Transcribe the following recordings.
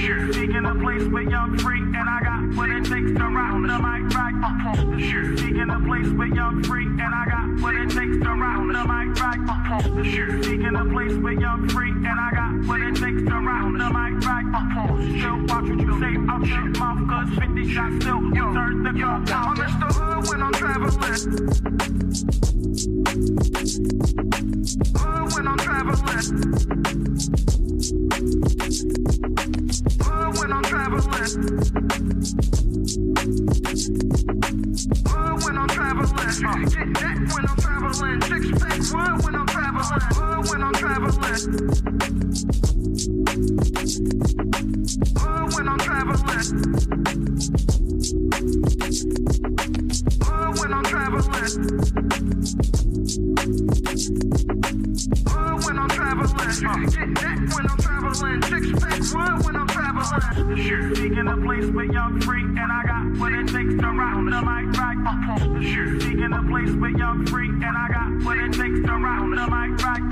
Seeking a place with young free, and I got what it takes to rock the mic right. Seeking a place with young free, and I got what it takes to rock the mic right. Seeking a place with young free, and I got what it takes to rock the mic right. Still watch what you say out your mouth, cause 50 shots still turn the gun down. I'm Mr. Hood when I'm traveling. Hood when I'm traveling. Hood when I'm traveling. Hood when I'm traveling. Get that when I'm traveling. Six pack wood when I'm traveling. Hood when I'm traveling. Hood when I'm traveling. Hood when I'm traveling. Hood when I'm traveling. Get that when I'm traveling. Six pack wood when I'm traveling. Seeking a place with young free, and I got what it takes to rock the mic right. Seeking a place with young free, and I got what it takes to rock the mic right.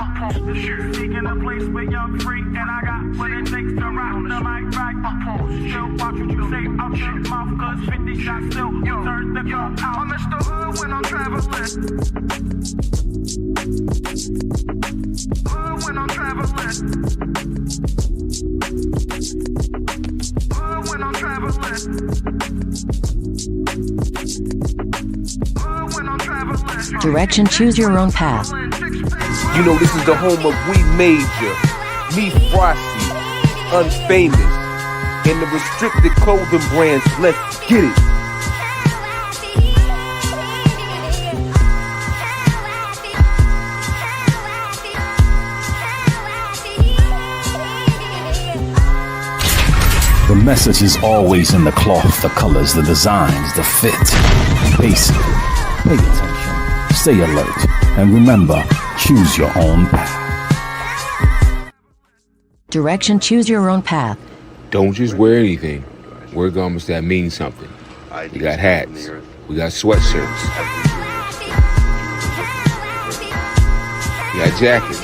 Seeking a place with young free, and I got what it takes to rock the mic right. Still watch what you say out your mouth, cause 50 shots still turn the gun out. I'm Mr. Hood when I'm traveling. Hood when I'm traveling. Hood when I'm traveling. Hood when I'm traveling. Direction, choose your own path. You know this is the home of We Major, Me Frosty, Unfamous, and the restricted clothing brands. Let's get it. The message is always in the cloth, the colors, the designs, the fit. Basic. Pay attention. Stay alert. And remember, choose your own path. Direction, choose your own path. Don't just wear anything. Wear garments that mean something. We got hats. We got sweatshirts. We got jackets.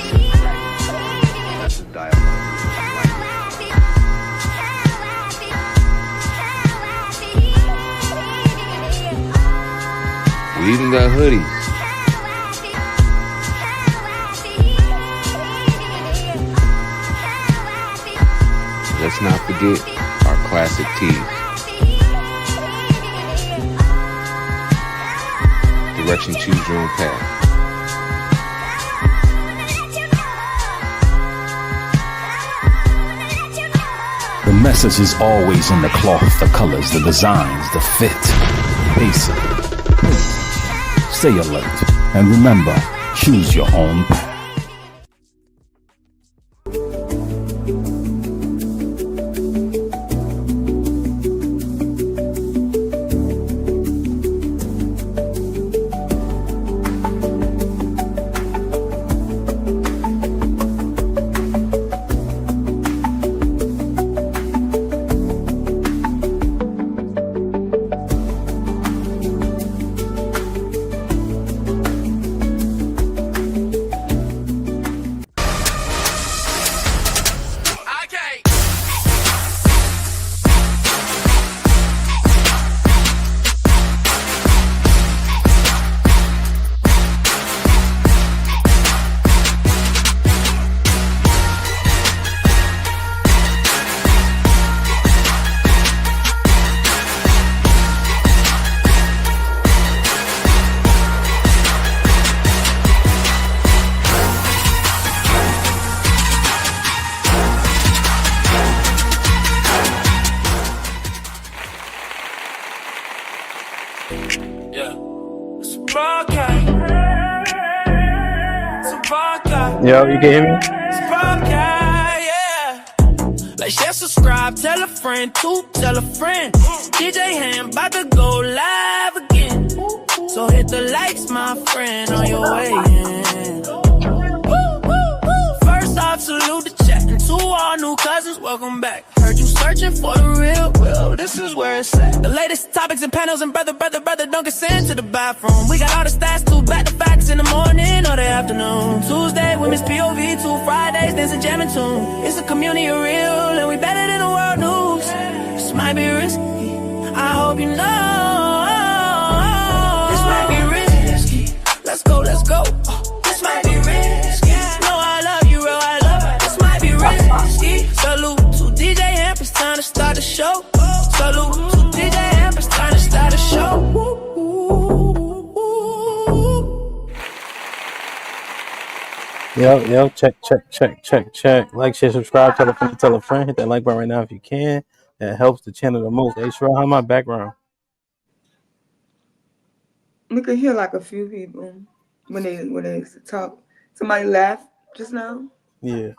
We even got hoodies. Let's not forget our classic tees. Direction, choose your own path. The message is always in the cloth, the colors, the designs, the fit. Basic. Pay attention. Stay alert. And remember, choose your own path. Yo, you can hear me? Like, share, subscribe, tell a friend, to tell a friend. DJ HAMP about to go live again. So hit the likes, my friend, on your way in. First off, salute the chat. And to all new cousins, welcome back. Heard you searching for the real, well, this is where it's at. The latest topics and panels, and brother, don't get sent to the bathroom. We got all the stats, too, back to facts in the morning or the afternoon. Tuesday, women's POV, 2 Fridays, there's a jamming tune. It's a community of real, and we better than the world news. might be risky. I hope you know this might be risky. Let's go, let's go. This might be risky. No, I love you, real, I love it. This might be risky. Salute to DJ HAMP, it's time to start the show. Salute to DJ HAMP, it's time to start the show. Yo, check. Like, share, subscribe, tell a friend. Hit that like button right now if you can. That helps the channel the most. Hey, Sherelle, how's my background? We could hear like a few people when they talk. Somebody laughed just now. Yeah.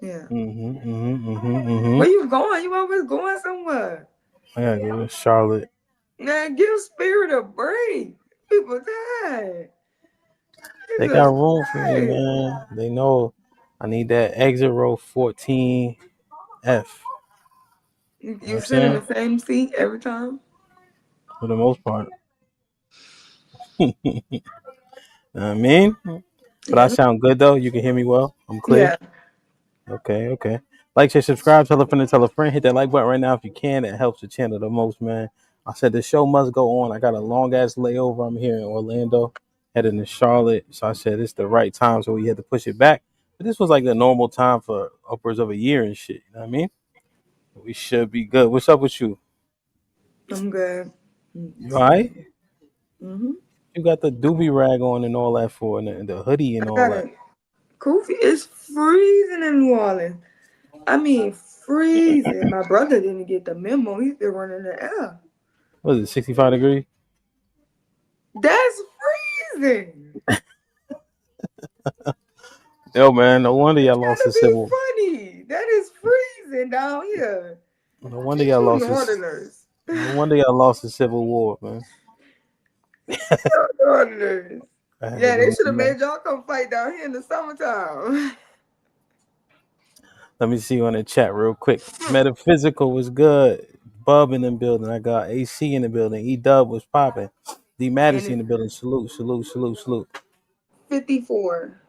Yeah. Mm-hmm. Where you going? You always going somewhere. I gotta go to Charlotte. Man, give Spirit a break. People tired. They got room for me, man. They know I need that exit row 14F. You sit in the same seat every time? For the most part. I mean, but I sound good though. You can hear me well. I'm clear. Yeah. Okay. Like, share, subscribe, tell a friend. Hit that like button right now if you can. It helps the channel the most, man. I said the show must go on. I got a long ass layover. I'm here in Orlando, heading to Charlotte. So I said it's the right time, so we had to push it back. But this was like the normal time for upwards of a year and shit. You know what I mean? We should be good. What's up with you? I'm good. You all right? Mm-hmm. You got the doobie rag on and all that for, and the hoodie and all that. Kofi, it's freezing in New Orleans. I mean, freezing. My brother didn't get the memo. He's been running the air. What is it, 65 degrees? That's freezing. Yo, man, no wonder y'all lost the Civil War. Funny. That is freezing down here. No wonder y'all lost the Civil War, man. Northerners. Yeah, they should have made y'all come fight down here in the summertime. Let me see you on the chat real quick. Metaphysical was good. Bub in the building. I got AC in the building. E-Dub was popping. D Madison in the building. Salute. 54.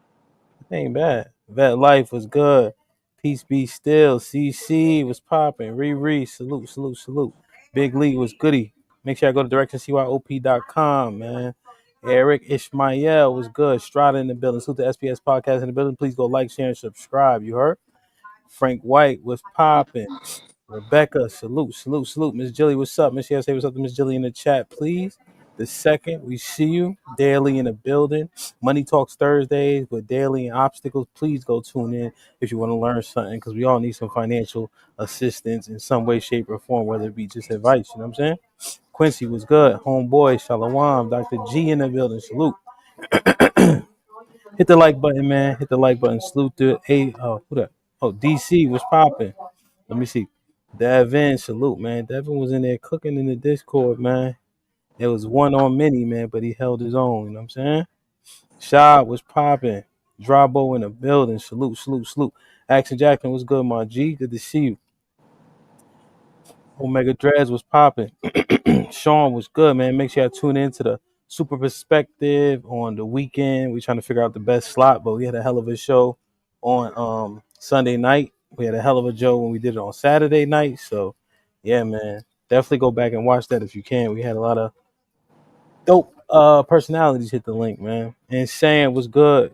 Ain't bad. Vet Life was good. Peace be still. CC was popping. Riri. Salute. Big Lee was goody. Make sure I go to directioncyop.com, man. Eric Ishmael was good. Strada in the building. Salute the SPS podcast in the building. Please go like, share, and subscribe. You heard? Frank White was popping. Rebecca, salute. Miss Jilly, what's up? Miss say what's up to Miss Jilly in the chat, please. The second, we see you daily in the building. Money Talks Thursdays with Daily and Obstacles. Please go tune in if you want to learn something, because we all need some financial assistance in some way, shape, or form, whether it be just advice. You know what I'm saying? Quincy was good. Homeboy, Shalom. Dr. G in the building. Salute. Hit the like button, man. Hit the like button. Salute to who that? Oh, DC was popping. Let me see. Devin, salute, man. Devin was in there cooking in the Discord, man. It was one on many, man, but he held his own. You know what I'm saying? Shad was popping. Drabo in the building. Salute. Action Jackson was good, my G. Good to see you. Omega Dreads was popping. Sean was good, man. Make sure I tune in to the Super Perspective on the weekend. We're trying to figure out the best slot, but we had a hell of a show on Sunday night. We had a hell of a show when we did it on Saturday night. So, yeah, man, definitely go back and watch that if you can. We had a lot of dope personalities hit the link, man. And Sam was good.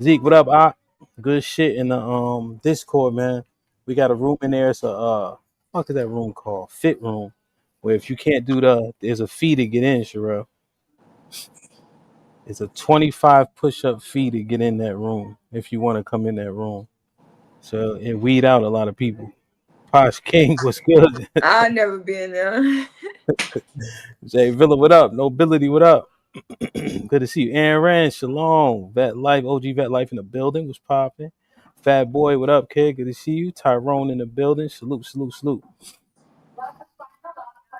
Zeke, what up? Good shit in the Discord, man. We got a room in there. It's a what is that room called? Fit room. Where if you can't do there's a fee to get in, Sherelle. It's a 25 push-up fee to get in that room if you want to come in that room. So it weed out a lot of people. Posh King was good. I've never been there. Jay Villa, what up? Nobility, what up? Good to see you. Aaron Rand, Shalom. Vet Life, OG Vet Life in the building was popping. Fat Boy, what up, kid? Good to see you. Tyrone in the building. Salute.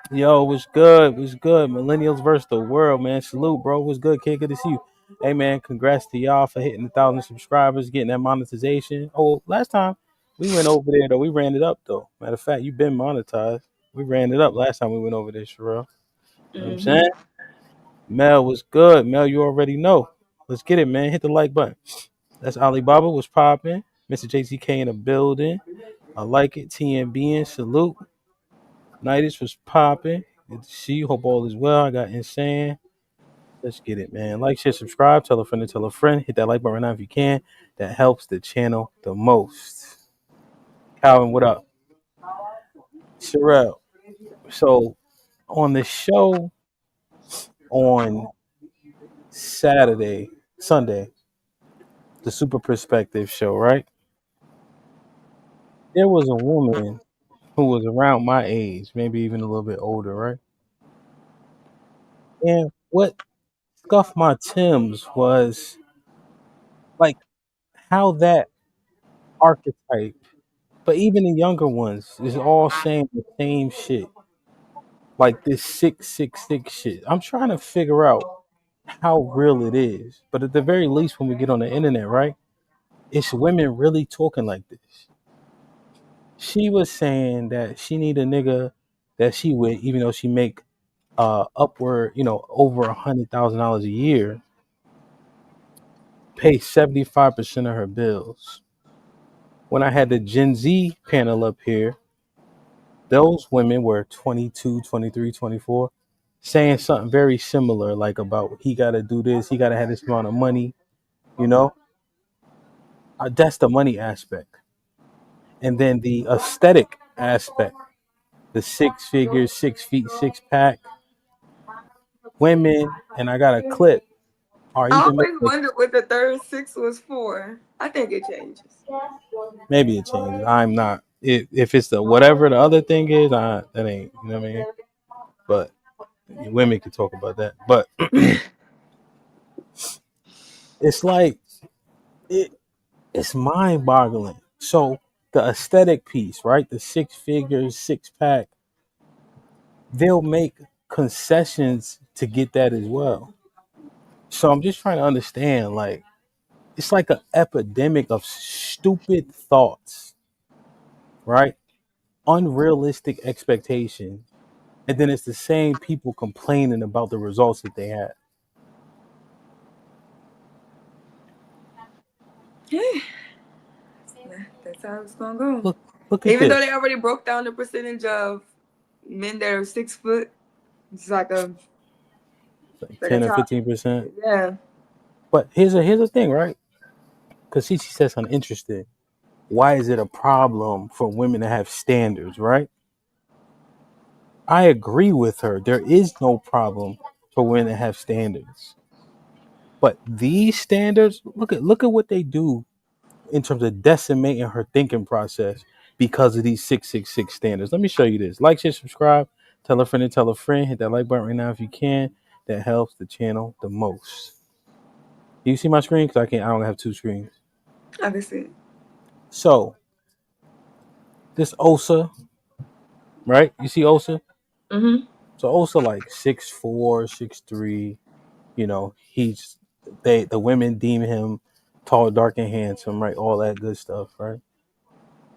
Yo, what's good? Millennials versus the world, man. Salute, bro. What's good, kid? Good to see you. Hey, man, congrats to y'all for hitting 1,000 subscribers, getting that monetization. Oh, last time we went over there, though. We ran it up, though. Matter of fact, you've been monetized. We ran it up last time we went over there, Sherelle. You know what I'm saying? Mel was good. Mel, you already know. Let's get it, man. Hit the like button. That's Alibaba was popping. Mr. JCK in the building. I like it. TNB in. Salute. Nights was popping. Good to see you. Hope all is well. I got insane. Let's get it, man. Like, share, subscribe. Tell a friend to tell a friend. Hit that like button right now if you can. That helps the channel the most. Calvin, what up? Sherelle. So on the show on Sunday, the Super Perspective show, right? There was a woman who was around my age, maybe even a little bit older, right? And what scuffed my Timbs was like how that archetype, but even the younger ones, is all saying the same shit. Like this 666 shit. I'm trying to figure out how real it is. But at the very least, when we get on the internet, right? It's women really talking like this. She was saying that she need a nigga that she with, even though she make upward, over $100,000 a year, pay 75% of her bills. When I had the Gen Z panel up here, those women were 22, 23, 24, saying something very similar, like about he got to do this, he got to have this amount of money, you know? That's the money aspect. And then the aesthetic aspect, the 6 figures, 6 feet, six pack women, and I got a clip, are I even always making, wondered what the third six was for. I think it changes. maybe it changes. I'm not. If it's the whatever the other thing is, that ain't. You know what I mean? But women can talk about that. But it's like it's mind boggling. So the aesthetic piece, right? The 6 figures, six pack, they'll make concessions to get that as well. So I'm just trying to understand, like, it's like an epidemic of stupid thoughts, right? Unrealistic expectations. And then it's the same people complaining about the results that they had. That's how it's gonna go. Look at Even though this. they already broke down the percentage of men that are 6 foot, it's like Like a 10 or top. 15%. Yeah. But here's the thing, right? Because she said something interesting. Why is it a problem for women to have standards, right? I agree with her. There is no problem for women to have standards. But these standards, look at what they do in terms of decimating her thinking process because of these 666 standards. Let me show you this. Like, share, subscribe, tell a friend and tell a friend. Hit that like button right now if you can. That helps the channel the most. Do you see my screen? Because I don't have two screens. I can see it. So this Osa, right? You see Osa? Mm-hmm. So Osa like 6'4", 6'3". The women deem him tall, dark, and handsome, right? All that good stuff, right?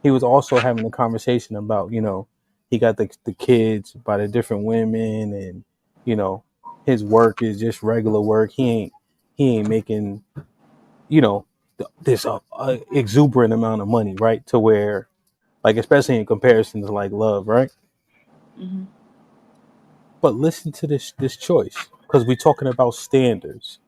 He was also having a conversation about, he got the kids by the different women, and you know, his work is just regular work. He ain't making, you know, this exuberant amount of money, right? To where, like, especially in comparison to like love, right? Mm-hmm. But listen to this choice, because we're talking about standards.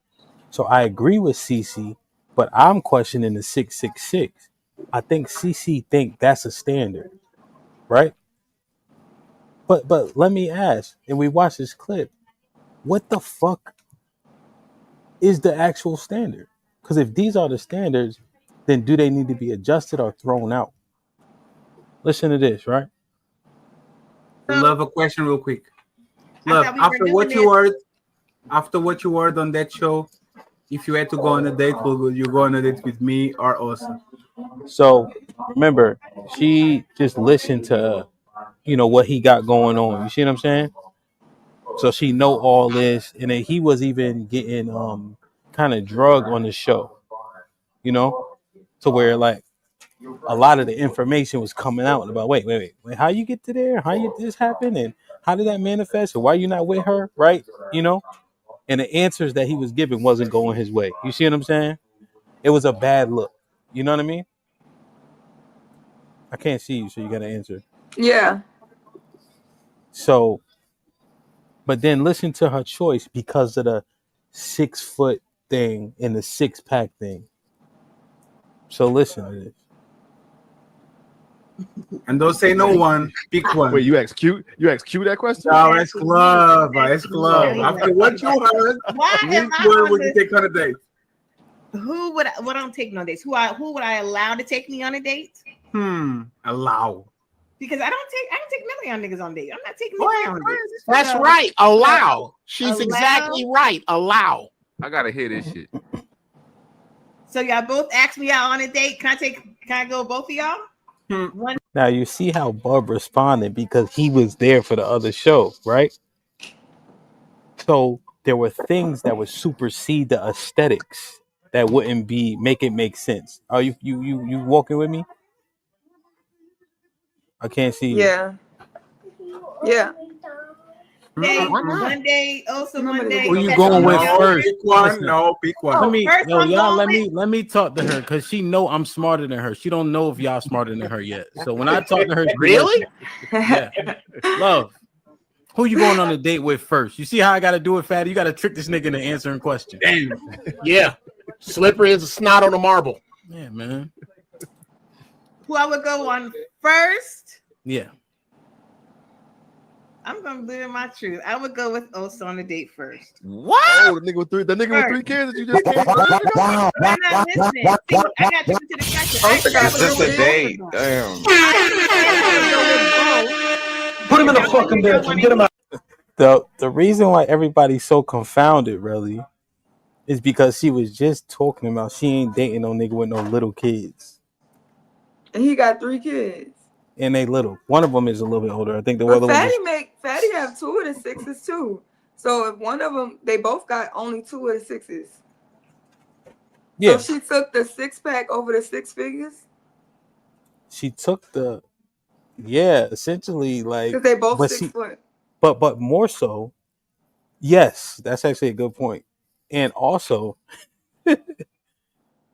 So I agree with Cece, but I'm questioning the 666. I think Cece think that's a standard, right? But let me ask, and we watch this clip, what the fuck is the actual standard? Because if these are the standards, then do they need to be adjusted or thrown out? Listen to this, right? Love, a question real quick. Love, after what you heard on that show, if you had to go on a date, would you go on a date with me or Osa? So remember, she just listened to what he got going on. You see what I'm saying? So she know all this, and then he was even getting kind of drug on the show, to where like a lot of the information was coming out about wait, how you get to there? How you this happen? And how did that manifest? And why you not with her? Right? And the answers that he was giving wasn't going his way. You see what I'm saying? It was a bad look. You know what I mean? I can't see you, so you gotta answer. Yeah. So, but then listen to her choice because of the 6 foot thing and the 6-pack thing. So listen to this. And don't say no one. Pick one. Wait, you asked Q? You asked Q that question? No, it's club. It's club. After what you heard, Why am which I one on would you this? take on a date? Who would I don't take no dates? Who would I allow to take me on a date? Allow. Because I don't take million niggas on dates. I'm not taking million on dates. That's right. Allow. She's Allow. exactly right. Allow. I gotta hear this shit. So y'all both asked me out on a date. Can I go with both of y'all? One. Now you see how Bub responded because he was there for the other show, right? So there were things that would supersede the aesthetics that wouldn't make it make sense. Are you walking with me? I can't see you. Yeah. Yeah. Monday, also Monday. Who you going with first? Pick one. Listen. No, pick one. Let me talk to her because she know I'm smarter than her. She don't know if y'all smarter than her yet. So when I talk to her, Really? Yeah. Love. Who you going on a date with first? You see how I got to do it, Fatty? You got to trick this nigga into answering questions. Damn. Yeah. Slippery as a snot on a marble. Yeah, man. Who I would go on first? Yeah. I'm gonna live my truth. I would go with Osa on a date first. What? Oh, the nigga with three kids that you just came from? I'm not listening. See, I got you to the question. It's just a date. Damn. Put him in the fucking bed. Get him out. The reason why everybody's so confounded, really, is because she was just talking about she ain't dating no nigga with no little kids. And he got 3 kids. And they little. One of them is a little bit older. I think the But other one. Fatty have 2 of the 6s too. So if one of them, they both got only 2 of the 6s. Yeah. So she took the 6-pack over the 6 figures. She took essentially like. Because they both 6 foot. But more so, yes, that's actually a good point. And also,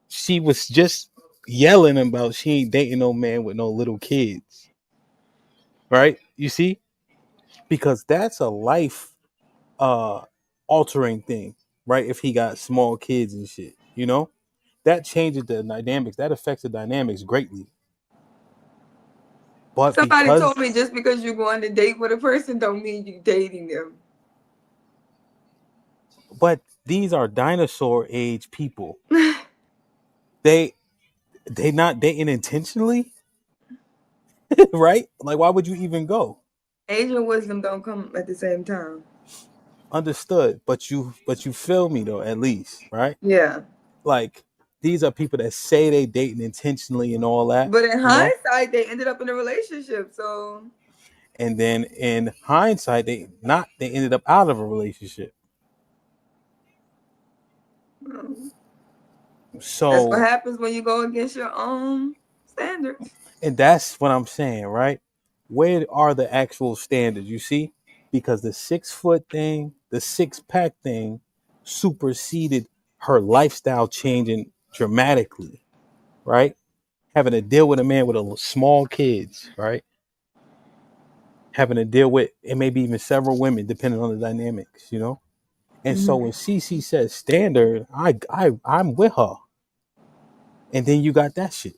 she was just yelling about she ain't dating no man with no little kids. Right? You see? Because that's a life altering thing, right? If he got small kids and shit, you know? That changes the dynamics. That affects the dynamics greatly. But Somebody told me just because you go on a date with a person don't mean you dating them. But these are dinosaur age people. They not dating intentionally, right? Like, why would you even go? Age and wisdom don't come at the same time. Understood, but you feel me though, at least, right? Yeah. Like, these are people that say they dating intentionally and all that. But in hindsight, they ended up in a relationship. So. And then in hindsight, they ended up out of a relationship. So that's what happens when you go against your own standards. And that's what I'm saying, right? Where are the actual standards? You see? Because the 6 foot thing, the 6-pack thing superseded her lifestyle changing dramatically, right? Having to deal with a man with small kids, right? Having to deal with, it may be even several women, depending on the dynamics, you know? And so when CC says standard, I'm with her. And then you got that shit.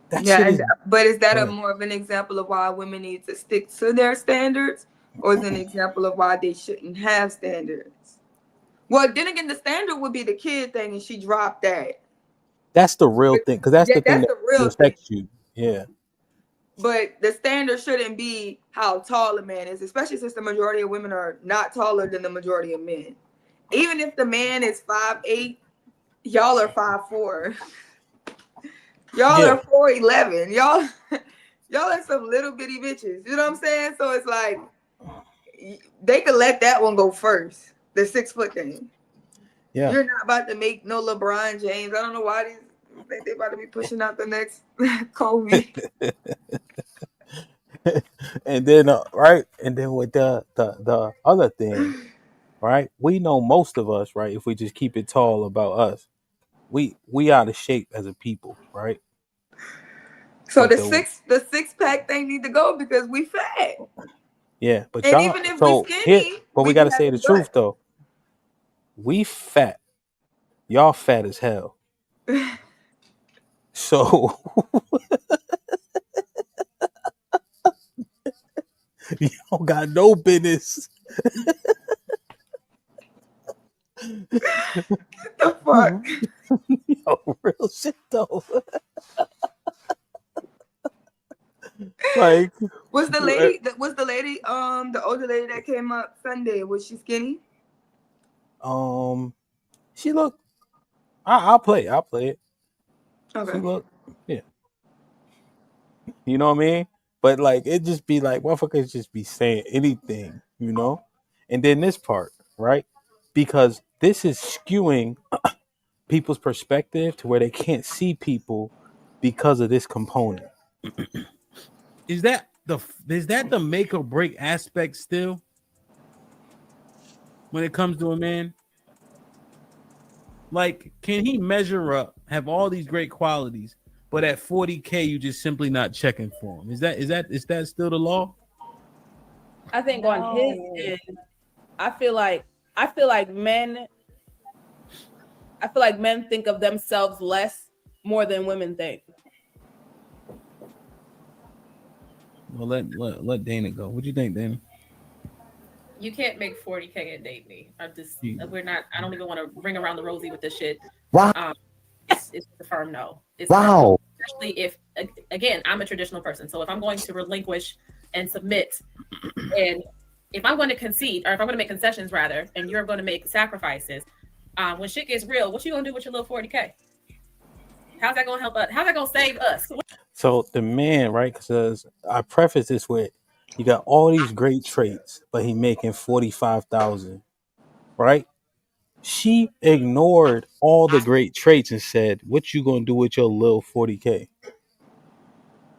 But is that a more of an example of why women need to stick to their standards, or is it an example of why they shouldn't have standards? Well, then again, the standard would be the kid thing, and she dropped that. That's the real thing, because that's the thing that affects you. Yeah. But the standard shouldn't be how tall a man is, especially since the majority of women are not taller than the majority of men. Even if the man is 5'8", y'all are 5'4". Y'all are 4'11". Y'all are some little bitty bitches. You know what I'm saying? So it's like they could let that one go first. The 6 foot thing. Yeah. You're not about to make no LeBron James. I don't know why these think they about to be pushing out the next Kobe. And then right, and then with the other thing, right? We know most of us, right? If we just keep it tall about us, we out of shape as a people, right? So But the six pack thing need to go because we fat. yeah, but And y'all even if we so here, skinny, but we we gotta can say have the a butt. truth though. We fat. Y'all fat as hell. So you don't got no business. The fuck? Yo, real shit though. Like Was the lady the older lady that came up Sunday, was she skinny? she look. I'll play it. I'll play it. She Okay. look. Yeah. You know what I mean? But like it just be like motherfuckers just be saying anything, you know? And then this part, right? Because this is skewing people's perspective to where they can't see people because of this component. Is that the make or break aspect still when it comes to a man? Like, can he measure up, have all these great qualities, but at 40K you just simply not checking for him? Is that still the law? I think on his end, I feel like men think of themselves less more than women think. Well, let Dana go. What do you think, Dana? You can't make 40K and date me. I don't even want to ring around the rosy with this shit. Wow. It's a firm no. It's Wow. Especially if, again, I'm a traditional person. So if I'm going to relinquish and submit, and if I'm going to concede, or if I'm going to make concessions rather, and you're going to make sacrifices, when shit gets real, what you going to do with your little 40K? How's that going to help us? How's that going to save us? So the man, right? Because I preface this with, you got all these great traits, but he making 45,000, right? She ignored all the great traits and said, "What you gonna do with your little 40K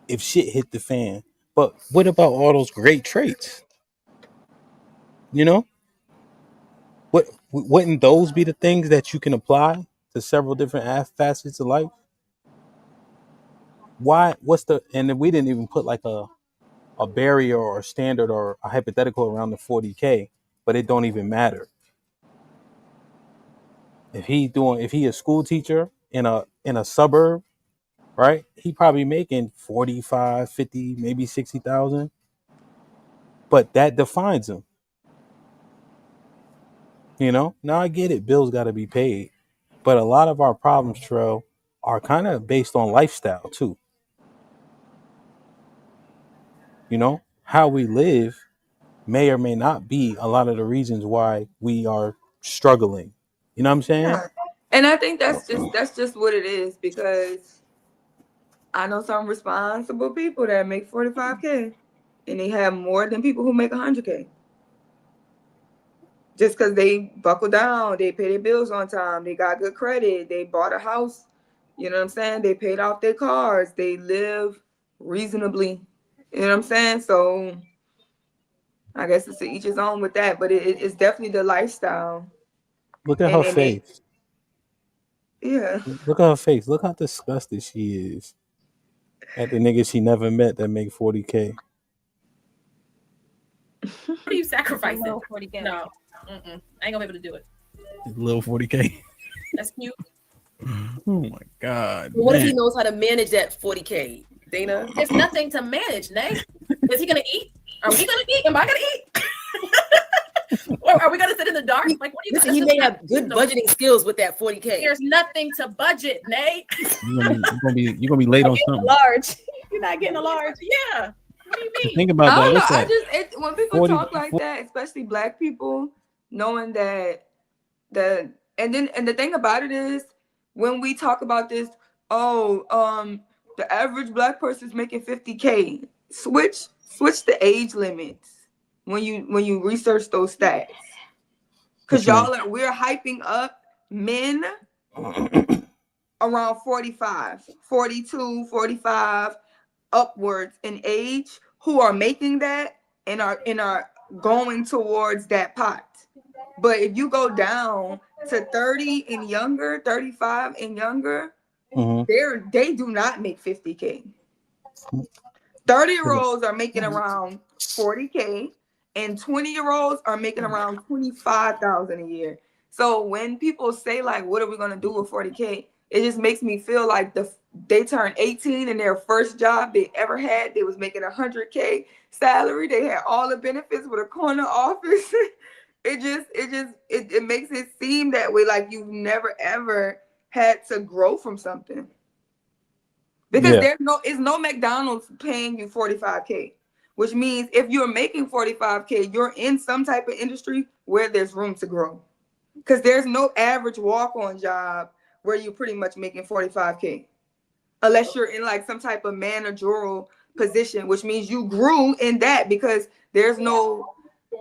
if shit hit the fan?" But what about all those great traits? You know, wouldn't those be the things that you can apply to several different facets of life? Why? And then we didn't even put like a barrier or a standard or a hypothetical around the 40K, but it don't even matter. If he a school teacher in a suburb, right? He probably making 45, 50, maybe 60,000. But that defines him. You know? Now I get it, bills gotta be paid. But a lot of our problems, Trell, are kind of based on lifestyle too. You know, how we live may or may not be a lot of the reasons why we are struggling. You know what I'm saying? Yeah. And I think that's just what it is, because I know some responsible people that make 45K and they have more than people who make 100K. Just because they buckle down, they pay their bills on time, they got good credit, they bought a house, you know what I'm saying? They paid off their cars, they live reasonably, you know what I'm saying? So I guess it's to each his own with that, but it's definitely the lifestyle. Look at her face. Yeah. Look at her face. Look how disgusted she is at the nigga she never met that make 40K. What are you sacrificing? No. I ain't gonna be able to do it. Little 40K. That's cute. Oh my God. What if he knows how to manage that 40K, Dana? There's nothing to manage, Nate. Is he gonna eat? Are we gonna eat? Am I gonna eat? Or are we gonna sit in the dark? Like, what do you? Listen, he may have good budgeting skills with that 40K. There's nothing to budget, Nate. You're gonna be late on something. Large. You're not getting a large. Yeah. What do you mean? Think about that. What's that? When people 40, talk like that, especially Black people, knowing that and the thing about it is, when we talk about this, the average Black person is making 50K. Switch the age limits when you research those stats, because we're hyping up men around 45, 42, 45 upwards in age who are making that and are going towards that pot. But if you go down to 30 and younger, 35 and younger, they do not make 50K. 30-year-olds are making around 40K, and 20-year-olds are making around 25,000 a year. So when people say like, "What are we gonna do with 40K?" It just makes me feel like they turned 18 and their first job they ever had, they was making 100K salary. They had all the benefits with a corner office. it makes it seem that way, like you've never ever had to grow from something. Because it's no McDonald's paying you 45K, which means if you're making 45K, you're in some type of industry where there's room to grow. Because there's no average walk-on job where you're pretty much making 45K, unless you're in like some type of managerial position, which means you grew in that, because there's no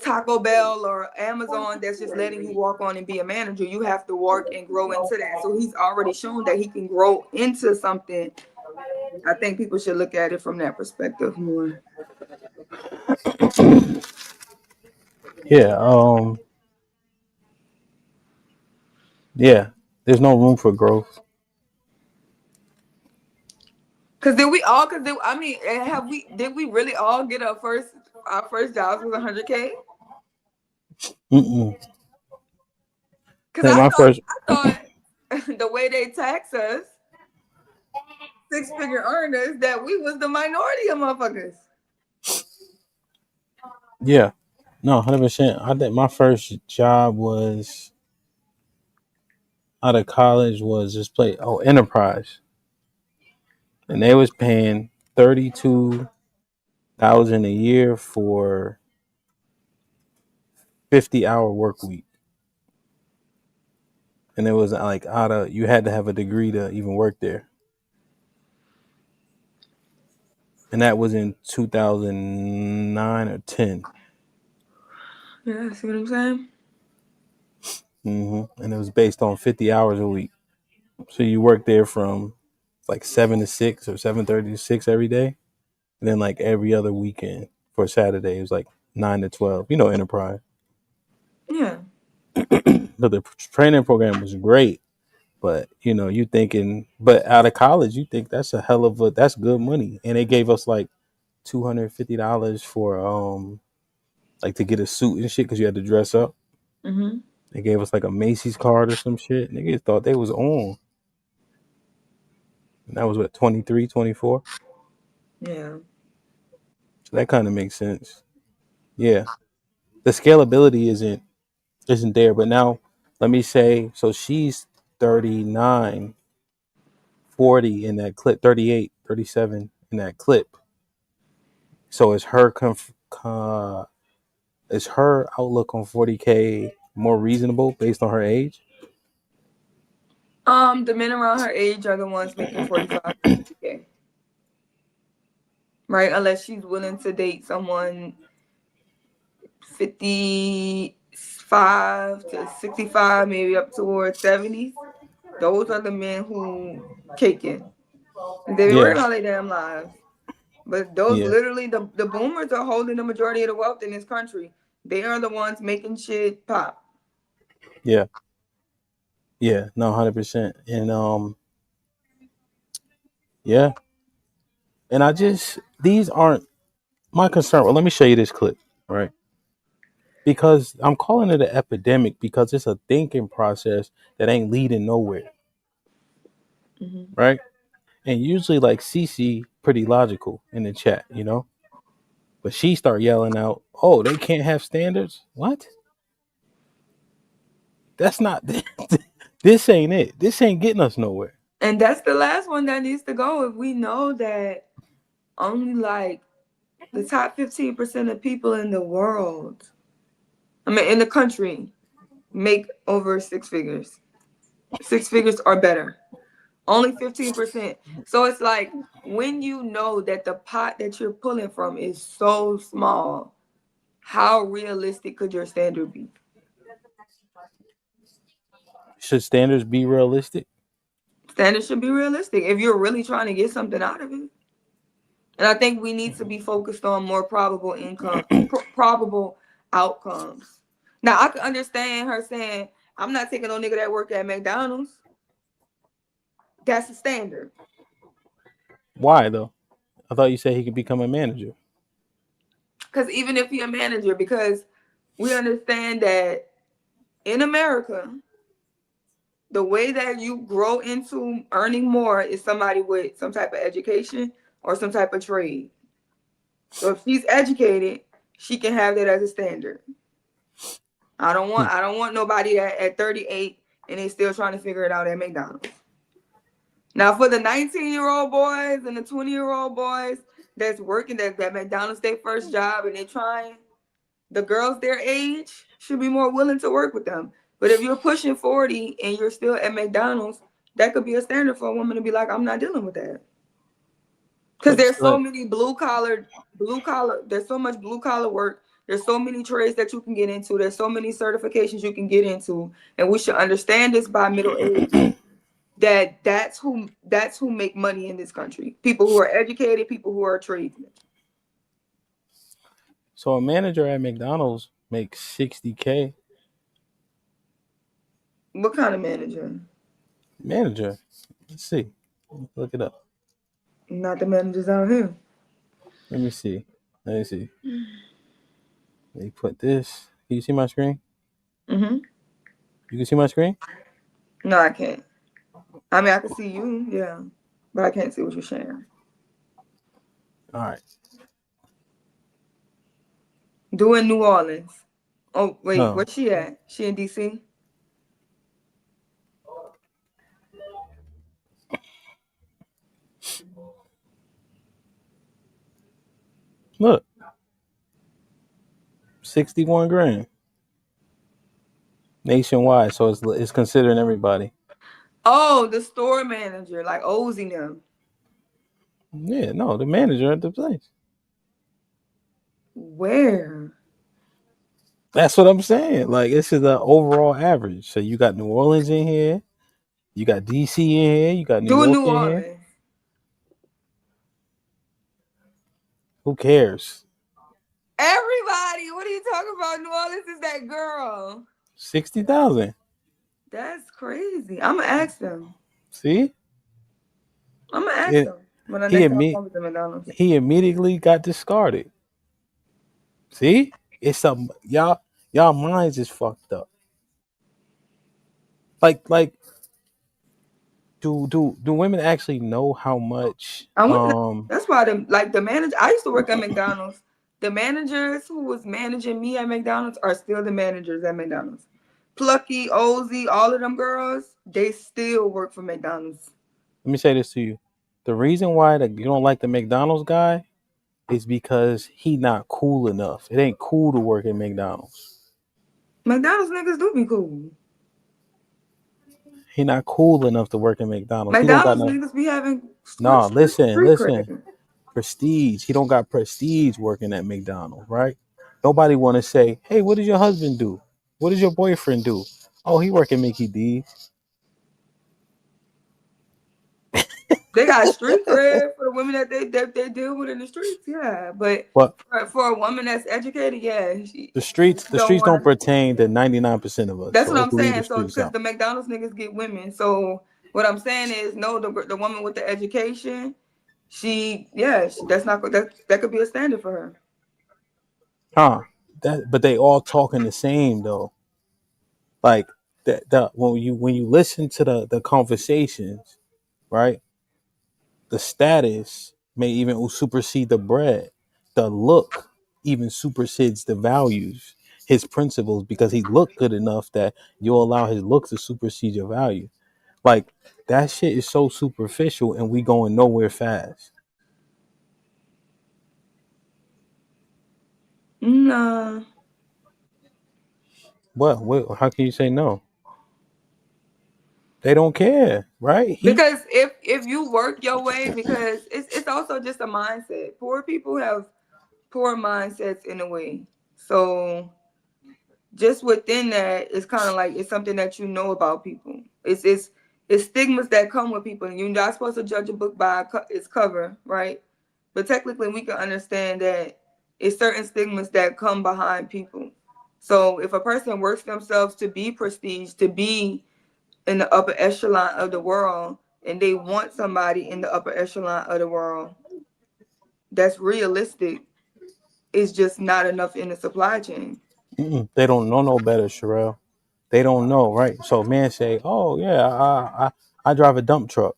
Taco Bell or Amazon that's just letting you walk on and be a manager. You have to work and grow into that. So he's already shown that he can grow into something. I think people should look at it from that perspective more. Yeah. Yeah. There's no room for growth. Did we really all get our first jobs with 100K? Mm-mm. Because I thought the way they tax us, 6-figure earners, that we was the minority of motherfuckers. Yeah. No, 100%. I think my first job was out of college was just Enterprise. And they was paying 32,000 a year for 50-hour work week. And it was like you had to have a degree to even work there. And that was in 2009 or 10. Yeah, see what I'm saying? And it was based on 50 hours a week. So you work there from like 7 to 6 or 7:30 to 6 every day. And then like every other weekend for Saturday, it was like 9 to 12. You know, Enterprise. Yeah. But the training program was great. But, you thinking, but out of college, you think that's that's good money. And they gave us like $250 for, like to get a suit and shit because you had to dress up. Mm-hmm. They gave us like a Macy's card or some shit. Niggas thought they was on. And that was what, 23, 24? Yeah. So that kind of makes sense. Yeah. The scalability isn't there. But now let me say, so she's 39, 40 in that clip, 38, 37 in that clip. So is her outlook on 40K more reasonable based on her age? The men around her age are the ones making 45 to 50K. Right? Unless she's willing to date someone 55 to 65, maybe up towards 70s. Those are the men who caking. They be working all their damn lives. But those literally, the boomers are holding the majority of the wealth in this country. They are the ones making shit pop. Yeah. Yeah, no, 100%. And yeah. And these aren't my concern. Well, let me show you this clip, right? Because I'm calling it an epidemic because it's a thinking process that ain't leading nowhere. Mm-hmm. Right? And usually like CC pretty logical in the chat, But she start yelling out, "Oh, they can't have standards?" What? That's not this ain't it. This ain't getting us nowhere. And that's the last one that needs to go. If we know that only like the top 15% of people in the world, in the country, make over 6 figures. 6 figures or better. Only 15%. So it's like, when you know that the pot that you're pulling from is so small, how realistic could your standard be? Should standards be realistic? Standards should be realistic if you're really trying to get something out of it. And I think we need to be focused on more probable outcomes. Now, I can understand her saying, "I'm not taking no nigga that work at McDonald's." That's the standard. Why though? I thought you said he could become a manager. Because even if you're a manager, because we understand that in America, the way that you grow into earning more is somebody with some type of education or some type of trade. So if she's educated, she can have that as a standard. I don't want nobody at 38 and they still trying to figure it out at McDonald's. Now for the 19-year-old boys and the 20-year-old boys that's working that McDonald's their first job and they trying, the girls their age should be more willing to work with them. But if you're pushing 40 and you're still at McDonald's, that could be a standard for a woman to be like, I'm not dealing with that. Because there's so many blue collar, there's so much blue collar work. There's so many trades that you can get into. There's so many certifications you can get into. And we should understand this by middle age. That's who make money in this country. People who are educated, people who are tradesmen. So a manager at McDonald's makes $60K. What kind of manager? Manager. Let's see. Look it up. Not the managers out here. Let me see. Let me put this. Can you see my screen? Mm-hmm. You can see my screen? No, I can't. I mean, I can see you, yeah, but I can't see what you're sharing. All right. Doing New Orleans. Oh, wait, No. where's she at? She in D.C.? Look. 61 grand. Nationwide, so it's considering everybody. Oh, the store manager, like Ozzy them. Yeah, no, the manager at the place. Where? That's what I'm saying. Like, this is the overall average. So you got New Orleans in here, you got DC in here, you got New York New in Orleans. here. Who cares? Everybody, what are you talking about? New Orleans is that girl. 60,000. That's crazy. I'm gonna ask them. See? I'm gonna ask them when I next time I come to McDonald's. He immediately got discarded. See? It's some y'all minds is fucked up. Like do women actually know how much That's why the manager, I used to work at McDonald's. The managers who was managing me at McDonald's are still the managers at McDonald's. Plucky, Ozzy, all of them girls, they still work for McDonald's. Let me say this to you. The reason why you don't like the McDonald's guy is because he not cool enough. It ain't cool to work at McDonald's. McDonald's niggas do be cool. He not cool enough to work at McDonald's. McDonald's niggas be having listen. Prestige. He don't got prestige working at McDonald's, right? Nobody want to say, hey, what does your husband do? What does your boyfriend do? Oh, he work at Mickey D's. They got street cred for the women that they deal with in the streets, yeah. But for a woman that's educated, yeah. The streets don't pertain to 99% of us. That's what I'm saying. So because the McDonald's niggas get women. So what I'm saying is, no, the woman with the education, that could be a standard for her. But they all talking the same though. Like when you listen to the conversations, right? The status may even supersede the bread. The look even supersedes the values, his principles, because he looked good enough that you'll allow his look to supersede your value. Like, that shit is so superficial and we going nowhere fast. No. What? How can you say no? They don't care, right? Because if you work your way, because it's also just a mindset. Poor people have poor mindsets in a way. So just within that, it's kind of like it's something that you know about people. It's stigmas that come with people. You're not supposed to judge a book by its cover, right? But technically, we can understand that it's certain stigmas that come behind people. So if a person works themselves to be prestige, to be in the upper echelon of the world, and they want somebody in the upper echelon of the world, that's realistic is just not enough in the supply chain. They don't know no better, Sherelle. They don't know, right? So man say, oh yeah, I drive a dump truck.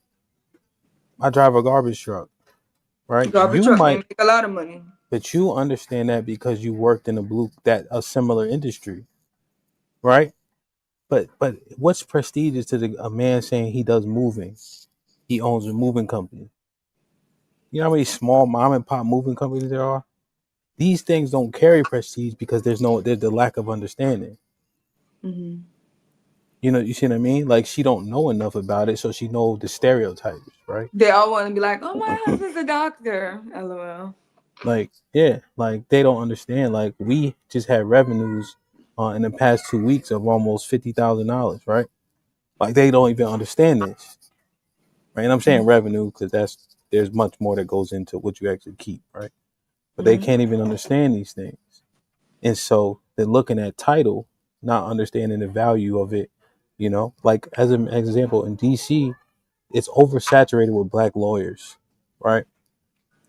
I drive a garbage truck, right? Garbage You truck may might, make a lot of money. but you understand that because you worked in a similar industry, right? But what's prestigious to a man saying he does moving? He owns a moving company. You know how many small mom and pop moving companies there are? These things don't carry prestige because there's the lack of understanding. Mm-hmm. You know, you see what I mean? Like she don't know enough about it, so she knows the stereotypes, right? They all want to be like, oh, my husband's a doctor. LOL. Like, yeah, like they don't understand. Like we just had revenues in the past 2 weeks of almost $50,000, right? Like they don't even understand this, right? And I'm saying revenue because there's much more that goes into what you actually keep, right? But they can't even understand these things, and so they're looking at title, not understanding the value of it. You know, like as an example, in DC, it's oversaturated with black lawyers, right?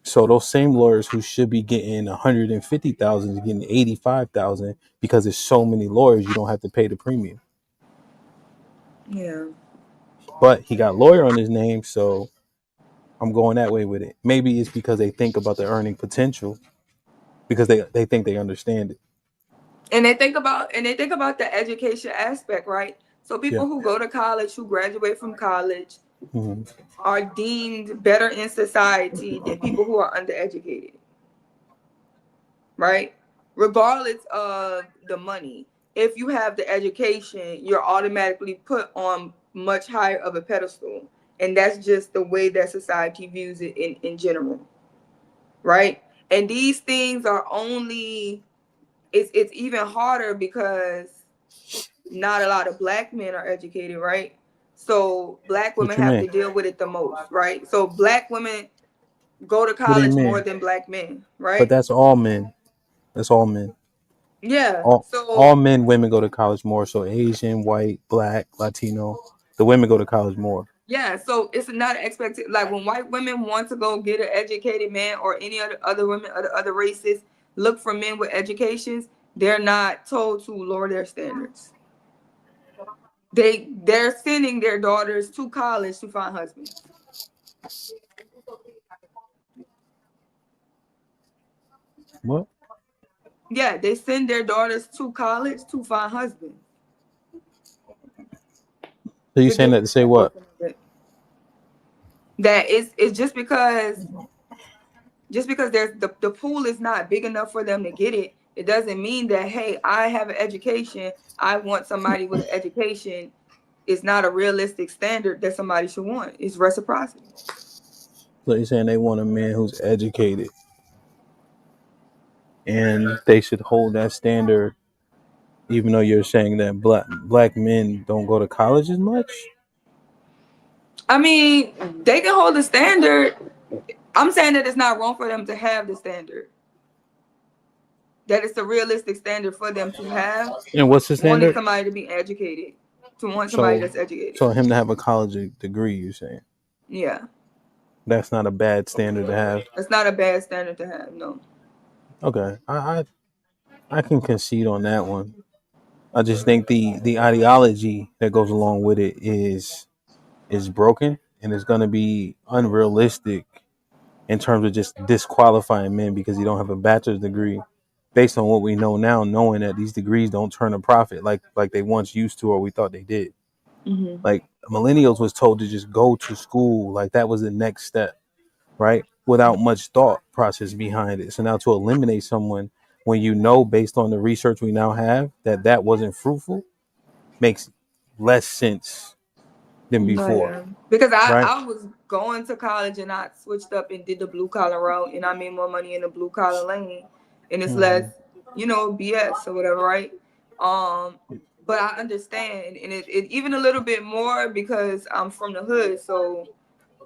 So those same lawyers who should be getting 150,000 is getting 85,000 because there's so many lawyers. You don't have to pay the premium. Yeah. But he got lawyer on his name, so I'm going that way with it. Maybe it's because they think about the earning potential because they think they understand it. And they think about the education aspect, right? So people Yeah. who go to college, who graduate from college, Mhm. are deemed better in society than people who are undereducated, right? Regardless of the money. If you have the education, you're automatically put on much higher of a pedestal. And that's just the way that society views it in general, right? And these things are only, it's even harder because not a lot of black men are educated, right? So black What women you have to mean? deal with it the most, right? So black women go to What do you college more mean? than black men, But right? that's all men. That's all men. Yeah. All So men, women go to college more. So Asian, white, black, Latino, the women go to college more. yeah, so it's not an expectation. Like when white women want to go get an educated man, or any other women, other races look for men with educations, they're not told to lower their standards. They're sending their daughters to college to find husbands. What? Yeah, they send their daughters to college to find husbands. So you To saying get that to say that what? portion of it. That it's just because there's the pool is not big enough for them to get it. It doesn't mean that, hey, I have an education, I want somebody with an education. It's not a realistic standard that somebody should want. It's reciprocity. So you're saying they want a man who's educated, and they should hold that standard, even though you're saying that black men don't go to college as much. I mean, they can hold the standard. I'm saying that it's not wrong for them to have the standard. That it's a realistic standard for them to have. And what's the Wanting standard? somebody to be educated, to want somebody So, that's educated. so him to have a college degree, you're saying Yeah, that's not a bad standard to have. that's not a bad standard to have. No. Okay, I can concede on that one. I just think the ideology that goes along with it is broken, and it's going to be unrealistic in terms of just disqualifying men because you don't have a bachelor's degree based on what we know now, knowing that these degrees don't turn a profit like they once used to, or we thought they did. Mm-hmm. Like millennials was told to just go to school, like that was the next step, right? Without much thought process behind it. So now to eliminate someone when you know, based on the research we now have, that wasn't fruitful, makes less sense than No, before, yeah. Because right? I was going to college and I switched up and did the blue collar route, and I made more money in the blue collar lane, and it's less, Mhm. BS or whatever, right? But I understand, and it even a little bit more because I'm from the hood. So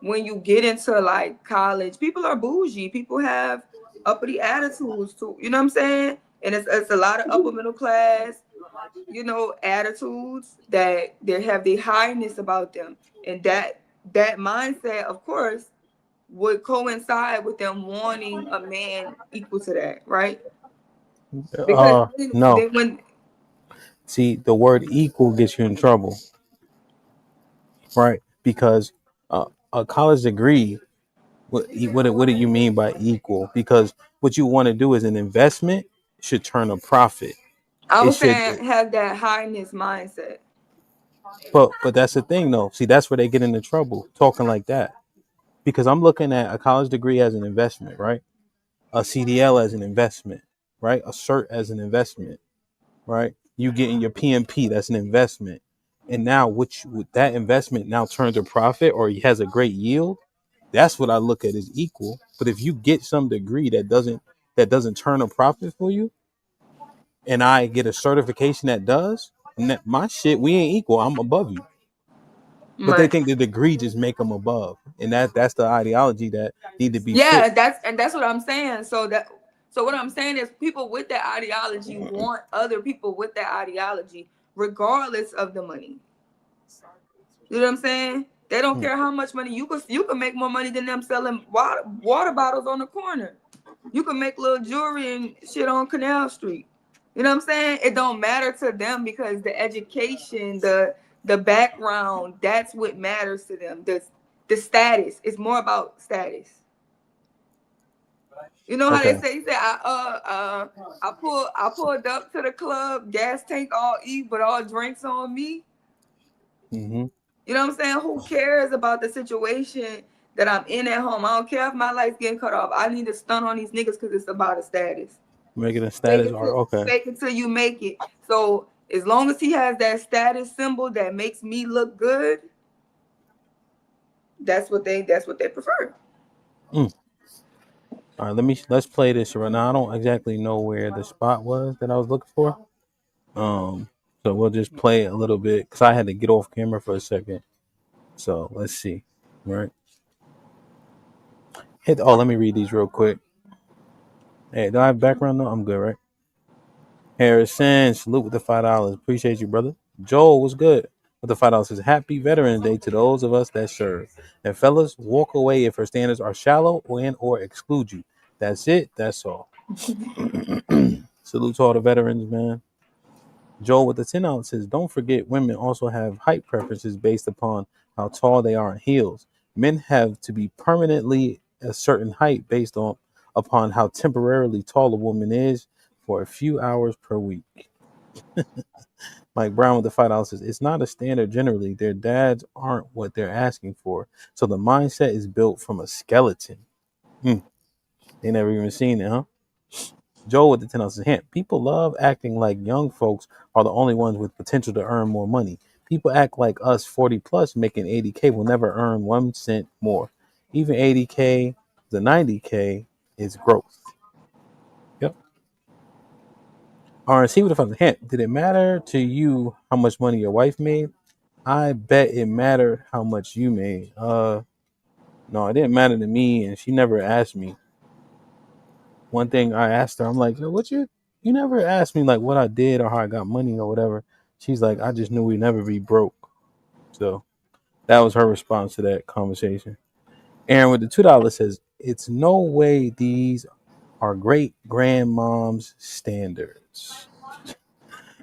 when you get into like college, people are bougie. People have uppity attitudes too. You know what I'm saying? And it's a lot of upper middle class, attitudes that they have the highness about them, and that mindset, of course, would coincide with them wanting a man equal to that, right? Because No. when See, the word equal gets you in trouble, right? Because a college degree, what do you mean by equal? Because what you want to do is an investment should turn a profit. I It was should, saying have that highness mindset. but that's the thing though. See, that's where they get into trouble talking like that. Because I'm looking at a college degree as an investment, right? A CDL as an investment, right? A cert as an investment, right? You getting your PMP, that's an investment. And now with that investment now turns a profit or he has a great yield, that's what I look at as equal. But if you get some degree that doesn't turn a profit for you, and I get a certification that does, my shit, we ain't equal. I'm above you. But they Right. think the degree just make them above, and that's the ideology that need to be Yeah, fixed. that's what I'm saying. So what I'm saying is people with that ideology want other people with that ideology, regardless of the money. You know what I'm saying? They don't care how much money you can make more money than them selling water bottles on the corner. You can make little jewelry and shit on Canal Street. You know what I'm saying? It don't matter to them because the education, the background, that's what matters to them. The status. It's more about status. You know how they say? He said, I pulled up to the club, gas tank all E, but all drinks on me. Mm-hmm. You know what I'm saying? Who cares about the situation that I'm in at home? I don't care if my lights getting cut off. I need to stun on these niggas because it's about a status. Make it a status or okay. Fake it till you make it. So as long as he has that status symbol that makes me look good, that's what they prefer. All right, let's play this right now. I don't exactly know where the spot was that I was looking for. So we'll just play it a little bit because I had to get off camera for a second. So let's see. Right. Let me read these real quick. Hey, do I have background though? I'm good, right? Harrison, salute with the $5. Appreciate you, brother. Joel was good with the $5. Says Happy Veterans Day to those of us that serve. And fellas, walk away if her standards are shallow or exclude you. That's it. That's all. Salute to all the veterans, man. Joel with the $10 says, don't forget women also have height preferences based upon how tall they are in heels. Men have to be permanently a certain height based upon how temporarily tall a woman is for a few hours per week. Mike Brown with the $5 says, it's not a standard generally. Their dads aren't what they're asking for. So the mindset is built from a skeleton. They never even seen it, huh? Joel with the $10 says, HAMP. People love acting like young folks are the only ones with potential to earn more money. People act like us 40 plus making 80K will never earn 1 cent more. Even 80K, the 90K is growth. Yep. RNC with the $5 HAMP. Did it matter to you how much money your wife made? I bet it mattered how much you made. No, it didn't matter to me, and she never asked me. One thing I asked her, I'm like, yo, you never asked me like what I did or how I got money or whatever. She's like, I just knew we'd never be broke. So that was her response to that conversation. Aaron with the $2 says, it's no way these are great grandmom's standards.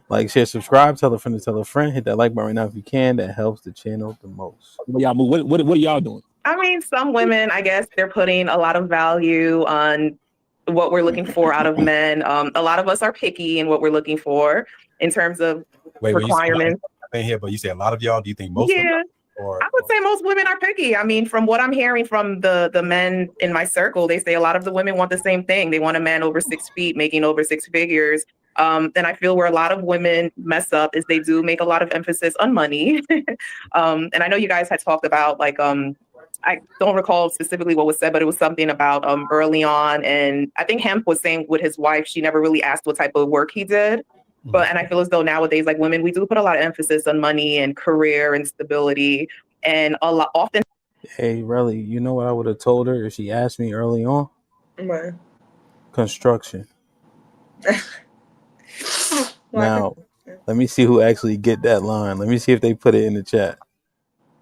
Like, share, subscribe, tell a friend to tell a friend. Hit that like button right now if you can. That helps the channel the most. Y'all move. What are y'all doing? I mean, some women, I guess, they're putting a lot of value on what we're looking for out of men. A lot of us are picky in what we're looking for in terms of requirements. Here, but you say a lot of y'all. Do you think most? Yeah, of them I would say most women are picky. I mean, from what I'm hearing from the men in my circle, they say a lot of the women want the same thing. They want a man over 6 feet, making over 6 figures. And I feel where a lot of women mess up is they do make a lot of emphasis on money. And I know you guys had talked about like I don't recall specifically what was said, but it was something about early on. And I think Hemp was saying with his wife, she never really asked what type of work he did. And I feel as though nowadays, like women, we do put a lot of emphasis on money and career and stability. And a lot often. Hey, really, you know what I would have told her if she asked me early on? Right. Construction. Now, let me see who actually get that line. Let me see if they put it in the chat.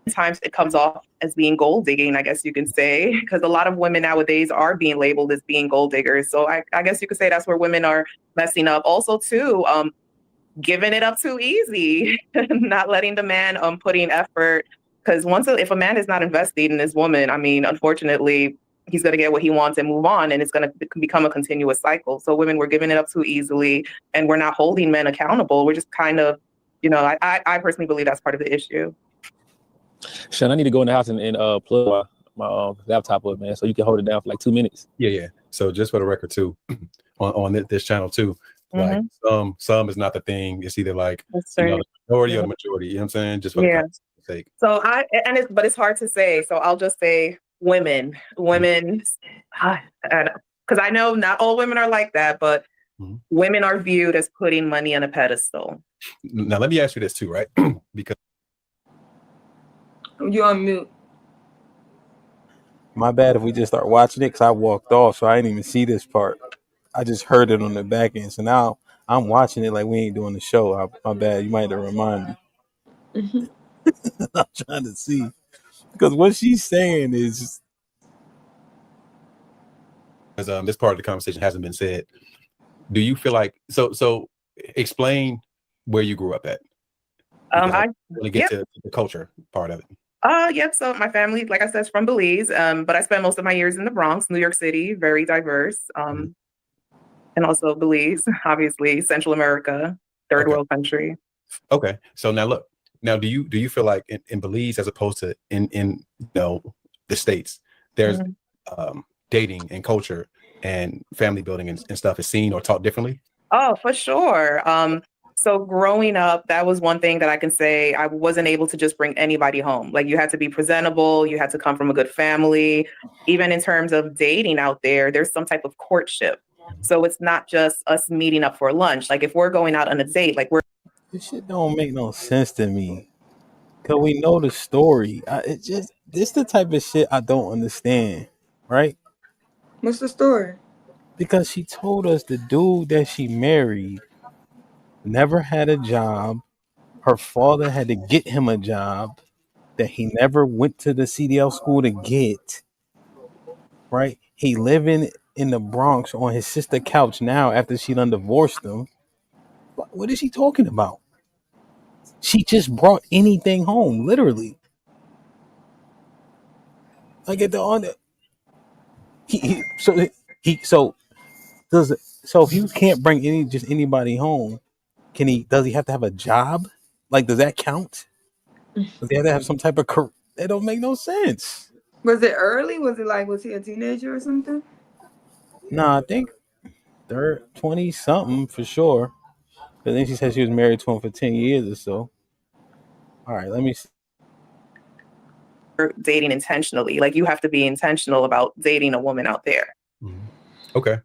Sometimes it comes off as being gold digging, I guess you can say, because a lot of women nowadays are being labeled as being gold diggers. So I guess you could say that's where women are messing up. Also, too, giving it up too easy, not letting the man putting effort. Because if a man is not investing in his woman, I mean, unfortunately, he's going to get what he wants and move on, and it's going to become a continuous cycle. So women, we're giving it up too easily, and we're not holding men accountable. We're just kind of, I personally believe that's part of the issue. Sean, I need to go in the house and plug my laptop up, man, so you can hold it down for like 2 minutes. Yeah. So just for the record too, on this channel too, like some is not the thing. It's either like the majority or the majority. You know what I'm saying? Just for the sake. So but it's hard to say. So I'll just say women, because I know not all women are like that, but women are viewed as putting money on a pedestal. Now let me ask you this too, right? Because you on mute. My bad if we just start watching it because I walked off, so I didn't even see this part. I just heard it on the back end. So now I'm watching it like we ain't doing the show. My bad. You might have to remind me. I'm trying to see. Because what she's saying is... Because this part of the conversation hasn't been said. Do you feel like... So explain where you grew up at. I want to get to the culture part of it. Yep. So my family, like I said, is from Belize, but I spent most of my years in the Bronx, New York City, very diverse. And also Belize, obviously, Central America, third world country. Okay. So now look, do you feel like in Belize, as opposed to in the States, there's dating and culture and family building and stuff is seen or taught differently? Oh, for sure. So growing up, that was one thing that I can say. I wasn't able to just bring anybody home. Like, you had to be presentable. You had to come from a good family. Even in terms of dating out there's some type of courtship. So it's not just us meeting up for lunch. Like, if we're going out on a date, this shit don't make no sense to me. Cause we know the story. This the type of shit I don't understand, right? What's the story? Because she told us the dude that she married never had a job. Her father had to get him a job that he never went to the CDL school to get. Right? He living in the Bronx on his sister's couch now after she done divorced him. What is she talking about? She just brought anything home, literally. Like at the on so if you can't bring anybody home, does he have to have a job? Like, does that count? Does he have to have some type of career? That don't make no sense. Was it early? Was he a teenager or something? Nah, I think they're 20 something for sure. But then she said she was married to him for 10 years or so. All right, let me see. Dating intentionally. Like, you have to be intentional about dating a woman out there. Okay.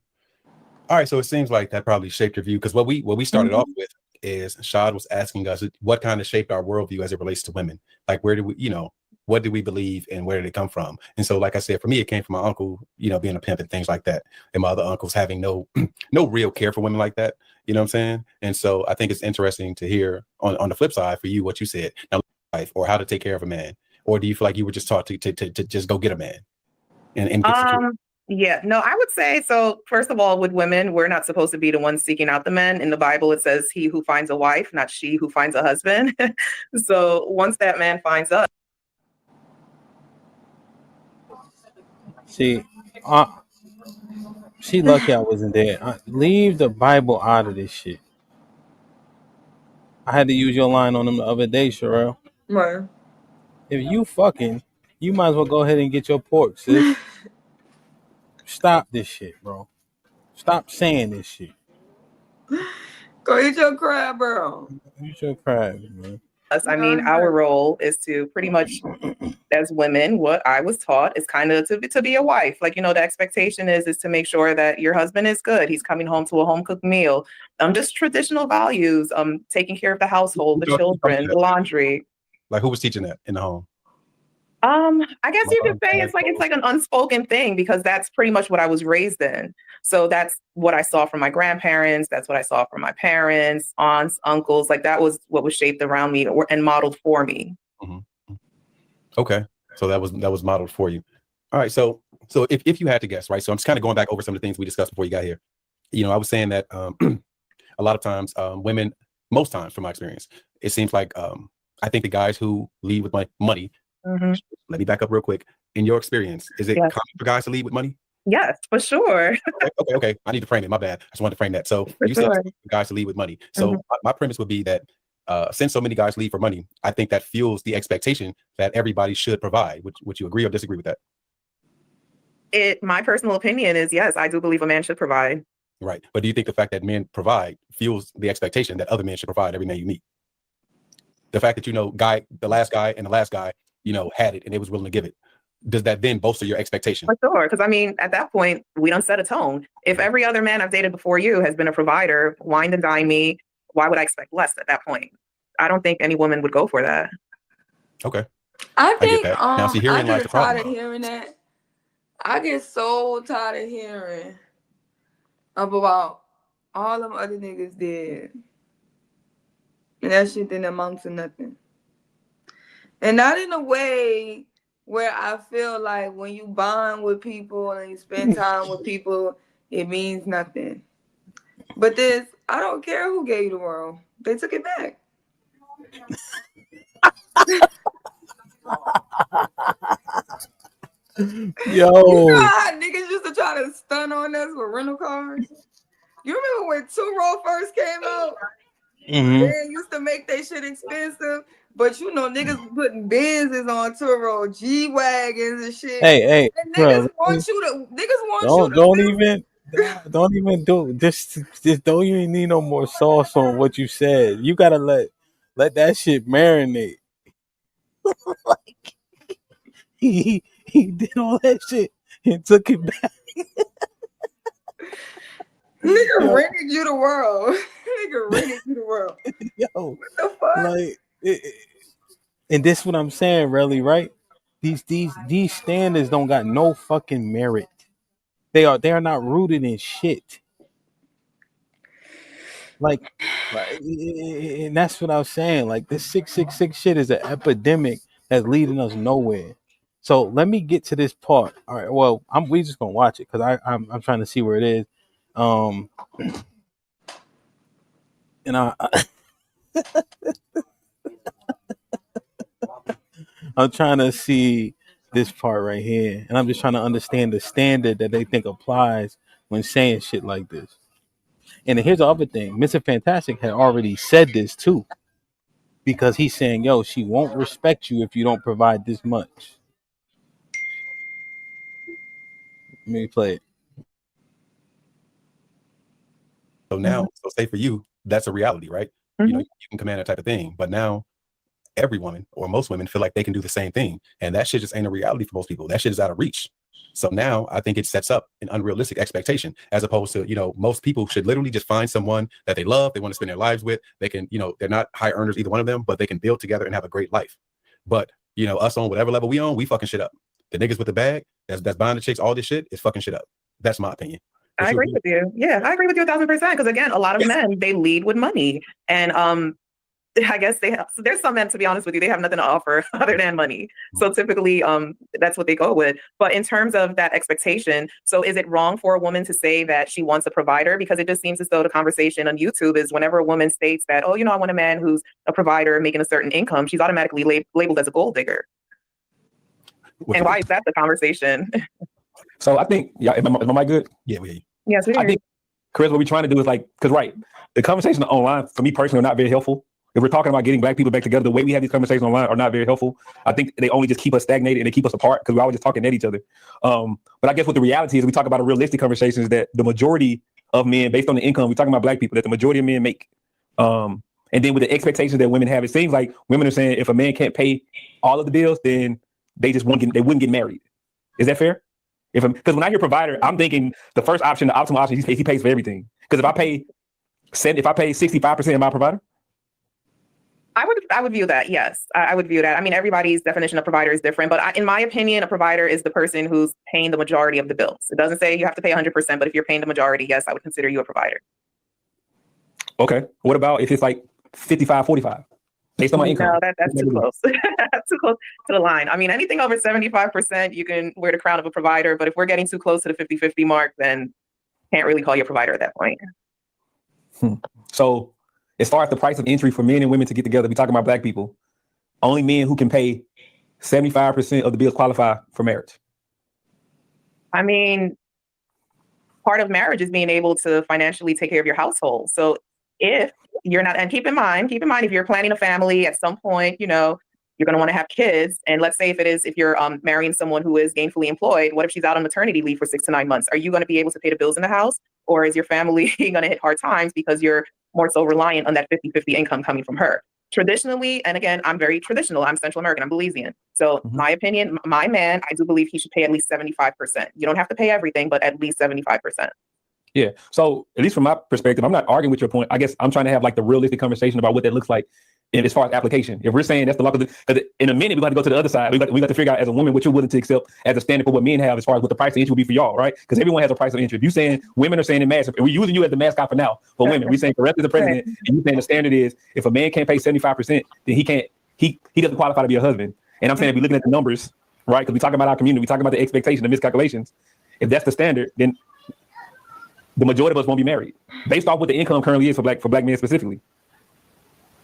All right. So it seems like that probably shaped your view, because what we started off with is Shad was asking us what kind of shaped our worldview as it relates to women. Like, where do we, what do we believe and where did it come from? And so, like I said, for me, it came from my uncle, being a pimp and things like that. And my other uncles having no real care for women like that. You know what I'm saying? And so I think it's interesting to hear on the flip side for you, what you said, now, life or how to take care of a man. Or do you feel like you were just taught to just go get a man and get secure? Yeah, no, I would say so. First of all, with women, we're not supposed to be the ones seeking out the men. In the Bible, it says he who finds a wife, not she who finds a husband. So once that man finds us. See, she lucky I wasn't there. Leave the Bible out of this shit. I had to use your line on them the other day, Sherelle. Right. If you fucking, you might as well go ahead and get your pork, sis. Stop this shit, bro. Stop saying this shit. Go eat your crab, bro. Eat your crab, man. I mean, our role is to pretty much, as women, what I was taught is kind of to be a wife. Like, the expectation is to make sure that your husband is good. He's coming home to a home cooked meal. Just traditional values. Taking care of the household, the children, the laundry. Like, who was teaching that in the home? I guess you could say it's like an unspoken thing, because that's pretty much what I was raised in. So that's what I saw from my grandparents. That's what I saw from my parents, aunts, uncles. Like, that was what was shaped around me and modeled for me. Okay. So that was modeled for you. All right. So if you had to guess, right? So I'm just kind of going back over some of the things we discussed before you got here. I was saying that a lot of times women, most times from my experience, it seems like I think the guys who lead with money. Mhm. Let me back up real quick. In your experience, is it Yes. common for guys to lead with money? Yes, for sure. Okay. I need to frame it. My bad. I just wanted to frame that. So For you said sure. guys to lead with money. So my premise would be that since so many guys lead for money, I think that fuels the expectation that everybody should provide. Would you agree or disagree with that? My personal opinion is yes, I do believe a man should provide. Right. But do you think the fact that men provide fuels the expectation that other men should provide every man you meet? The fact that the last guy and the last guy, had it and they was willing to give it. Does that then bolster your expectation? For sure. Because I mean, at that point, we don't set a tone. If every other man I've dated before you has been a provider, wine and dine me, why would I expect less at that point? I don't think any woman would go for that. Okay. I think get that. Now, see, herein I lies get the tired problem. of hearing that. I get so tired of hearing about all them other niggas did. And that shit didn't amount to nothing. And not in a way where I feel like when you bond with people and you spend time with people, it means nothing. But I don't care who gave you the world. They took it back. Yo. You know how niggas used to try to stun on us with rental cars? You remember when two-roll first came out? Mhm. They used to make that shit expensive, but niggas putting Benzes on two-roll, G-Wagons and shit. Hey, And bro. Don't even do just don't even need no more sauce on what you said. You gotta let that shit marinate. Like he did all that shit and took it back. Nigga rented you the world. Nigga rented you the world. Yo, what the fuck? Like, and this what I'm saying, really, right? These standards don't got no fucking merit. They are not rooted in shit. Like, and that's what I was saying. Like, this 666 shit is an epidemic that's leading us nowhere. So let me get to this part. All right. Well, we just gonna watch it because I'm trying to see where it is. And I'm trying to see this part right here, and I'm just trying to understand the standard that they think applies when saying shit like this. And here's the other thing: Mr. Fantastic had already said this too, because he's saying, "Yo, she won't respect you if you don't provide this much." Let me play it. So now, so say for you, that's a reality, right? You can command that type of thing. But now every woman or most women feel like they can do the same thing. And that shit just ain't a reality for most people. That shit is out of reach. So now I think it sets up an unrealistic expectation as opposed to, most people should literally just find someone that they love, they want to spend their lives with. They can, they're not high earners, either one of them, but they can build together and have a great life. But, us on whatever level we on, we fucking shit up. The niggas with the bag that's buying the chicks, all this shit is fucking shit up. That's my opinion. I agree with you. Yeah, I agree with you 1,000%. Because again, a lot of men, they lead with money. And I guess there's some men, to be honest with you, they have nothing to offer other than money. So typically that's what they go with. But in terms of that expectation, so is it wrong for a woman to say that she wants a provider? Because it just seems as though the conversation on YouTube is whenever a woman states that, oh, I want a man who's a provider making a certain income, she's automatically labeled as a gold digger. And why is that the conversation? So I think, am I good? Yeah, yes, I think, Chris, what we're trying to do is the conversation online for me personally are not very helpful. If we're talking about getting black people back together, the way we have these conversations online are not very helpful. I think they only just keep us stagnated and they keep us apart because we're always just talking at each other. But I guess what the reality is, we talk about a realistic conversation is that the majority of men, based on the income, we're talking about black people, that the majority of men make. And then with the expectations that women have, it seems like women are saying if a man can't pay all of the bills, then they wouldn't get married. Is that fair? Because when I hear provider, I'm thinking the first option, the optimal option, he pays for everything. Because if I pay 65%, am I a provider? I would view that. Yes, I would view that. I mean, everybody's definition of provider is different, but in my opinion, a provider is the person who's paying the majority of the bills. It doesn't say you have to pay 100%, but if you're paying the majority, yes, I would consider you a provider. Okay. What about if it's like 55-45? based on my income. No, that's too close. Too close to the line. I mean, anything over 75%, you can wear the crown of a provider. But if we're getting too close to the 50-50 mark, then can't really call you a provider at that point. So as far as the price of entry for men and women to get together, we talking about black people. Only men who can pay 75% of the bills qualify for marriage. I mean, part of marriage is being able to financially take care of your household. So if you're not, and keep in mind, if you're planning a family at some point, you know, you're going to want to have kids. And let's say if you're marrying someone who is gainfully employed, what if she's out on maternity leave for 6 to 9 months? Are you going to be able to pay the bills in the house? Or is your family going to hit hard times because you're more so reliant on that 50-50 income coming from her? Traditionally, and again, I'm very traditional. I'm Central American. I'm Belizean. So my opinion, my man, I do believe he should pay at least 75%. You don't have to pay everything, but at least 75%. Yeah. So at least from my perspective, I'm not arguing with your point. I guess I'm trying to have like the realistic conversation about what that looks like. And as far as application, if we're saying that's the law, because in a minute we got to go to the other side. We got to figure out as a woman what you're willing to accept as a standard for what men have as far as what the price of entry will be for y'all, right? Because everyone has a price of entry. If you're saying women are saying in mass, we're using you as the mascot for now for women. We're saying correct as the president, and you're saying the standard is if a man can't pay 75%, then he doesn't qualify to be a husband. And I'm saying if we're looking at the numbers, right? Because we talking about our community, we talking about the expectation, the miscalculations. If that's the standard, then the majority of us won't be married based off what the income currently is for black men specifically.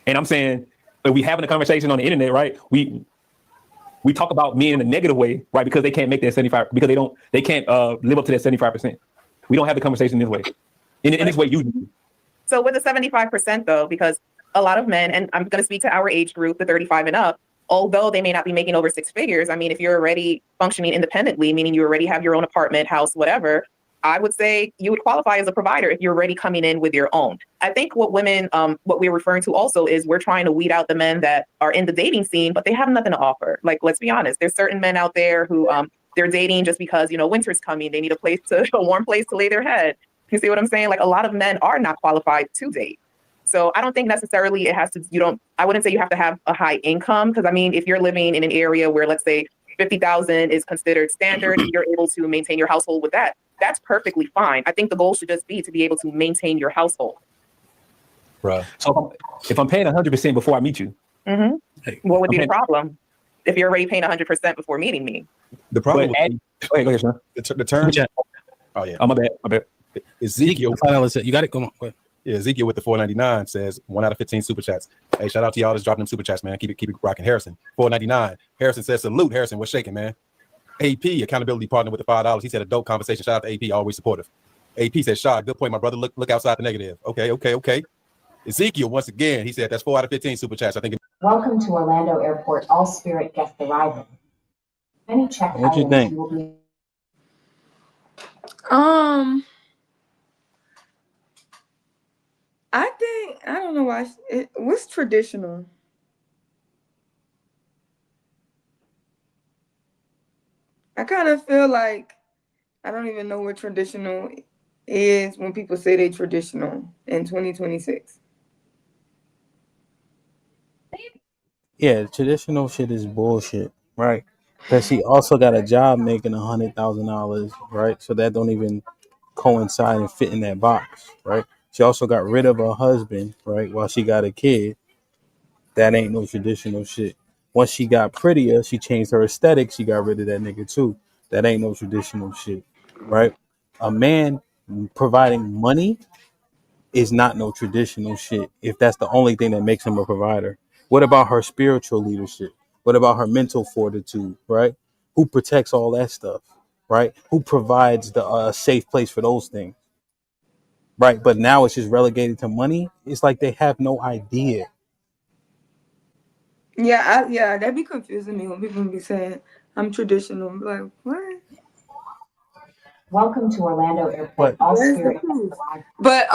And I'm saying, if we having a conversation on the internet, right? We talk about men in a negative way, right? Because they can't make that 75, because they can't live up to that 75%. We don't have the conversation this way. In this way, you do. So with the 75% though, because a lot of men, and I'm going to speak to our age group, the 35 and up, although they may not be making over 6 figures. I mean, if you're already functioning independently, meaning you already have your own apartment, house, whatever, I would say you would qualify as a provider if you're already coming in with your own. I think what women, what we're referring to also is we're trying to weed out the men that are in the dating scene, but they have nothing to offer. Like, let's be honest, there's certain men out there who they're dating just because, you know, winter's coming. They need a warm place to lay their head. You see what I'm saying? Like a lot of men are not qualified to date. So I don't think necessarily it has to, I wouldn't say you have to have a high income. Because I mean, if you're living in an area where let's say 50,000 is considered standard, you're able to maintain your household with that. That's perfectly fine. I think the goal should just be to be able to maintain your household. Right. So if I'm paying 100% before I meet you, what would be the problem if you're already paying 100% before meeting me? The problem. Go ahead, Sean. The term. Oh yeah. Oh, my bad. Ezekiel. You got it. Come on. Go ahead. Yeah, Ezekiel with the 499 says 1 out of 15 super chats. Hey, shout out to y'all that's dropping them super chats, man. Keep it rocking. Harrison, 499. Harrison says salute. Harrison, what's shaking, man? AP, accountability partner with the $5. He said a dope conversation. Shout out to AP, always supportive. AP said, Shah, good point, my brother. Look outside the negative. Okay. Ezekiel, once again, he said that's 4 out of 15 super chats. I think. Welcome to Orlando Airport. All Spirit guests arriving. Any check What you think? will be. I don't know why. What's traditional? I kind of feel like I don't even know what traditional is when people say they traditional in 2026. Yeah, traditional shit is bullshit, right? Because she also got a job making $100,000, right? So that don't even coincide and fit in that box, right? She also got rid of her husband, right? While she got a kid. That ain't no traditional shit. Once she got prettier, she changed her aesthetic. She got rid of that nigga too. That ain't no traditional shit, right? A man providing money is not no traditional shit if that's the only thing that makes him a provider. What about her spiritual leadership? What about her mental fortitude, right? Who protects all that stuff, right? Who provides the safe place for those things, right? But now it's just relegated to money. It's like they have no idea. Yeah, that'd be confusing me when people be saying I'm traditional. I'm like, what? Welcome to Orlando Airport. All Spirit guests arriving. But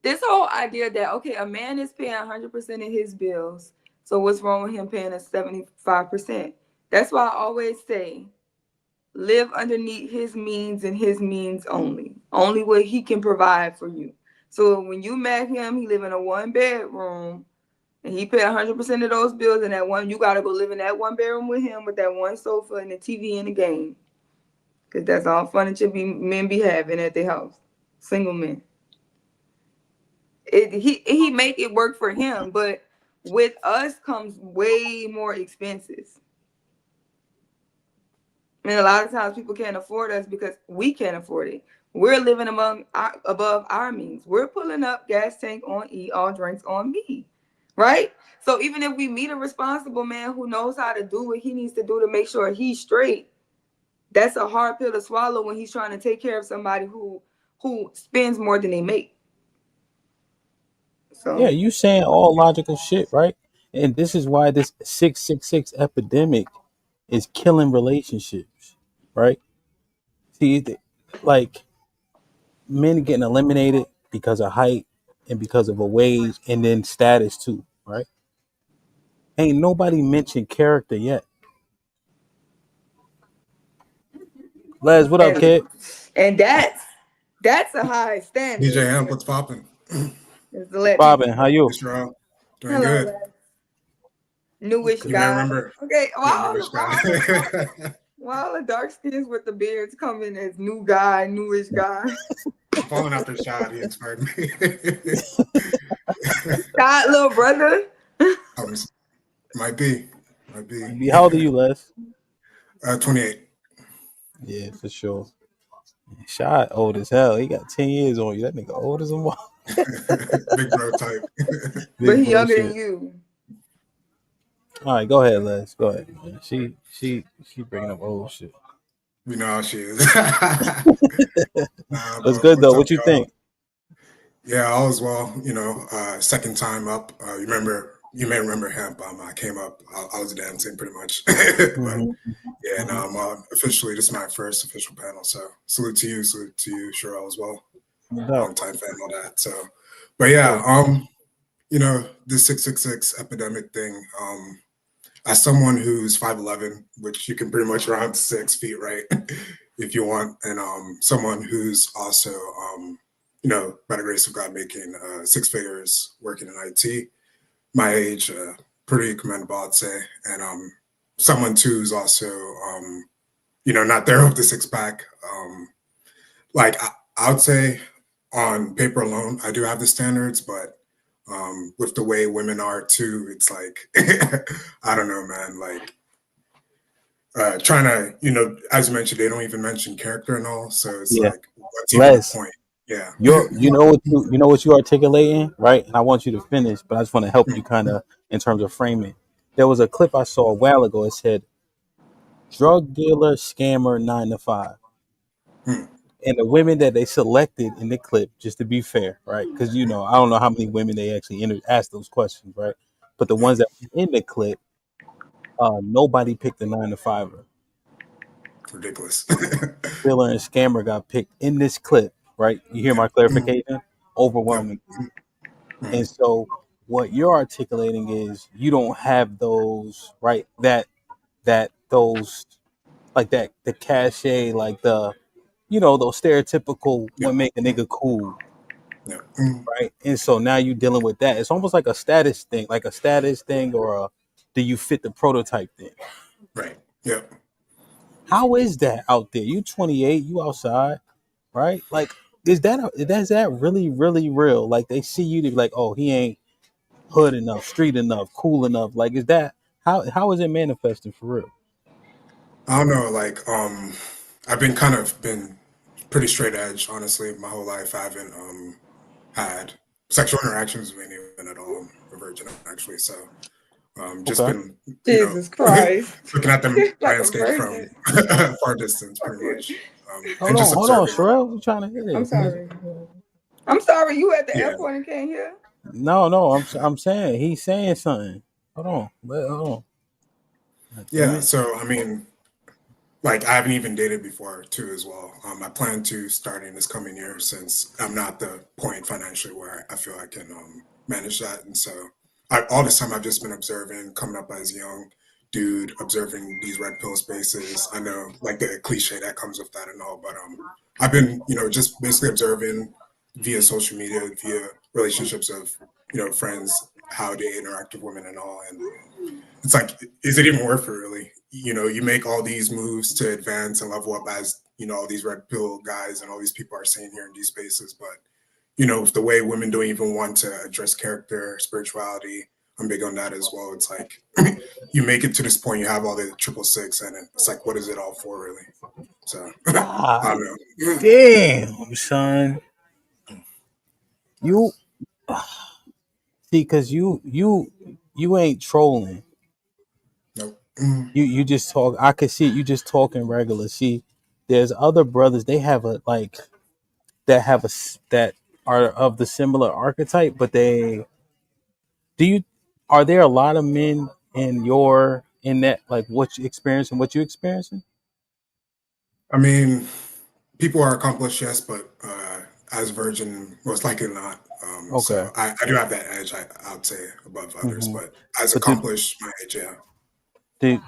this whole idea that okay, a man is paying 100% of his bills, so what's wrong with him paying a 75%? That's why I always say, live underneath his means and his means only what he can provide for you. So when you met him, he live in a 1-bedroom. And he paid 100% of those bills, and that one, you gotta go live in that 1 bedroom with him with that one sofa and the TV and the game, because that's all furniture men be having at their house. Single men. He make it work for him, but with us comes way more expenses. And a lot of times people can't afford us because we can't afford it. We're living above our means. We're pulling up gas tank on E, all drinks on me, right? So even if we meet a responsible man who knows how to do what he needs to do to make sure he's straight, that's a hard pill to swallow when he's trying to take care of somebody who spends more than they make. So Yeah, you saying all logical shit, right? And this is why this 666 epidemic is killing relationships, right? See, like men getting eliminated because of height and because of a wage and then status too, right? Ain't nobody mentioned character yet. Les, what up, kid? And that's a high standard. DJ Hamp, what's popping? Is to let Robin, people- how you? Israel, doing Hello, good. Les. Newish You guy. may remember. Okay, Yeah, newish guy. while the dark skins with the beards come in as new guy, newish guy. Falling after shot, he inspired me. Shot, little brother. Might be. How old are you, Les? 28. Yeah, for sure. Shot old as hell. He got 10 years on you. That nigga old as a mother. Big bro type. But he younger than you. All right, go ahead, Les. Go ahead. Man. She bringing up old shit. We know how she is. That's good though. What you think? Yeah, all is well. You know, second time up. You may remember Hemp. I came up. I was dancing pretty much. But yeah, now officially this is my first official panel. So salute to you, Sherelle as well. Long time fan, all that. So, but yeah, you know, this 666 epidemic thing. As someone who's 5'11", which you can pretty much round to 6 feet, right, if you want, and someone who's also, you know, by the grace of God, making 6 figures working in IT, my age, pretty commendable, I'd say, and someone too who's also, you know, not there with the 6-pack. Like I would say, on paper alone, I do have the standards, but with the way women are too, it's like, I don't know, man, like trying to, you know, as you mentioned, they don't even mention character and all. So it's like, what's even the point? Yeah. You know what you articulating, right? And I want you to finish, but I just want to help you kind of in terms of framing. There was a clip I saw a while ago. It said, drug dealer, scammer, 9 to 5. And the women that they selected in the clip, just to be fair, right? Because, you know, I don't know how many women they actually asked those questions, right? But the ones that were in the clip, nobody picked the 9 to 5er. Ridiculous. Dealer and scammer got picked in this clip, right? You hear my clarification? Overwhelming. And so what you're articulating is you don't have those, right? Those, like that, the cachet, like the, you know, those stereotypical what make a nigga cool, right? And so now you're dealing with that. It's almost like a status thing, or a do you fit the prototype thing? Right. Yep. How is that out there? You 28, you outside, right? Like, is that really, really real? Like they see you to be like, oh, he ain't hood enough, street enough, cool enough. Like, is that how is it manifesting for real? I don't know, like I've been pretty straight edge, honestly, my whole life. I haven't had sexual interactions with anyone at all. I'm a virgin, actually. So just been Jesus Christ. looking at the landscape from far distance, pretty much. Hold on, Sherelle, you trying to hit it? I'm sorry, you at the airport and can't hear? No, I'm saying he's saying something. Hold on. Yeah, so I mean, like I haven't even dated before too as well. I plan to starting this coming year since I'm not the point financially where I feel I can manage that. And so all this time I've just been observing, coming up as a young dude, observing these red pill spaces. I know like the cliche that comes with that and all, but I've been, you know, just basically observing via social media, via relationships of, you know, friends, how they interact with women and all. And it's like, is it even worth it really? You know, you make all these moves to advance and level up as, you know, all these red pill guys and all these people are saying here in these spaces. But, you know, the way women don't even want to address character, spirituality, I'm big on that as well. It's like you make it to this point, you have all the 666, and it's like, what is it all for, really? So I don't know. Damn, son. You see, cause you ain't trolling. Nope. You just talk. I could see you just talking regular. See, there's other brothers. They have a like that have that are of the similar archetype, but they do you. Are there a lot of men in that like what you experiencing? What you experiencing? I mean, people are accomplished, yes, but as virgin, most likely not. Okay. So I do have that edge, I would say, above others, but as But accomplished, my age, yeah.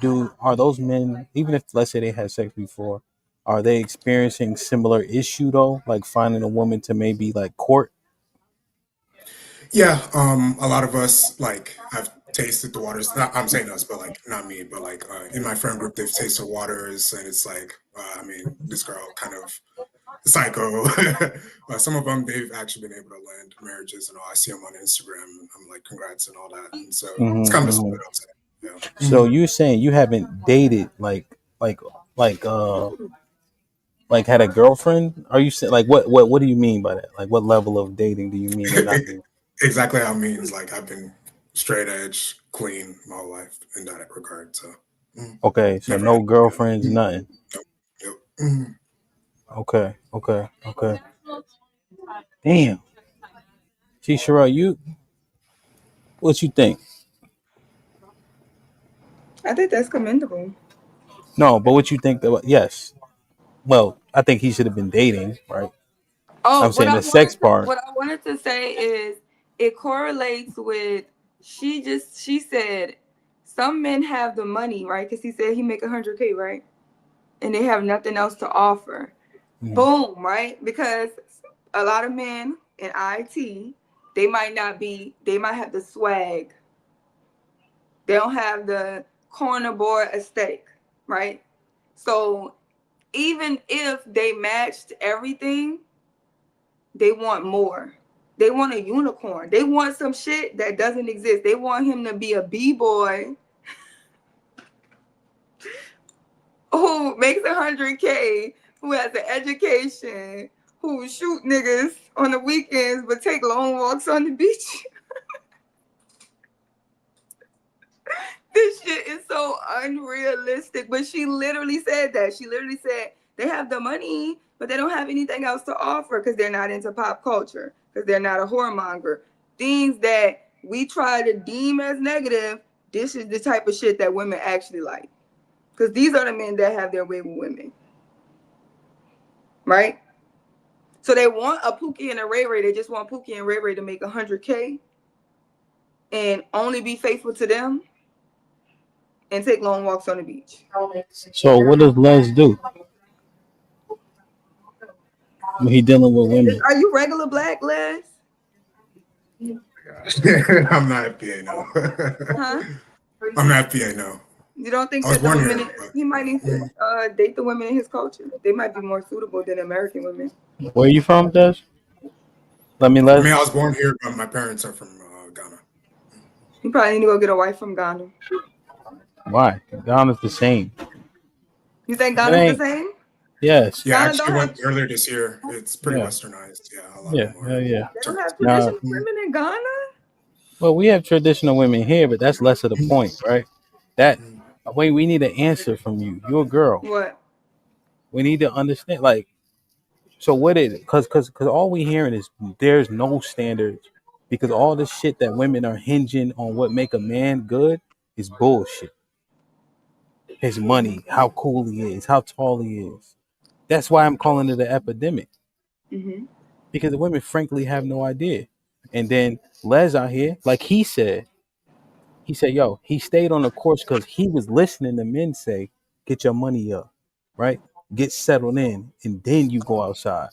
do are those men, even if let's say they had sex before, are they experiencing similar issue though, like finding a woman to maybe like court? Yeah, a lot of us like have tasted the waters. Not, I'm saying us, but like not me, but like in my friend group, they've tasted waters, and it's like, I mean, this girl kind of psycho. Some of them, they've actually been able to land marriages, and all. I see them on Instagram, and I'm like, congrats and all that. And so it's kind of a split up. Yeah. So you're saying you haven't dated like had a girlfriend? Are you saying like what do you mean by that? Like what level of dating do you mean and not mean? Exactly how it means. Like I've been straight edge, clean my whole life in that regard. So Okay, so never no had. girlfriends, nothing. Yep. Mhm. Okay. Damn. See, Sherelle, what you think? I think that's commendable. No, but what you think about yes. Well, I think he should have been dating, right? Oh, I'm saying the sex part. what I wanted to say is it correlates with she said some men have the money, right? Because he said he make 100K, right? And they have nothing else to offer. Boom, right? Because a lot of men in IT, they might have the swag. They don't have the corner board aesthetic, right? So even if they matched everything, they want more. They want a unicorn. They want some shit that doesn't exist. They want him to be a B-boy who makes 100K, who has an education, who shoot niggas on the weekends but take long walks on the beach. This shit is so unrealistic. But she literally said that. She literally said they have the money, but they don't have anything else to offer because they're not into pop culture, because they're not a whoremonger. Things that we try to deem as negative, this is the type of shit that women actually like. Because these are the men that have their way with women. Right? So they want a Pookie and a Ray Ray. They just want Pookie and Ray Ray to make 100K and only be faithful to them and take long walks on the beach. So what does Les do when he dealing with women? Are you regular black, Les? I'm not FBA, no. Huh? I'm not FBA, no. You don't think I was that the born women, here, he might need to date the women in his culture? They might be more suitable than American women. Where you from, Des? I mean, I was born here, but my parents are from Ghana. You probably need to go get a wife from Ghana. Why? Ghana's the same. You think Ghana's the same? Yes. Yeah, I Ghana actually don't went earlier this year. It's pretty westernized. Yeah, a lot more. Yeah. They don't have traditional women in Ghana? Well, we have traditional women here, but that's less of the point, right? That wait, we need an answer from you. You're a girl. What? We need to understand, like, so what is it? Because all we hearing is there's no standards. Because all the shit that women are hinging on what make a man good is bullshit. His money, how cool he is, how tall he is. That's why I'm calling it an epidemic. Mm-hmm. Because the women frankly have no idea. And then Les out here, like he said, yo, he stayed on the course because he was listening to men say, get your money up, right? Get settled in, and then you go outside.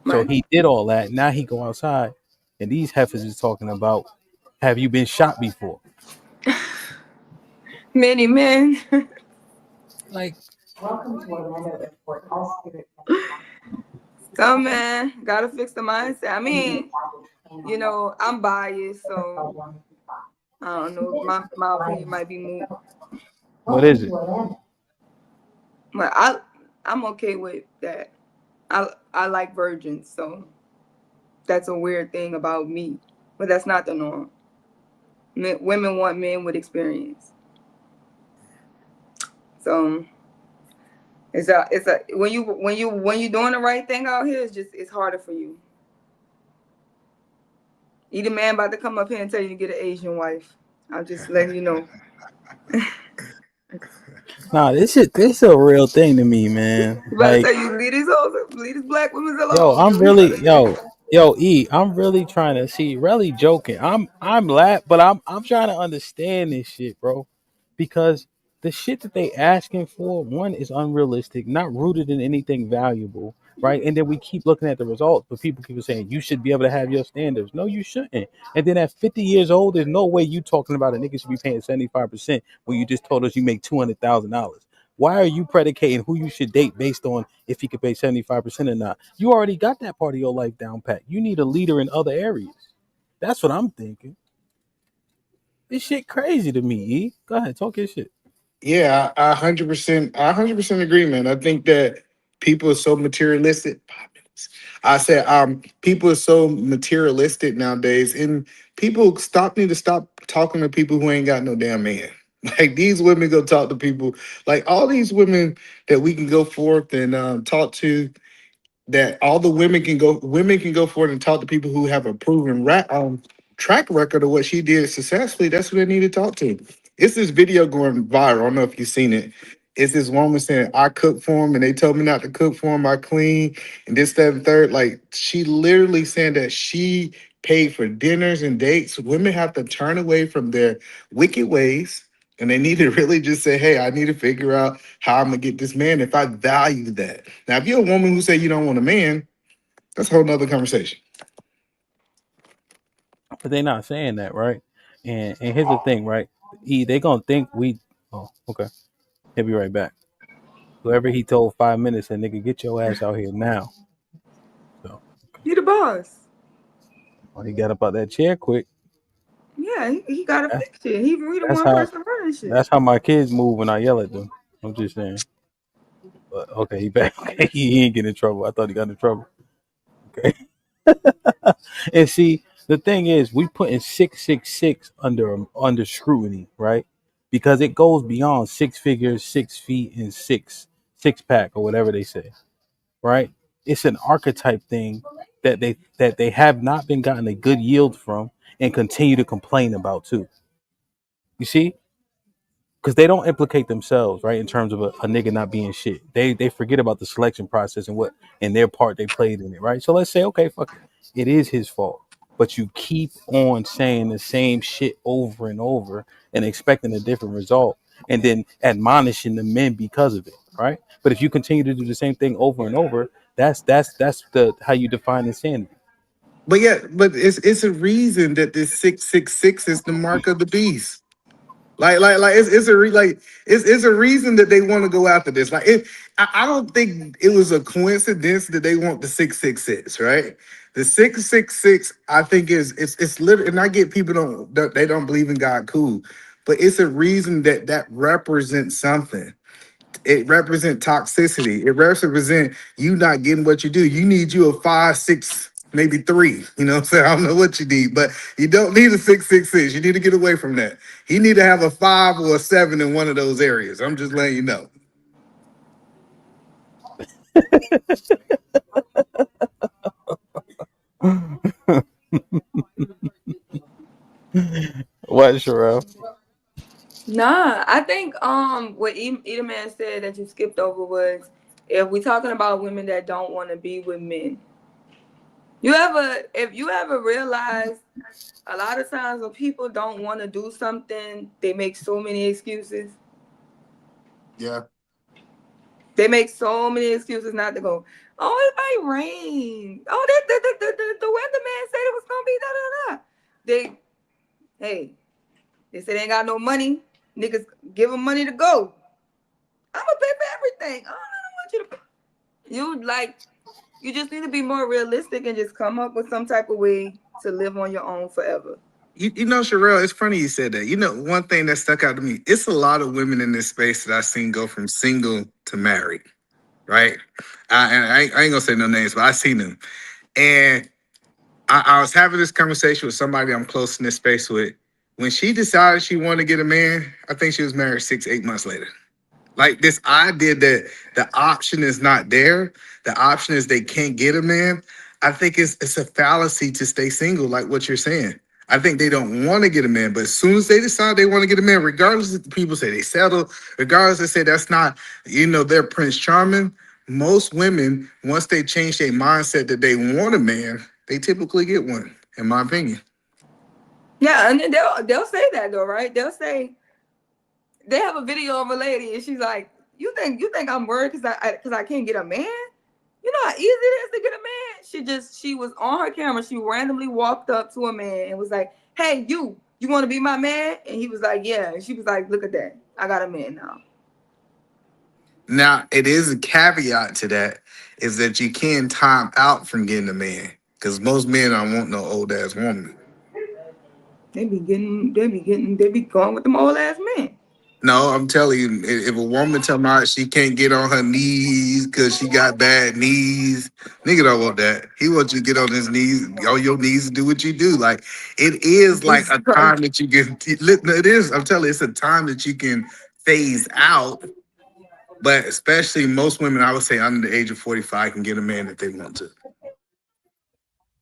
So Right. he did all that. Now he go outside, and these heifers is talking about, have you been shot before? Many men. Like, welcome to Orlando Airport. All spirit. Some man gotta fix the mindset. I mean, you know, I'm biased, so I don't know. My opinion might be moot. What is it? But I'm okay with that. I like virgins, so that's a weird thing about me. But that's not the norm. Women want men with experience. So it's a when you doing the right thing out here, it's harder for you. Either man about to come up here and tell you to get an Asian wife. I'm just letting you know. Nah, this a real thing to me, man. You better Like, say you leave these black women alone. yo, I'm dude. really, I'm really trying to see, really joking. I'm but I'm trying to understand this shit, bro, because the shit that they asking for, one, is unrealistic, not rooted in anything valuable, right? And then we keep looking at the results, but people keep saying you should be able to have your standards. No, you shouldn't. And then at 50 years old, there's no way you talking about a nigga should be paying 75% when you just told us you make $200,000. Why are you predicating who you should date based on if he could pay 75% or not? You already got that part of your life down pat. You need a leader in other areas. That's what I'm thinking. This shit crazy to me, E. Go ahead, talk your shit. Yeah, I 100% agree, man. I think that people are so materialistic. I said, people are so materialistic nowadays, and people need to stop talking to people who ain't got no damn man. Like these women go talk to people, like all these women that we can go forth and talk to. That all the women can go forward and talk to people who have a proven track record of what she did successfully. That's who they need to talk to. It's this video going viral. I don't know if you've seen it. It's this woman saying, I cook for them and they told me not to cook for them. I clean and this, that, and third. Like she literally saying that she paid for dinners and dates. Women have to turn away from their wicked ways and they need to really just say, hey, I need to figure out how I'm gonna get this man if I value that. Now, if you're a woman who say you don't want a man, that's a whole nother conversation. But they not saying that, right? And here's the thing, right? They gonna think we. Oh, okay. He'll be right back. Whoever he told 5 minutes, and nigga, get your ass out here now. So You the boss. he got up out that chair quick. Yeah, he gotta fix it. He the That's one how. person running shit. That's how my kids move when I yell at them. I'm just saying. But okay, he back. Okay, he ain't getting in trouble. I thought he got in trouble. Okay. And see, the thing is, we putting 666 under scrutiny, right? Because it goes beyond 6 figures, 6 feet, and six pack or whatever they say, right? It's an archetype thing that they have not been gotten a good yield from and continue to complain about too. You see, because they don't implicate themselves, right, in terms of a nigga not being shit. They forget about the selection process and what and their part they played in it, right? So let's say, okay, fuck it, it is his fault, but you keep on saying the same shit over and over and expecting a different result, and then admonishing the men because of it, right? But if you continue to do the same thing over and over, that's the how you define insanity. But yeah, but it's a reason that this 666 is the mark of the beast. Like it's a reason that they want to go after this. Like I don't think it was a coincidence that they want the 666, right? The 666, I think it's literally, and I get people they don't believe in God, cool, but it's a reason that represents something. It represents toxicity. It represents you not getting what you do. You need you a 5, 6, maybe 3. You know what I'm saying? I don't know what you need, but you don't need a 666. You need to get away from that. He need to have a 5 or a 7 in one of those areas. I'm just letting you know. What, Sherelle? Nah, I think what Eda Man said that you skipped over was if we're talking about women that don't want to be with men. If you ever realize a lot of times when people don't want to do something, they make so many excuses. Yeah. They make so many excuses not to go. Oh, it might rain. Oh, the weatherman said it was gonna be da da da. They say they ain't got no money. Niggas give them money to go. I'm gonna pay for everything. I don't want you to. You just need to be more realistic and just come up with some type of way to live on your own forever. You know, Sherelle, it's funny you said that. You know, one thing that stuck out to me, it's a lot of women in this space that I've seen go from single to married, right? I ain't gonna say no names, but I seen them. And I was having this conversation with somebody I'm close in this space with. When she decided she wanted to get a man, I think she was married 6, 8 months later. Like this idea that the option is not there, the option is they can't get a man. I think it's a fallacy to stay single, like what you're saying. I think they don't want to get a man, but as soon as they decide they want to get a man, regardless if the people say they settle, regardless they say that's not, their Prince Charming, most women, once they change their mindset that they want a man, they typically get one, in my opinion. Yeah, and then they'll say that though, right? They'll say they have a video of a lady and she's like, "You think I'm worried because I can't get a man? You know how easy it is to get a man." She was on her camera. She randomly walked up to a man and was like, "Hey, you want to be my man?" And he was like, "Yeah." And she was like, "Look at that, I got a man now." Now, it is a caveat to that is that you can time out from getting a man because most men don't want no old ass woman. They be going with them old ass men. No, I'm telling you, if a woman tell me she can't get on her knees because she got bad knees, nigga don't want that. He wants you to get on his knees, on your knees, and do what you do. Like it is like a time that you can. It is. I'm telling you, it's a time that you can phase out. But especially most women, I would say under the age of 45 can get a man if they want to.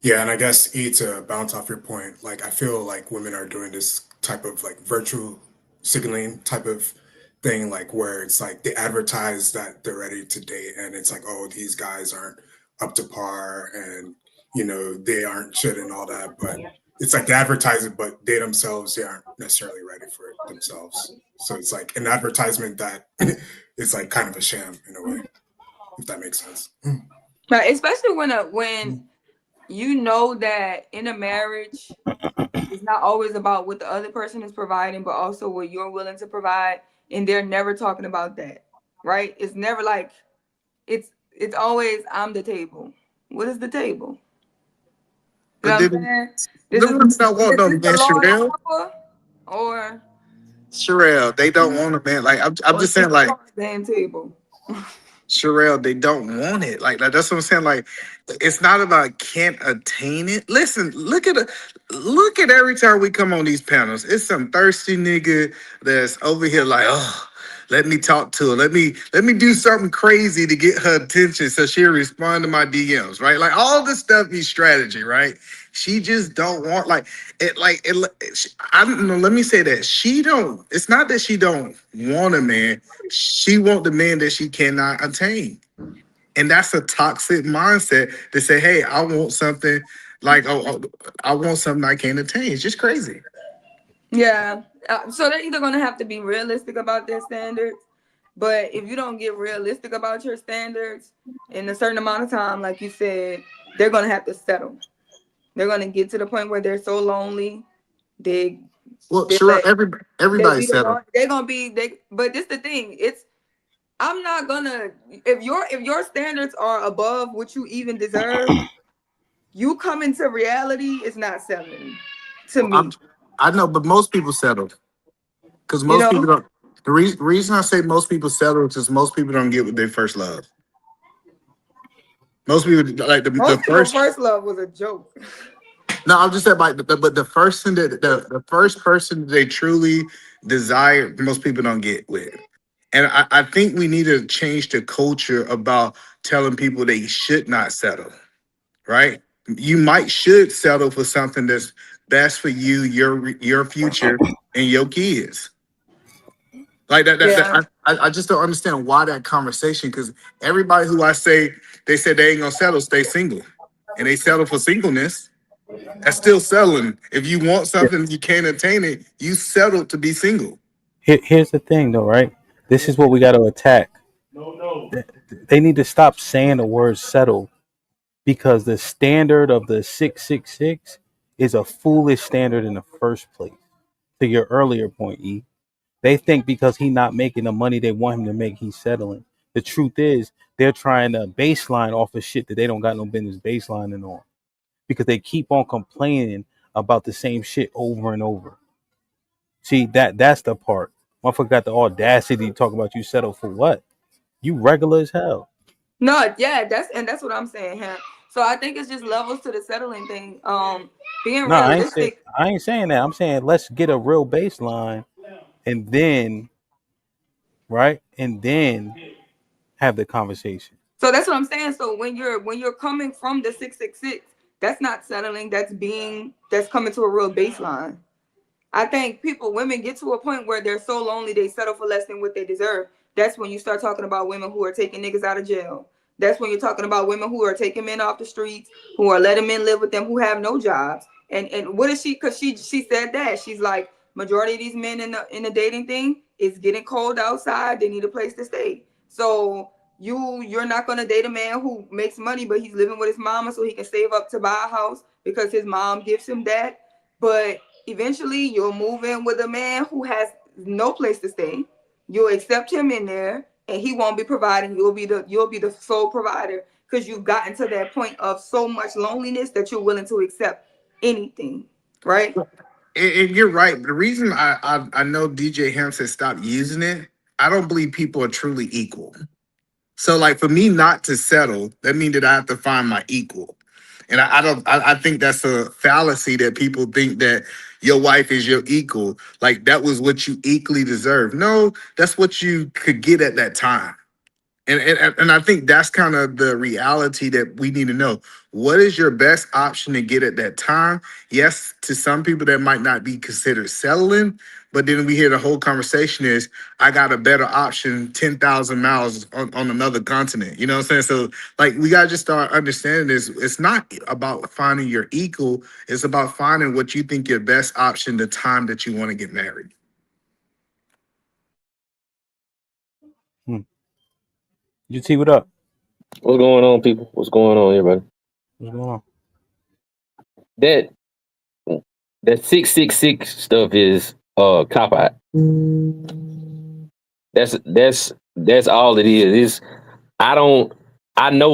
Yeah, and I guess to bounce off your point, like I feel like women are doing this type of like virtual signaling type of thing, like where it's like they advertise that they're ready to date, and it's like, oh, these guys aren't up to par, and they aren't shit and all that, but it's like they advertise it, but they themselves they aren't necessarily ready for it themselves. So it's like an advertisement that is like kind of a sham in a way, if that makes sense. Right, especially when you know that in a marriage, it's not always about what the other person is providing, but also what you're willing to provide. And they're never talking about that, right? It's never like it's always I'm the table. What is the table? You know what I'm saying? This is don't want no man, the Lord's Sherelle. Supper, or Sherelle, they don't want a man. Like I'm just saying, like damn table. Sherelle, they don't want it. Like that's what I'm saying. Like it's not about can't attain it. Listen, look at every time we come on these panels, it's some thirsty nigga that's over here like, oh, let me talk to her. Let me do something crazy to get her attention so she'll respond to my DMs, right? Like all this stuff is strategy, right? She just don't want I don't know. Let me say that she don't. It's not that she don't want a man. She want the man that she cannot attain, and that's a toxic mindset to say, "Hey, I want something like I want something I can't attain." It's just crazy. Yeah. So they're either gonna have to be realistic about their standards, but if you don't get realistic about your standards in a certain amount of time, like you said, they're gonna have to settle. They're gonna get to the point where they're so lonely. Sure, everybody settled. They're gonna be but this the thing. I'm not gonna if your standards are above what you even deserve, you come into reality, it's not settling to me. I know, but most people settled because most people don't. The reason I say most people settle is most people don't get what they first love. Most people like the first love was a joke. No, I'm just saying, like, but the first thing that the first person they truly desire, most people don't get with. And I think we need to change the culture about telling people they should not settle, right? You should settle for something that's best for you, your future, and your kids. Like I just don't understand why that conversation, because everybody who I say, they said they ain't gonna settle, stay single. And they settle for singleness. That's still settling. If you want something, you can't attain it, you settle to be single. Here's the thing, though, right? This is what we got to attack. They need to stop saying the word settle, because the standard of the 666 is a foolish standard in the first place. To your earlier point, E, they think because he's not making the money they want him to make, he's settling. The truth is, they're trying to baseline off of shit that they don't got no business baselining on, because they keep on complaining about the same shit over and over. See, that's the part. Motherfucker got the audacity to talk about you settle for what? You regular as hell. No, yeah, that's what I'm saying, huh? So I think it's just levels to the settling thing. Being No, realistic. I ain't saying that. I'm saying let's get a real baseline and then right? And then have the conversation. So that's what I'm saying. So when you're coming from the 666, that's not settling. That's coming to a real baseline. I think women get to a point where they're so lonely they settle for less than what they deserve. That's when you start talking about women who are taking niggas out of jail. That's when you're talking about women who are taking men off the streets, who are letting men live with them, who have no jobs. And what is she? Because she said that she's like, majority of these men in the dating thing is getting cold outside. They need a place to stay. So you're not gonna date a man who makes money, but he's living with his mama so he can save up to buy a house because his mom gives him that. But eventually you'll move in with a man who has no place to stay. You'll accept him in there and he won't be providing. You'll be the sole provider because you've gotten to that point of so much loneliness that you're willing to accept anything, right? And you're right. The reason I know DJ Hamp said stop using it, I don't believe people are truly equal. So like for me not to settle, that means that I have to find my equal. And I think that's a fallacy that people think that your wife is your equal. Like that was what you equally deserve. No, that's what you could get at that time. And I think that's kind of the reality that we need to know. What is your best option to get at that time? Yes, to some people that might not be considered settling, but then we hear the whole conversation is, I got a better option 10,000 miles on another continent. You know what I'm saying? So like we gotta just start understanding this. It's not about finding your equal, it's about finding what you think your best option the time that you want to get married. You see what up? What's going on, people? What's going on, everybody? What's going on? That 666 stuff is cop out. That's all it is. I know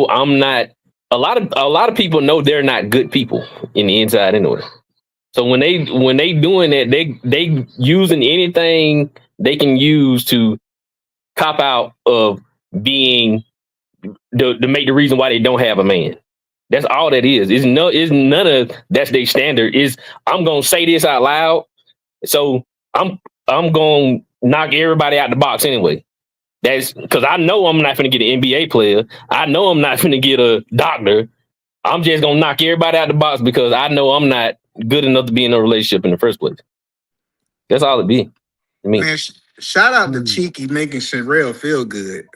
I'm not a lot of people know they're not good people in the inside anyway. So when they doing that, they using anything they can use to cop out of being to make the reason why they don't have a man. That's all that is. It's none of that's their standard. Is I'm gonna say this out loud, so I'm gonna knock everybody out the box anyway. That's because I know I'm not gonna get an NBA player. I know I'm not gonna get a doctor. I'm just gonna knock everybody out the box because I know I'm not good enough to be in a relationship in the first place. That's all it be to me. Man, shout out to Cheeky making Sherelle feel good.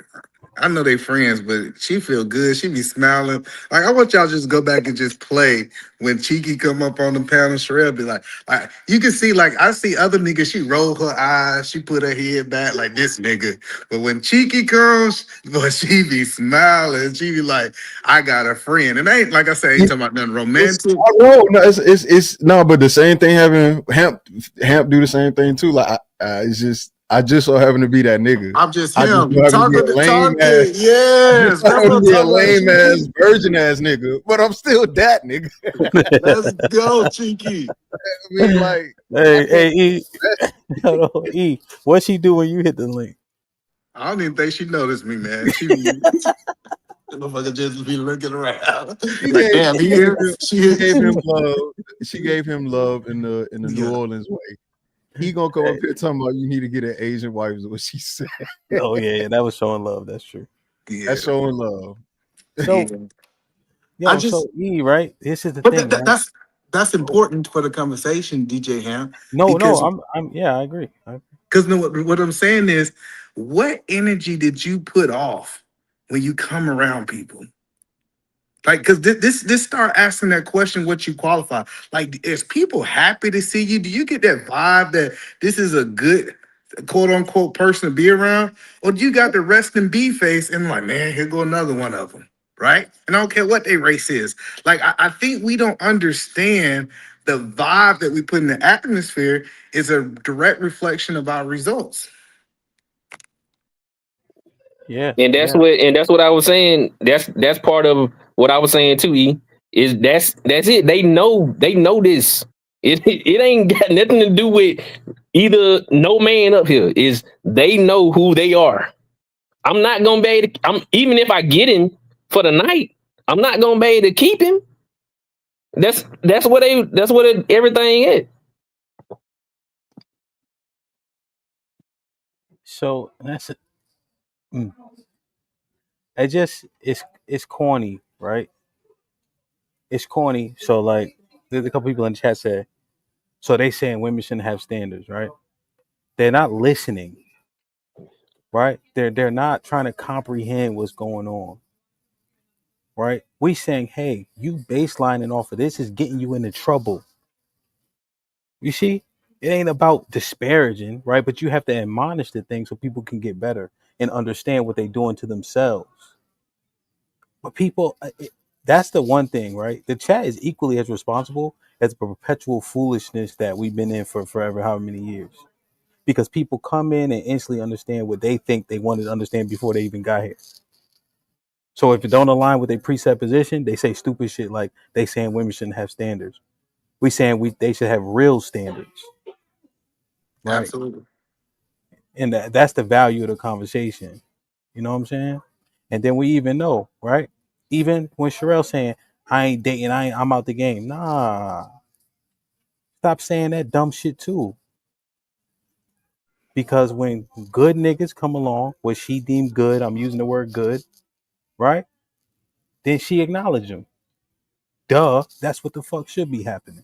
I know they friends, but she feel good. She be smiling. Like I want y'all just go back and just play when Cheeky come up on the panel. Sherelle be like you can see, like I see other niggas. She roll her eyes, she put her head back like this nigga. But when Cheeky comes, boy, she be smiling. She be like, I got a friend, and ain't like I say, ain't talking about nothing romantic. It's no, but the same thing having Hamp do the same thing too. Like I just so happen to be that nigga. I'm just him. Talking, yes. I'm be a lame ass virgin ass nigga, but I'm still that nigga. Let's go, Cheeky. I mean, like, hey, E. Hold on, E. What she do when you hit the link? I don't even think she noticed me, man. She be the motherfucker just be looking around. Like, damn, she gave him love. She gave him love in the New Orleans way. He gonna come up here talking about you need to get an Asian wife is what she said. Oh yeah, that was showing love. That's true. Yeah. That's showing love. So, I just so E, right? This is the but thing. that's important for the conversation, DJ Ham. No, I'm yeah, I agree. Because what I'm saying is, what energy did you put off when you come around people? Like, because this start asking that question, what you qualify. Like, is people happy to see you? Do you get that vibe that this is a good, quote unquote, person to be around? Or do you got the resting bee face and like, man, here go another one of them, right? And I don't care what their race is. Like, I think we don't understand the vibe that we put in the atmosphere is a direct reflection of our results. Yeah. And that's what I was saying. That's part of what I was saying too, E. Is that's it. They know this. It ain't got nothing to do with either no man up here. Is they know who they are. I'm not gonna be able to, even if I get him for the night, I'm not gonna be able to keep him. That's what everything is. So that's it. Mm. It just it's corny, right? It's corny. So like, there's a couple people in the chat said, so they saying women shouldn't have standards, right? They're not listening, right? They're not trying to comprehend what's going on, right? We saying, hey, you baselining off of this is getting you into trouble. You see, it ain't about disparaging, right? But you have to admonish the thing so people can get better and understand what they're doing to themselves. But people, that's the one thing, right? The chat is equally as responsible as the perpetual foolishness that we've been in for forever, how many years. Because people come in and instantly understand what they think they wanted to understand before they even got here. So if it don't align with their presupposition, they say stupid shit like they saying women shouldn't have standards. We saying they should have real standards, right? Absolutely. And that's the value of the conversation. You know what I'm saying? And then we even know, right? Even when Sherelle saying, I ain't dating, I'm out the game. Nah. Stop saying that dumb shit too. Because when good niggas come along, what she deemed good, I'm using the word good, right? Then she acknowledge them. Duh, that's what the fuck should be happening.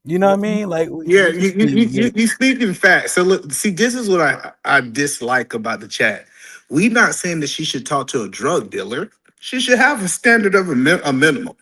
You know what I mean? Like Yeah, we just be you speaking facts. So look, see, this is what I dislike about the chat. We not saying that she should talk to a drug dealer. She should have a standard of a minimum.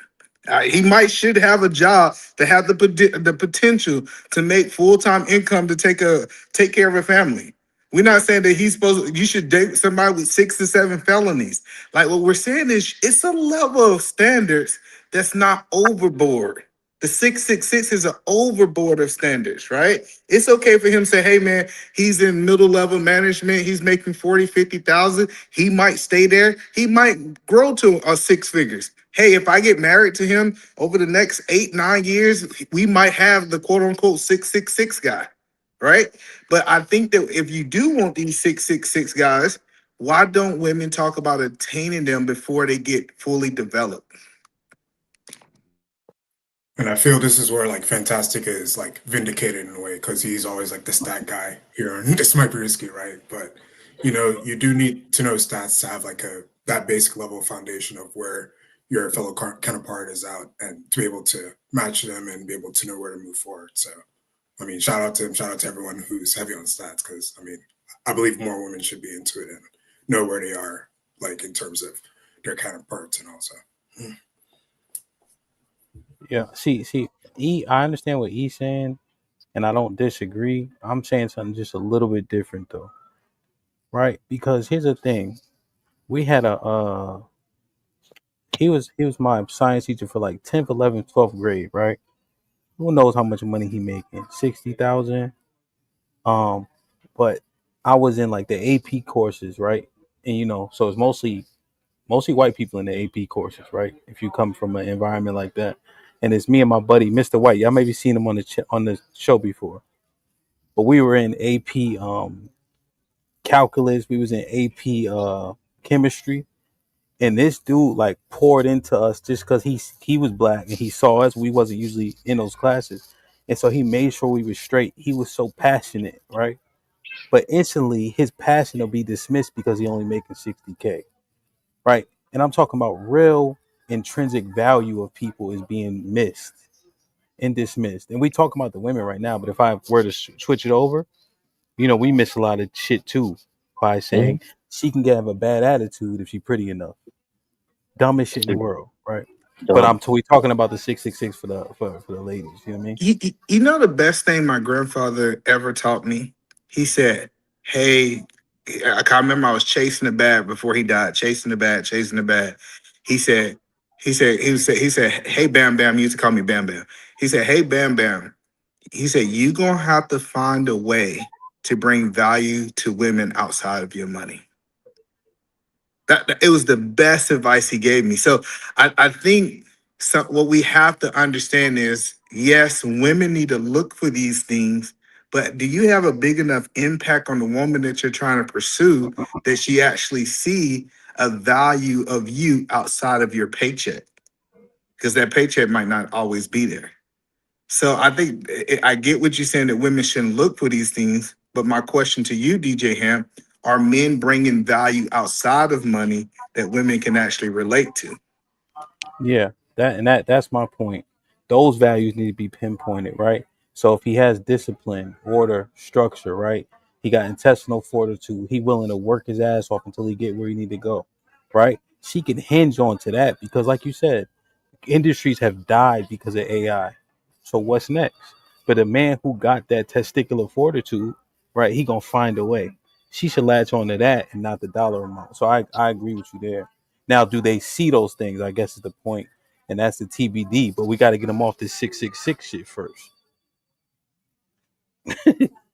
He might should have a job to have the potential to make full-time income to take care of a family. We're not saying that you should date somebody with 6 to 7 felonies. Like what we're saying is it's a level of standards that's not overboard. The 666 is an overboard of standards, right? It's okay for him to say, hey man, he's in middle level management, he's making 40, 50,000. He might stay there, he might grow to six figures. Hey, if I get married to him over the next 8, 9 years, we might have the quote unquote 666 guy, right? But I think that if you do want these 666 guys, why don't women talk about attaining them before they get fully developed? And I feel this is where like Fantastic is like vindicated in a way because he's always like the stat guy here, and this might be risky, right? But you do need to know stats to have like that basic level of foundation of where your fellow counterpart is out, and to be able to match them and be able to know where to move forward. So, I mean, shout out to him, shout out to everyone who's heavy on stats because I mean, I believe more women should be into it and know where they are, like in terms of their counterparts and also. yeah. See, I understand what E's saying, and I don't disagree. I'm saying something just a little bit different though, right? Because here's the thing: we had he was my science teacher for like 10th, 11th, 12th grade, right? Who knows how much money he making? 60,000. Um, but I was in like the AP courses, right? And so it's mostly white people in the AP courses, right? If you come from an environment like that, and it's me and my buddy, Mr. White. Y'all maybe seen him on the show before, but we were in AP calculus. We was in AP chemistry, and this dude like poured into us just because he was black and he saw us. We wasn't usually in those classes, and so he made sure we were straight. He was so passionate, right? But instantly, his passion will be dismissed because he only making 60K, right? And I'm talking about real intrinsic value of people is being missed and dismissed. And we talking about the women right now, but if I were to switch it over, we miss a lot of shit too by saying she can have a bad attitude if she's pretty enough. Dumbest shit in the world, right? But we talking about the 666 for the ladies. You know what I mean? You know the best thing my grandfather ever taught me? He said, hey, I can't remember, I was chasing the bag before he died, chasing the bag, chasing the bag. He said, hey Bam Bam, he used to call me Bam Bam. He said, hey Bam Bam. He said, you gonna have to find a way to bring value to women outside of your money. It was the best advice he gave me. So I think So what we have to understand is, yes, women need to look for these things, but do you have a big enough impact on the woman that you're trying to pursue that she actually see a value of you outside of your paycheck? Because that paycheck might not always be there. So I think I get what you're saying that women shouldn't look for these things, but my question to you, DJ Ham, are men bringing value outside of money that women can actually relate to? Yeah, that's my point. Those values need to be pinpointed, right? So if he has discipline, order, structure, right? He got intestinal fortitude. He willing to work his ass off until he get where he need to go, right? She can hinge on to that because, like you said, industries have died because of AI. So what's next? But a man who got that testicular fortitude, right? He gonna find a way. She should latch on to that and not the dollar amount. So I agree with you there. Now, do they see those things? I guess is the point, and that's the TBD. But we got to get them off this 666 shit first.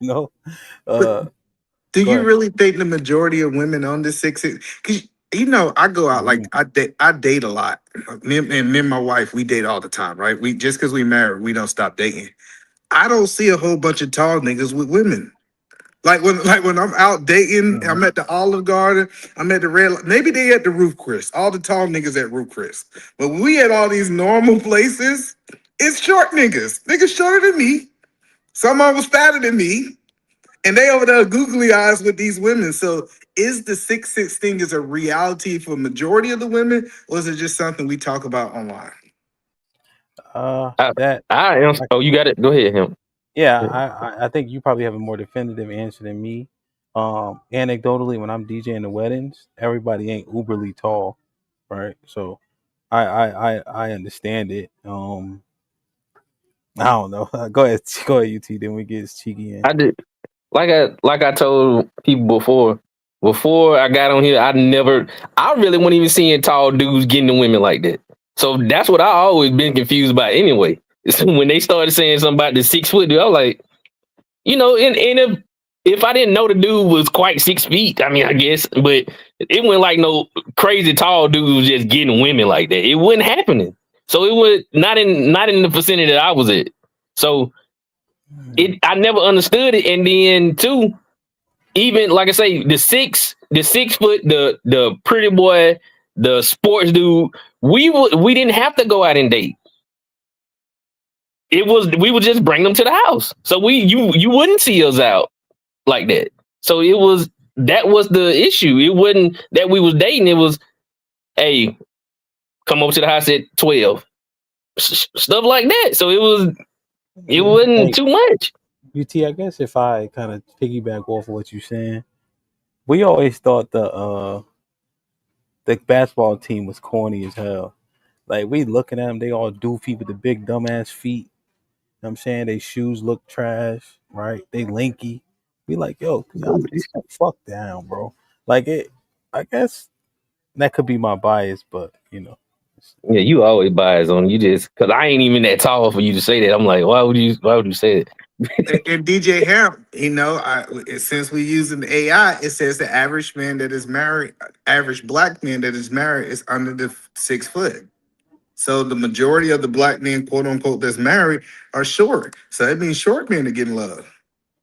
No, Do go you ahead. really think the majority of women on the 6? Because you know, I go out like I date a lot. Me and my wife, we date all the time, right? We just because we married, we don't stop dating. I don't see a whole bunch of tall niggas with women. Like when I'm out dating, I'm at the Olive Garden, I'm at the Red. Maybe they at the Roof Chris. All the tall niggas at Roof Chris. But when we at all these normal places, it's short niggas. Niggas shorter than me. Some of them was fatter than me. And they over there googly eyes with these women. So is the 6'6" thing is a reality for majority of the women, or is it just something we talk about online? That I am. Oh, you got it. Go ahead, him. yeah, I think you probably have a more definitive answer than me. Anecdotally, when I'm DJing the weddings, everybody ain't uberly tall, right? So I understand it. I don't know. Go ahead, UT. Then we get his cheeky in. I did. Like I told people before I got on here, I really wasn't even seeing tall dudes getting the women like that. So that's what I always been confused about anyway. So when they started saying something about the 6 foot dude, I was like, and if I didn't know the dude was quite 6 feet, I mean, I guess, but it wasn't like no crazy tall dude was just getting women like that. It wasn't happening. So it was not in the vicinity that I was at. So I never understood it. And then too, even like I say, the 6 foot, the pretty boy, the sports dude, we didn't have to go out and date. We would just bring them to the house. So you wouldn't see us out like that. So that was the issue. It wasn't that we was dating. It was, hey, come over to the house at 12. Stuff like that. So it wasn't too much. UT, I guess if I kind of piggyback off of what you're saying, we always thought the basketball team was corny as hell. Like we looking at them, they all doofy with the big dumbass feet. You know what I'm saying? They shoes look trash, right? They linky. We like, yo, y'all fuck down, bro. Like it, I guess that could be my bias, but Yeah, you always bias on you just because I ain't even that tall for you to say that. I'm like, why would you say it? And DJ Hamp, since we're using AI, it says the average man that is married, average black man that is married is under the 6 foot. So the majority of the black men, quote unquote, that's married are short. So that means short men are getting love,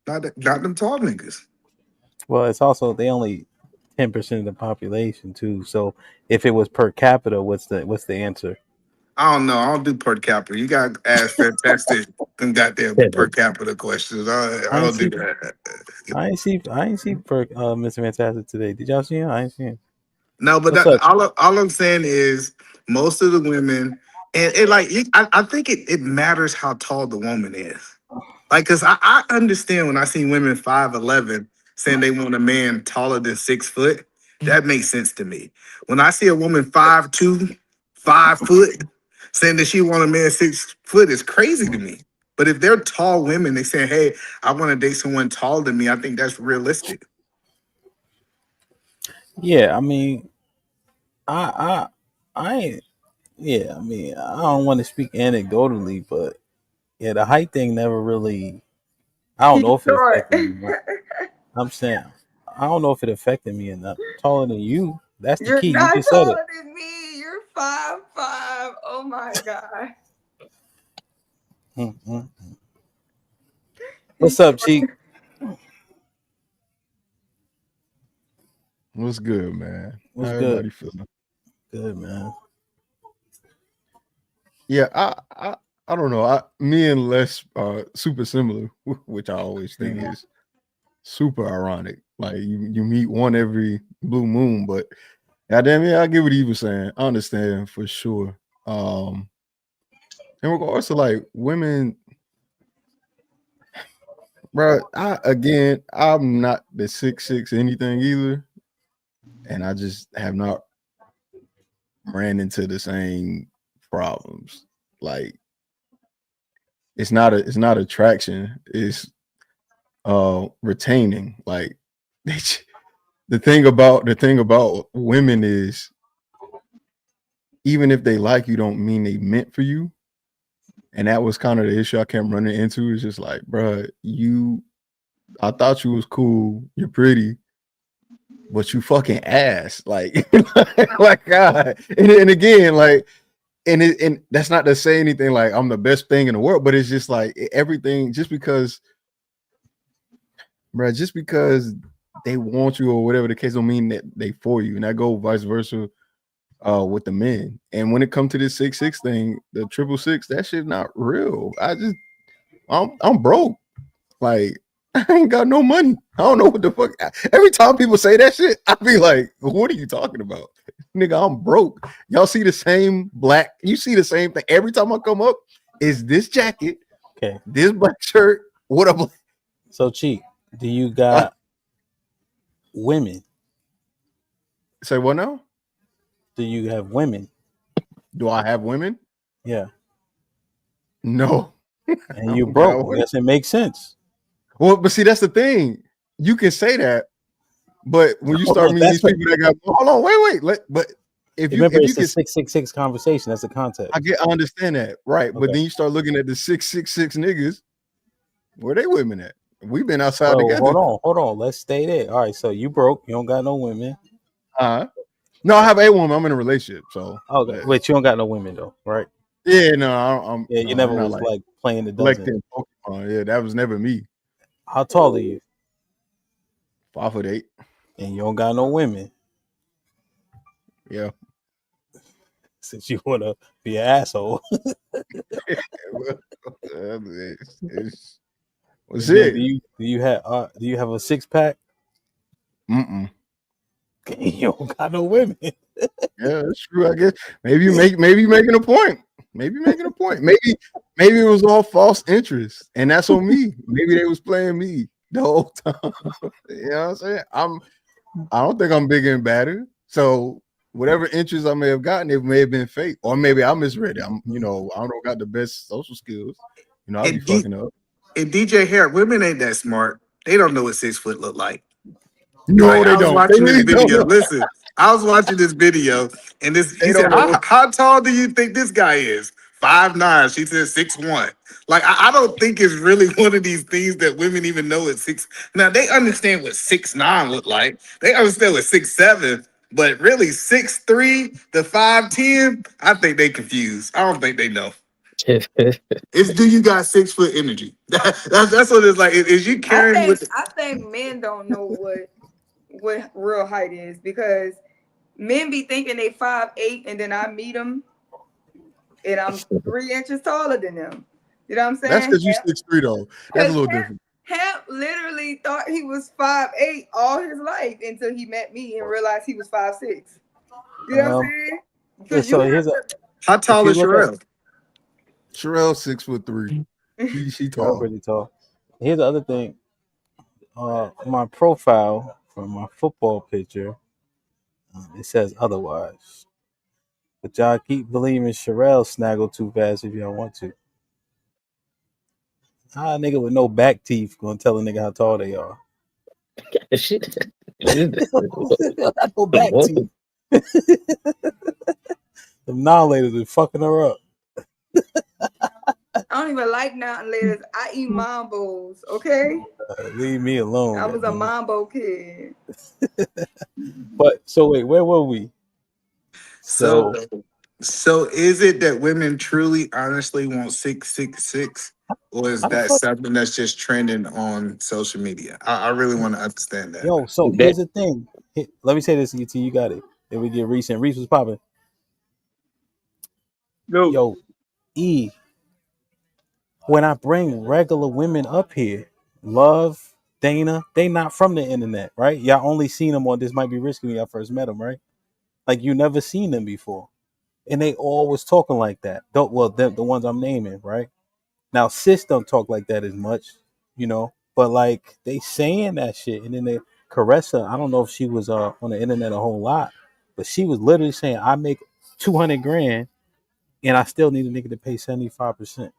not them tall niggas. well, it's also they only 10% of the population too. So if it was per capita, what's the answer? I don't know. I don't do per capita. You got to ask fantastic and goddamn per capita questions. I don't do that. I ain't see per Mr. Fantastic today. Did y'all see him? I ain't see him. No, but What's up? all I'm saying is most of the women, and I think it matters how tall the woman is. Like, cause I understand when I see women 5'11" saying they want a man taller than 6 foot. That makes sense to me. When I see a woman 5'2", 5 foot, saying that she want a man 6 foot is crazy to me. But if they're tall women, they say, "Hey, I want to date someone taller than me." I think that's realistic. Yeah, I mean, I ain't. Yeah, I mean, I don't want to speak anecdotally, but yeah, the height thing never really. I don't know if it Short. affected me. I'm saying I don't know if it affected me enough. Taller than you. That's the You're key. You not just said it. taller than me. You're 5'5". have. Oh my god. What's up, Cheek? What's good, man? What's How good? everybody feeling? Good, man. Yeah, I don't know. Me and Les are super similar, which I always think is super ironic. Like you meet one every blue moon, but goddamn, yeah, I get what he was saying. I understand for sure. In regards to like women, bro, I'm not the 6'6" anything either, and I just have not ran into the same problems. Like it's not attraction, it's retaining. Like the thing about women is even if they like you don't mean they meant for you. And that was kind of the issue I kept running into. It's just like, bruh, I thought you was cool, you're pretty, but you fucking ass. Like, like God. And again, like, and that's not to say anything like I'm the best thing in the world, but it's just like everything, just because, bruh, just because they want you or whatever the case don't mean that they for you. And that go vice versa with the men. And when it comes to this 6'6" thing, the 666, that shit not real. I'm broke. Like, I ain't got no money. I don't know what the fuck. Every time people say that shit, I be like, what are you talking about? Nigga, I'm broke. Y'all see the same black, you see the same thing. Every time I come up, is this jacket, okay, this black shirt, what up? So, Cheek, do you got women? Say what now? Do you have women? Do I have women? Yeah. No. And you broke. Yes, it makes sense. Well, but see, that's the thing. You can say that, but when you start meeting these people that got, hold on, wait. But if you remember, if you it's can, a 666 conversation. That's the context. I understand that, right? Okay. But then you start looking at the 666 niggas. Where they women at? We've been outside Bro, together. hold on. Let's stay there. All right, so you broke. You don't got no women. No, I have a woman. I'm in a relationship, so. Okay, wait, you don't got no women though, right? Yeah, no, you never was like playing the dozen. collecting Pokemon. Yeah, that was never me. How tall are you? 5'8". And you don't got no women. Yeah. Since you want to be an asshole. What's it? Do you have a 6-pack? You don't got no women. Yeah, that's true. I guess maybe you're making a point. Maybe it was all false interest, and that's on me. Maybe they was playing me the whole time. You know what I'm saying? I don't think I'm bigger and badder. So whatever interest I may have gotten, it may have been fake, or maybe I misread it. I don't got the best social skills. I'll be fucking up. And DJ Hair, women ain't that smart. They don't know what 6 foot look like. No, Like, they I was don't. watching They this really video. don't. Listen, I was watching this video, and he said, how tall do you think this guy is? 5'9". She said 6'1". Like, I don't think it's really one of these things that women even know it's 6. Now, they understand what 6'9" look like. They understand what 6'7", but really 6'3" to 5'10", I think they confused. I don't think they know. It's do you got 6 foot energy? That's what it's like. Is you carrying with? I think men don't know what real height is, because men be thinking they 5'8", and then I meet them and I'm 3 inches taller than them. You know what I'm saying? That's because you 6'3" though. That's a little different. Hamp literally thought he was 5'8" all his life until he met me and realized he was 5'6". You know what I'm saying? Because how tall is Sherelle? Sherelle 6'3". She tall. Pretty tall. Here's the other thing. My profile from my football picture, it says otherwise. But y'all keep believing Sherelle snaggle too fast if y'all want to. How a nigga with no back teeth gonna tell a nigga how tall they are? No back teeth. Them non-laters are fucking her up. I don't even like non-laters. I eat mambos, okay? Leave me alone. I was a mambo kid. But so wait, where were we? So So is it that women truly honestly want 666? Or is How the that fuck? something that's just trending on social media? I really want to understand that. Yo, so That here's the thing. Let me say this, ET, you got it. Then we get Reese, and Reese was popping. Yo, Yo, E, when I bring regular women up here, Love, Dana, they not from the internet, right? Y'all only seen them on This Might Be Risky when y'all first met them, right? Like you never seen them before. And they all was talking like that. Well, the ones I'm naming, right? Now, sis don't talk like that as much, but like they saying that shit. And then they Caressa, I don't know if she was on the internet a whole lot, but she was literally saying, I make 200 grand and I still need a nigga to pay 75%. So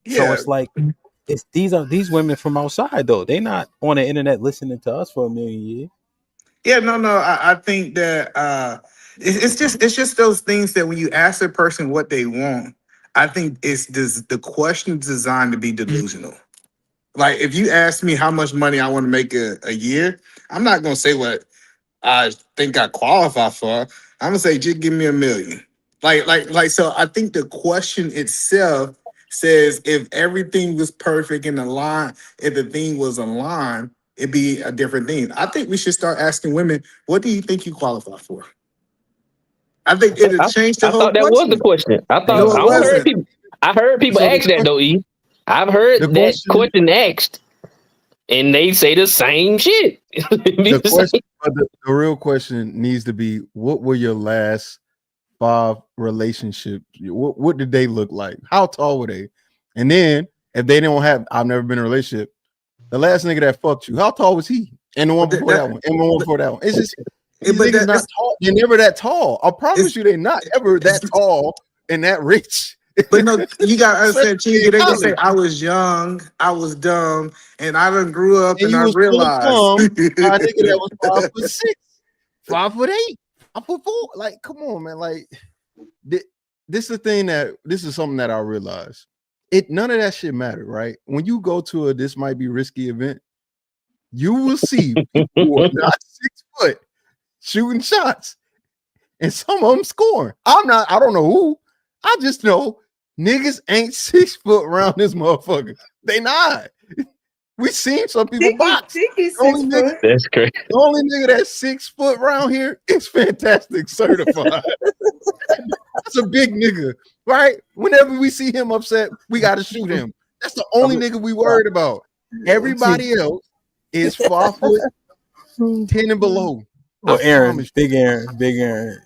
Yeah. it's like these women from outside though. They not on the internet listening to us for a million years. Yeah, no. I think that it's just those things that when you ask a person what they want, I think the question is designed to be delusional. Like if you ask me how much money I want to make a year, I'm not gonna say what I think I qualify for. I'm gonna say just give me $1 million. So I think the question itself says if everything was perfect in the line, if the thing was aligned, it'd be a different thing. I think we should start asking women, what do you think you qualify for? I think it'll change the I whole thought that was the question. question. No, it wasn't. I heard people So ask that though, E. I've heard that question asked, and they say the same shit. the question, the real question needs to be: what were your last 5 relationships? What did they look like? How tall were they? And then if they don't have, I've never been in a relationship. The last nigga that fucked you, how tall was he? And the one before that one, and the one before that one. It's just these niggas not tall. They're never that tall. I promise you, they're not ever that tall and that rich. But no, you gotta understand, Chica, they gonna say College. I was young, I was dumb, and I done grew up And and you I was full of realized. cum by a nigga that was 5'6", 5'8", 5'4". Like, come on, man. Like, this is the thing this is something that I realized. None of that shit mattered, right? When you go to a This Might Be Risky event, you will see people who are not 6 foot shooting shots, and some of them scoring. I don't know who. I just know niggas ain't 6 foot around this motherfucker. They not. We seen some people box. That's crazy. The only nigga that's 6 foot around here is Fantastic Certified. That's a big nigga, right? Whenever we see him upset, we got to shoot him. That's the only nigga we worried about. Everybody else is 5 foot 10 and below. Well, Aaron, promise big Aaron.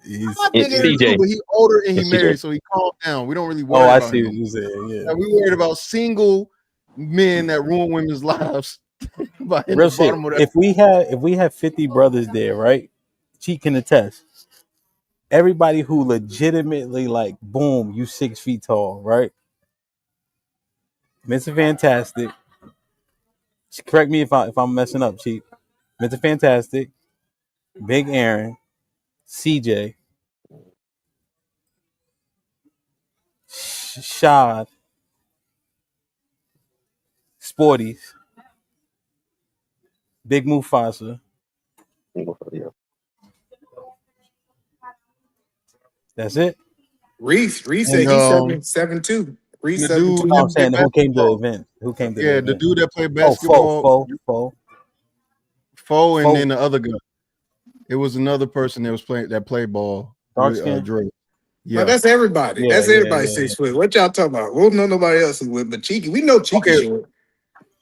He's I'm big Aaron too, but he older and he It's married, CJ. so he calmed down. We don't really worry Oh, I about see him. what you saying. Yeah. Like, we worried about single men that ruin women's lives by hitting Real the shit. bottom of that. If we have 50 brothers there, right? She can attest. Everybody who legitimately like, boom, you 6 feet tall, right? Mr. Fantastic. Correct me if I'm messing up, Chief. Mr. Fantastic, Big Aaron, CJ, Shad, Sporties, Big Mufasa. That's it. Reese said And he's 7'2". Reese the dude 7'2". No, that I'm played saying who came to the basketball. event? Who came to the Yeah, the event? dude that played Oh, basketball. Foe. And then the other guy. It was another person that was played ball Dark with skin? Dre. No, Yeah. that's everybody. Yeah, That's yeah, everybody yeah. 6 foot. What y'all talking about? We don't know nobody else is with, but Cheeky. We know Cheeky Okay. short.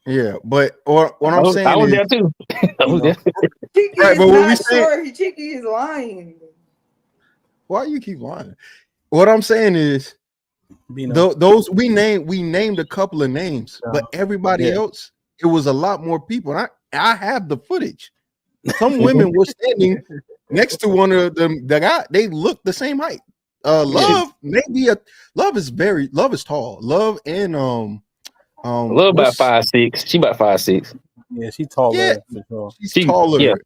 Yeah, but what I'm I saying was is, there too. I was there. Cheeky right, is but what we not saying? short. Cheeky is lying. Why you keep lying? What I'm saying is, those we named a couple of names, but everybody else, it was a lot more people. And I have the footage. Some women were standing next to one of them. The guy, they look the same height. Love is tall. Love and Love about 5'6". She about 5'6". Yeah, she taller Yeah, for sure. she's taller.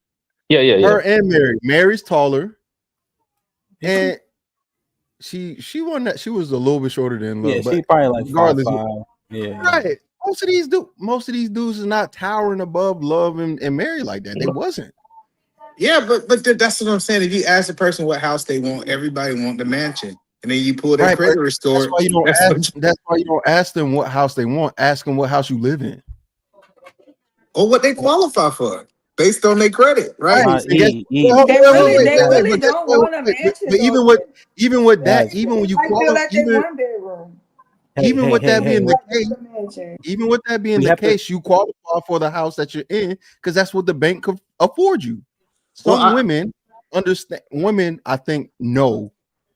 Yeah. Her and Mary. Mary's taller, and she wasn't that. She was a little bit shorter than Love, Yeah, but she probably like regardless, 5'5". Yeah. right. Most of these dudes is not towering above Love and Mary like that. They wasn't. Yeah, but that's what I'm saying. If you ask the person what house they want, everybody want the mansion, and then you pull their Right, but credit that's score. why you don't That's ask. what That's why you don't ask them what house they want. Ask them what house you live in. or what they qualify for based on their credit, right? Right. And guess, well, They really don't want a mansion but though. even with that, Guys, even when you I feel qualify, like they one bedroom. even with that being the Like case, just a mansion. even with that being we the have to. case, you qualify for the house that you're in because that's what the bank could afford you. Well, Some women understand. Women, I think, know,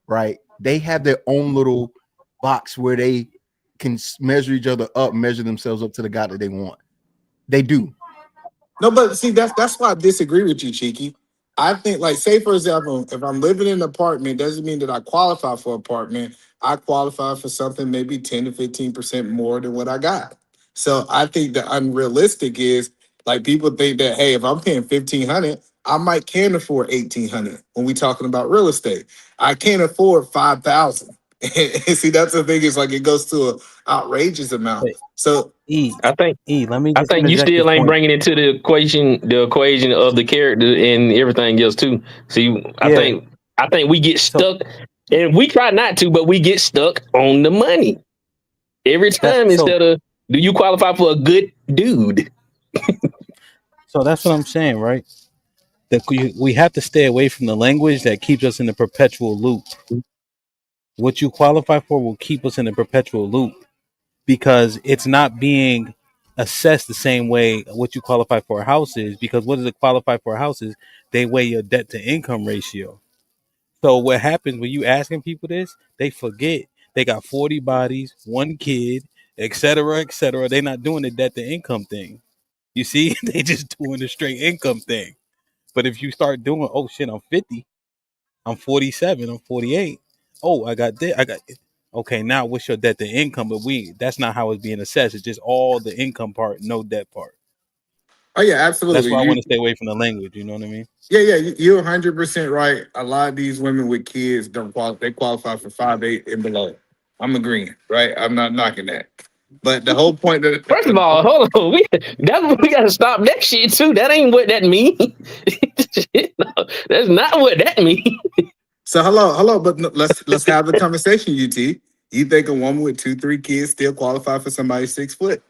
right? They have their own little box where they can measure each other up, measure themselves up to the guy that they want. They do. No, but see, that's why I disagree with you, Cheeky. I think, like, say for example, if I'm living in an apartment, doesn't mean that I qualify for apartment. I qualify for something maybe 10 to 15% more than what I got. So I think the unrealistic is like people think that, hey, if I'm paying 1,500, I might can afford 1,800 when we talking about real estate. I can't afford 5,000. See, that's the thing, is like it goes to an outrageous amount. So I think Let me I just think you interject this still ain't point. bringing into the equation of the character and everything else too. See, Yeah. I think we get So stuck, and we try not to, but we get stuck on the money every time so instead of do you qualify for a good dude? that's what I'm saying, right? That we have to stay away from the language that keeps us in the perpetual loop. What you qualify for will keep us in a perpetual loop because it's not being assessed the same way what you qualify for a house is. Because what does it qualify for a house is? They weigh your debt to income ratio. So what happens when you asking people this? They forget they got 40 bodies, one kid, etc., etc. They're not doing the debt to income thing. You see, they just doing the straight income thing. But if you start doing, oh shit, I'm 50, I'm 47, I'm 48. Oh, I got that. I got okay. Now what's your debt to income? But that's not how it's being assessed. It's just all the income part, no debt part. oh yeah, That's absolutely. why I want to stay away from the language. You know what I mean? Yeah, you're 100% right. A lot of these women with kids don't qualify. They qualify for 5'8" and below. I'm agreeing, right? I'm not knocking that. But the whole point that First of all, hold on, we got to stop that shit too. That ain't what that mean. No, that's not what that mean. so hello, but let's have the conversation, UT. You think a woman with 2-3 kids still qualify for somebody 6 foot?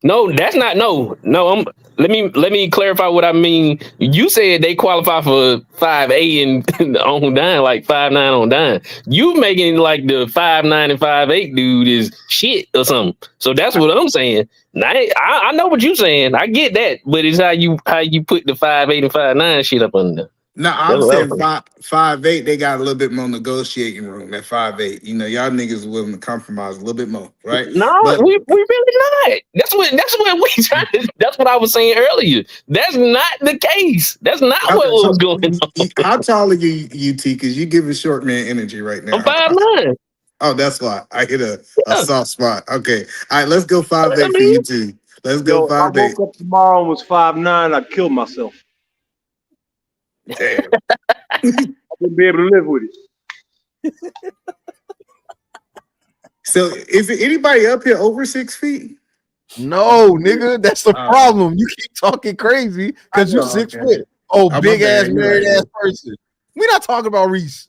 No, that's not let me clarify what I mean. You said they qualify for 5'8" and on down, like 5'9" on down. You making like the 5'9" and 5'8" dude is shit or something. So that's what I'm saying. Now, I know what you're saying. I get that, but it's how you put the 5'8" and 5'9" shit up under there. No, That's I'm what I'm saying saying. 5'8". They got a little bit more negotiating room at 5'8". You know, y'all niggas willing to compromise a little bit more, right? No, But we really not. That's what we trying to. That's what I was saying earlier. That's not the case. That's not what okay, was so going on. how tall are you, UT? Because you giving short man energy right I'm now. 5'9". Oh, that's why I hit a Yeah. soft spot. Okay. All right, let's go I 5'8" for mean, you two. Let's go Yo, if I 5'8". woke up tomorrow and was 5'9", I'd kill myself. Damn. I wouldn't be able to live with it. So is it anybody up here over 6 feet? No, nigga, that's the Oh, problem. You keep talking crazy I because you know. 6 foot. Okay. Oh, Oh, my big ass bad. You're married right. ass person. We're not talking about Reese.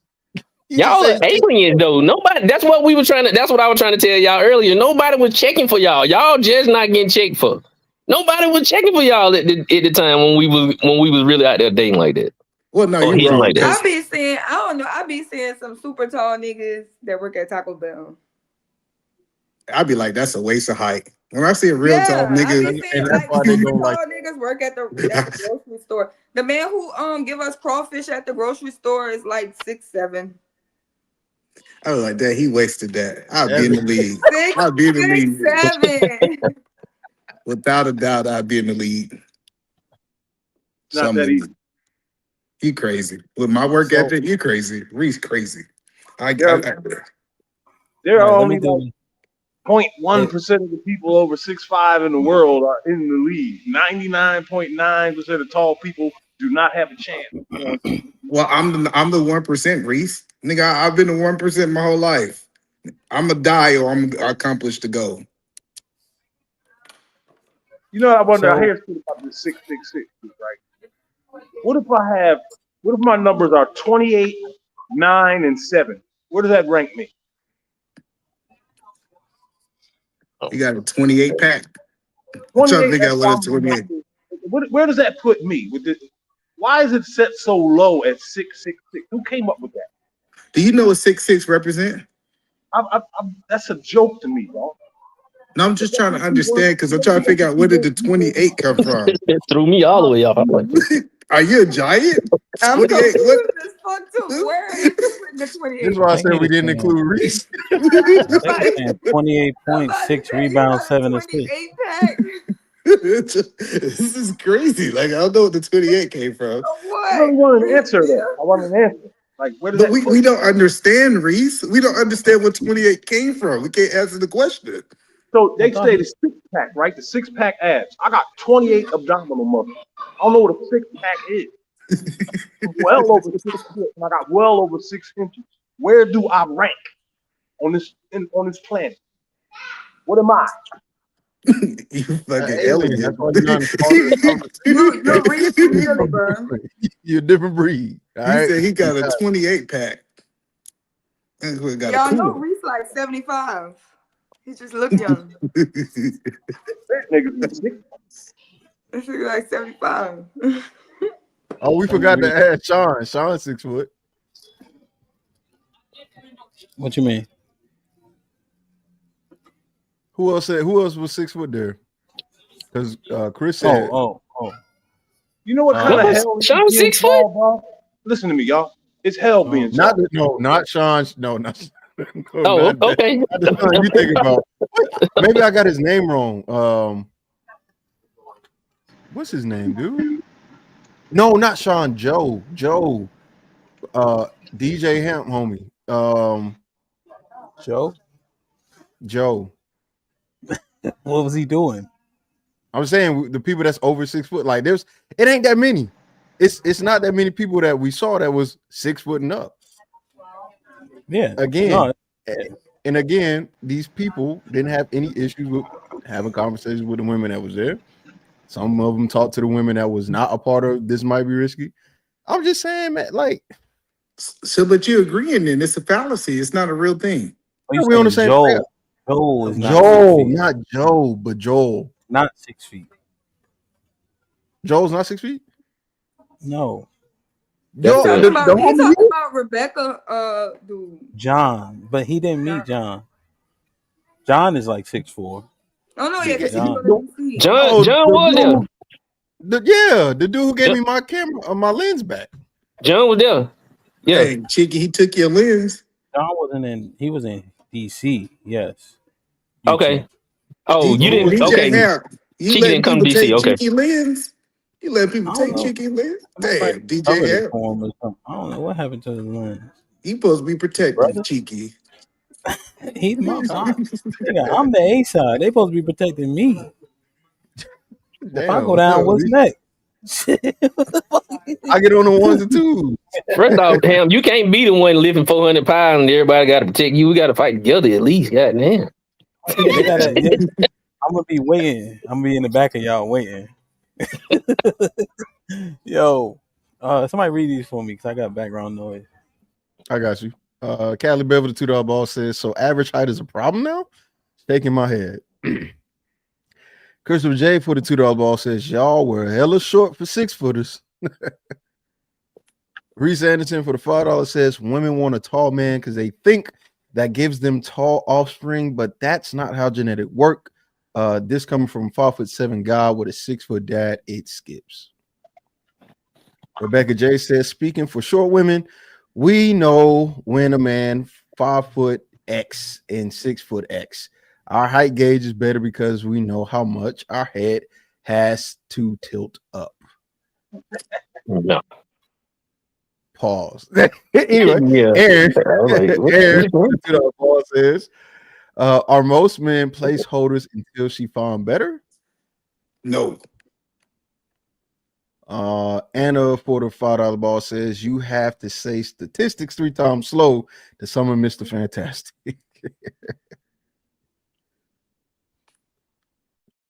You just y'all say are aliens though. Nobody. That's what we were trying to. That's what I was trying to tell y'all earlier. Nobody was checking for y'all. Y'all just not getting checked for. Nobody was checking for y'all at the time when we was really out there dating like that Well, no, or you're hitting wrong. like that. I be seeing, I don't know, I be seeing some super tall niggas that work at Taco Bell. I'd be like, that's a waste of height. When I see a real tall Yeah, I nigga, be seeing and that's like why they super don't tall like. niggas work at the grocery store. The man who give us crawfish at the grocery store is like 6'7". I was like, that he wasted that. I'd be in Evan. the league. Six, I'd be in the league. 6'7". Without a doubt, I'd be in the league. It's not that easy. You crazy. With my work So, ethic, you crazy. Reese crazy. There all are right, let me only do. like 0.1% of the people over 6'5" in the world are in the league. 99.9% of tall people do not have a chance. You know? Well, I'm the 1%, Reese. Nigga, I've been the 1% my whole life. I'm a die or I'm accomplished to go. You know, I wonder. I So hear something about this 666, right? What if my numbers are 28, 9, and 7? Where does that rank me? You got a 28 pack. I'm trying to 28. figure out what a 28. Where does that put me? Why is it set so low at 666? Who came up with that? Do you know what 6'6" represent? That's a joke to me, bro. No, I'm just trying to understand because I'm trying to figure out where did the 28 come from. It threw me all the way off. Are you a giant? I'm 28. confused What? as fuck too. Where are you putting the 28? This is why I said we didn't include Reese. 28.6 rebounds, 7 assists. 28 pack. This is crazy. Like, I don't know what the 28 came from. I really want an answer though. I want an answer. Like, where does But that we don't understand, Reese. We don't understand where 28 came from. We can't answer the question. So they say the 6-pack, right? The 6-pack abs. I got 28 abdominal muscles. I don't know what a 6-pack is. Well over 6 foot, and I got well over 6 inches. Where do I rank on this planet? What am I? You fucking alien. That's alien. why you're not Reese from Philly, bro. You're a different breed. All He right? said he got a 28 pack. That's what got Y'all a know cooler. Reese like 75. He just looked young. That nigga be 6. This nigga like 75. Oh, we forgot to add Sean. Sean's 6 foot. What you mean? Who else was 6 foot there? Because Chris said. Oh. You know what kind of hell is Sean being 6 foot? tall, bro? Listen to me, y'all. It's hell being tall. Not Sean. No, not. Oh, okay. Not the Sean you thinking about. Maybe I got his name wrong. What's his name, dude? No, not Sean. Joe. DJ HAMP, homie. Joe. What was he doing? I'm saying the people that's over 6 foot, like it ain't that many. It's not that many people that we saw that was 6 foot and up. Yeah. Again, and again, these people didn't have any issues with having conversations with the women that was there. Some of them talked to the women that was not a part of this might be risky. I'm just saying, man, like. So, but you're agreeing then it's a fallacy. It's not a real thing. We on the same Joel is not 6 feet. not Joe, but Joel. Not 6 feet. Joel's not 6 feet? No. He's talking about Rebecca, dude. John, but he didn't meet John. John is like 6'4". Oh no, yeah, John was there. The dude who gave me my camera, my lens back. John was there. Yeah, hey, Chicky, he took your lens. John wasn't in. He was in DC. Yes. Okay. Oh, you didn't. Okay. You Chicky let didn't come people to DC. take Okay. Chicky lens. You let people take Chicky lens. Damn, DJ Hamp. I don't know what happened to his lens. He supposed to be protecting Cheeky. He's my son. I'm the A side. They supposed to be protecting me. If I go down, what's next? I get on the ones and twos. First off, damn, you can't be the one lifting 400 pounds and everybody got to protect you. We got to fight together at least. Goddamn. I'm gonna be waiting. I'm gonna be in the back of y'all waiting. Yo, somebody read these for me because I got background noise. I got you. Callie Bevel, the $2 ball says, so average height is a problem now? Shaking my head. Christopher J for the $2 ball says, y'all were hella short for 6 footers. Reese Anderson for the $5 says, women want a tall man because they think that gives them tall offspring, but that's not how genetic work. This coming from 5'7" guy with a 6 foot dad, it skips. Rebecca J says, speaking for short women, we know when a man 5 foot X and 6 foot X. Our height gauge is better because we know how much our head has to tilt up. No. Pause. Anyway, Aaron Paul says, are most men placeholders until she found better? No. Anna for the $5 ball says, you have to say statistics 3 times slow to summon Mr. Fantastic.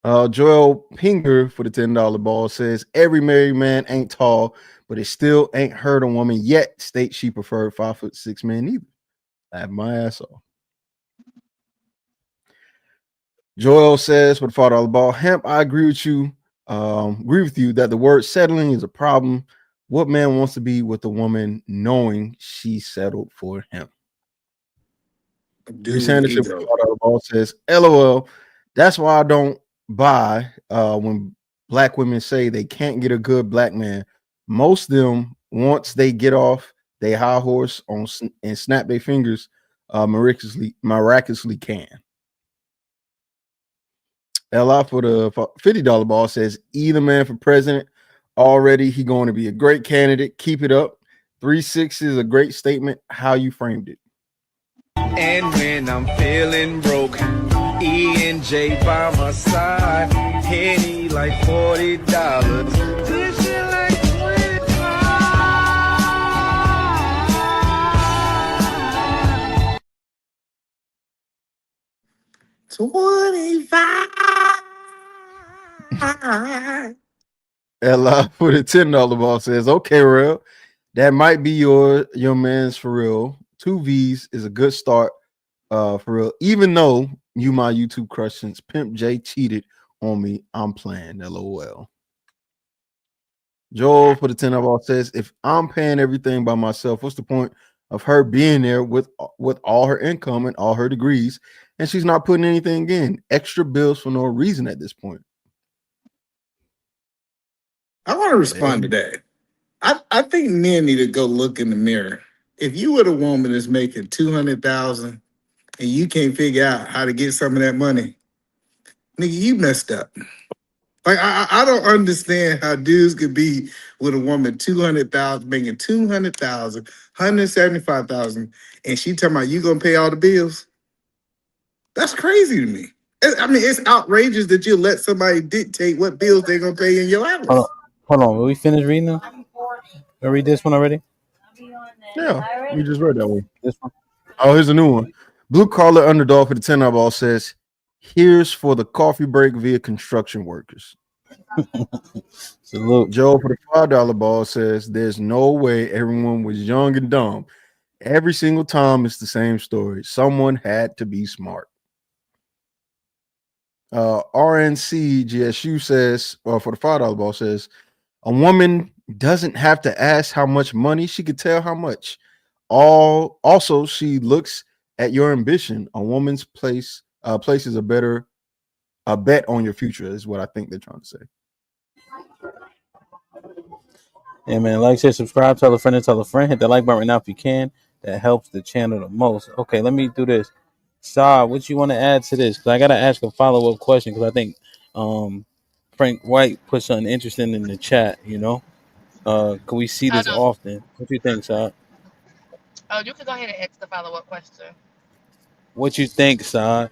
Joel Pinger for the $10 ball says every married man ain't tall, but it still ain't heard a woman yet state she preferred 5'6" men either. I have my ass off. Joel says for the $5 ball, Hemp, I agree with you. Agree with you that the word settling is a problem. What man wants to be with a woman knowing she settled for him? Dude, Sanderson for the $5 ball says, LOL. That's why I don't buy when black women say they can't get a good black man. Most of them, once they get off they high horse on and snap their fingers, miraculously can. LI for the $50 ball says either man for president already. He going to be a great candidate. Keep it up. 3-6 is a great statement. How you framed it. And when I'm feeling broke, E and J by my side, Henny like $40. This shit like 25. LI for the $10 ball says, okay, real. That might be your man's for real. 2 V's is a good start for real. Even though you my YouTube crush since Pimp J cheated on me, I'm playing. LOL. Joel for the $10 ball says, if I'm paying everything by myself, what's the point of her being there with all her income and all her degrees, and she's not putting anything in? Extra bills for no reason at this point. I want to respond to that. I think men need to go look in the mirror. If you were the woman that's making 200,000 and you can't figure out how to get some of that money, nigga, you messed up. Like I don't understand how dudes could be with a woman 200,000, making 200,000, 175,000, and she talking about you gonna pay all the bills. That's crazy to me. I mean, it's outrageous that you let somebody dictate what bills they're gonna pay in your house. Hold on. Will we finish reading them? I read this one already. Yeah, we just read that one. This one. Oh, here's a new one. Blue collar underdog for the $10 ball says, here's for the coffee break via construction workers. Salute. Joe for the $5 ball says, there's no way everyone was young and dumb. Every single time it's the same story. Someone had to be smart. RNC GSU says, for the $5 ball says, a woman doesn't have to ask how much money, she could tell how much. Also, she looks at your ambition. A woman's places a bet on your future is what I think they're trying to say. Yeah, man. Like, share, subscribe, tell a friend, and tell a friend. Hit that like button right now if you can. That helps the channel the most. Okay, let me do this. Saw, what you want to add to this? Because I gotta ask a follow-up question. Because I think Frank White put something interesting in the chat. You know, can we see this often? What you think, Saw? Oh, you can go ahead and ask the follow-up question. What you think, Saw?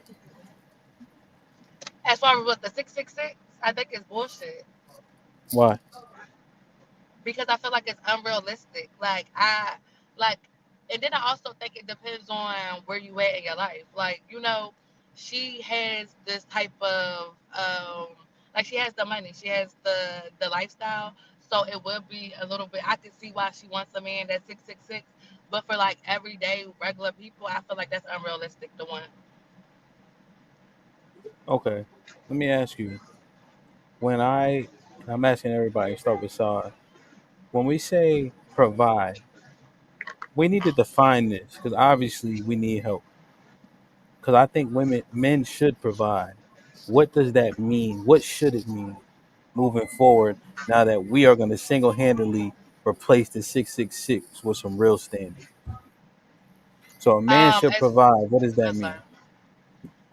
As far as what the 666, I think it's bullshit Why? because I feel like it's unrealistic. Like, and then I also think it depends on where you at in your life. Like, she has this type of like she has the money, she has the lifestyle, so it would be a little bit. I could see why she wants a man that's 666, but for like everyday regular people, I feel like that's unrealistic to want. Okay, let me ask you. I'm asking everybody, start with Saw. When we say provide, we need to define this because obviously we need help. Because I think men should provide. What does that mean? What should it mean moving forward now that we are going to single handedly replace the 666 with some real standards? So a man should As provide. What does that I'm sorry. mean?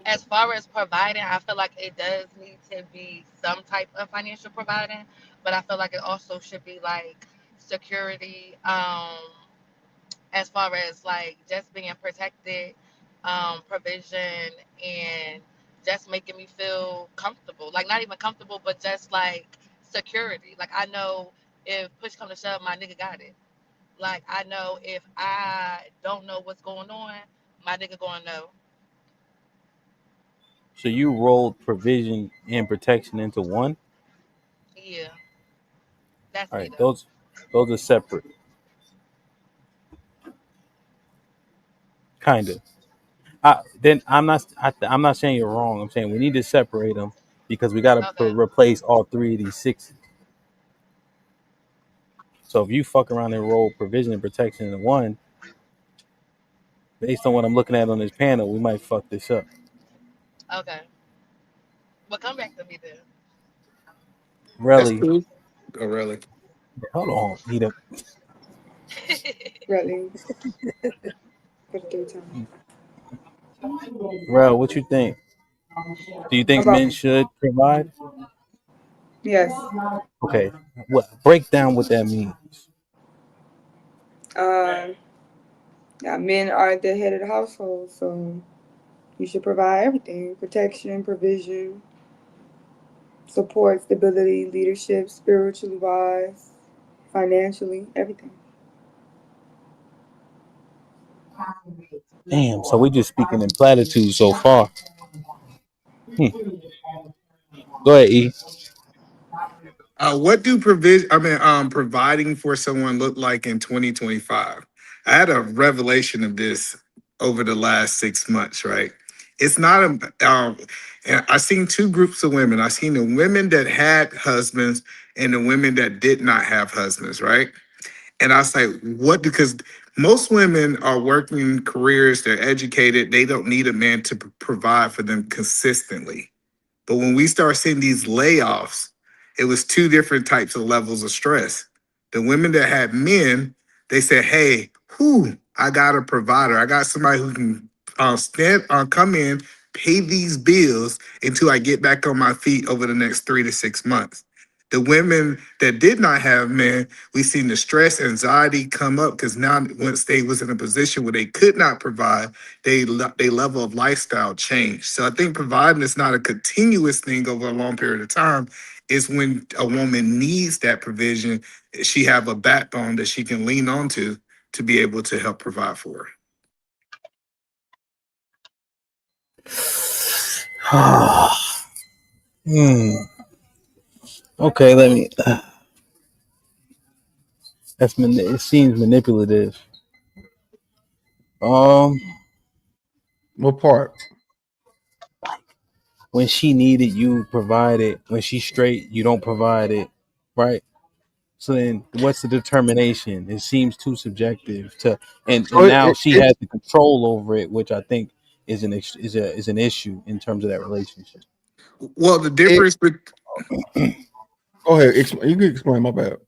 As far as providing, I feel like it does need to be some type of financial providing, but I feel like it also should be like security, as far as like just being protected, provision, and just making me feel comfortable. Like not even comfortable, but just like security. Like I know if push come to shove, my nigga got it. Like I know if I don't know what's going on, my nigga gonna know. So you rolled provision and protection into one. Yeah, that's All me right, though. those are separate, kind of. Then I'm not saying you're wrong. I'm saying we need to separate them because we got to Okay. replace all three of these sixes. So if you fuck around and roll provision and protection into one, based on what I'm looking at on this panel, we might fuck this up. Okay. Well, come back to me then. That's Really? cool. Oh, really? Hold on, Nita. Really. For the third time. Rel, what you think? Do you think About men should provide? yes. Okay, what break down what that means? Uh, yeah, men are the head of the household, so you should provide everything: protection, provision, support, stability, leadership, spiritually wise, financially, everything. Damn, so we just speaking in platitudes so far. Go ahead, E. What do provision? I mean, providing for someone look like in 2025? I had a revelation of this over the last 6 months. Right? It's not a. And I seen two groups of women. I seen the women that had husbands and the women that did not have husbands. Right? And I was like, what? Because most women are working careers. They're educated. They don't need a man to provide for them consistently. But when we start seeing these layoffs, it was two different types of levels of stress. The women that had men, they said, "Hey, I got a provider. I got somebody who can come in, pay these bills until I get back on my feet over the next 3 to 6 months." The women that did not have men, we seen the stress, anxiety come up because now once they was in a position where they could not provide, they level of lifestyle change. So I think providing is not a continuous thing over a long period of time. It's when a woman needs that provision, she have a backbone that she can lean on to be able to help provide for her. Hmm. Okay, let me. It seems manipulative. Um, What part? when she needed, you provide it. When she's straight, you don't provide it, right? So then, what's the determination? It seems too subjective to, So and now she has the control over it, which I think is an issue in terms of that relationship. Well, the it difference, go ahead. You can explain. My bad.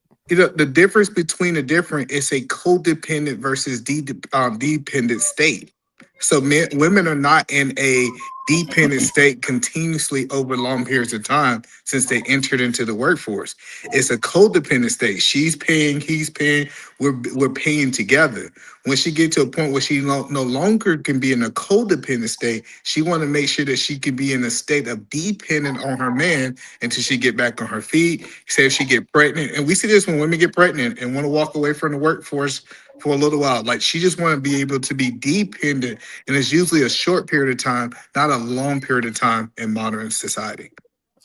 the difference between the different is a codependent versus dependent state. So women are not in a dependent state continuously over long periods of time since they entered into the workforce. It's a codependent state. She's paying, he's paying, we're paying together. When she get to a point where she no longer can be in a codependent state, she want to make sure that she can be in a state of dependent on her man until she get back on her feet. Say if she get pregnant, and we see this when women get pregnant and want to walk away from the workforce for a little while. Like she just want to be able to be dependent, and it's usually a short period of time, not a long period of time in modern society.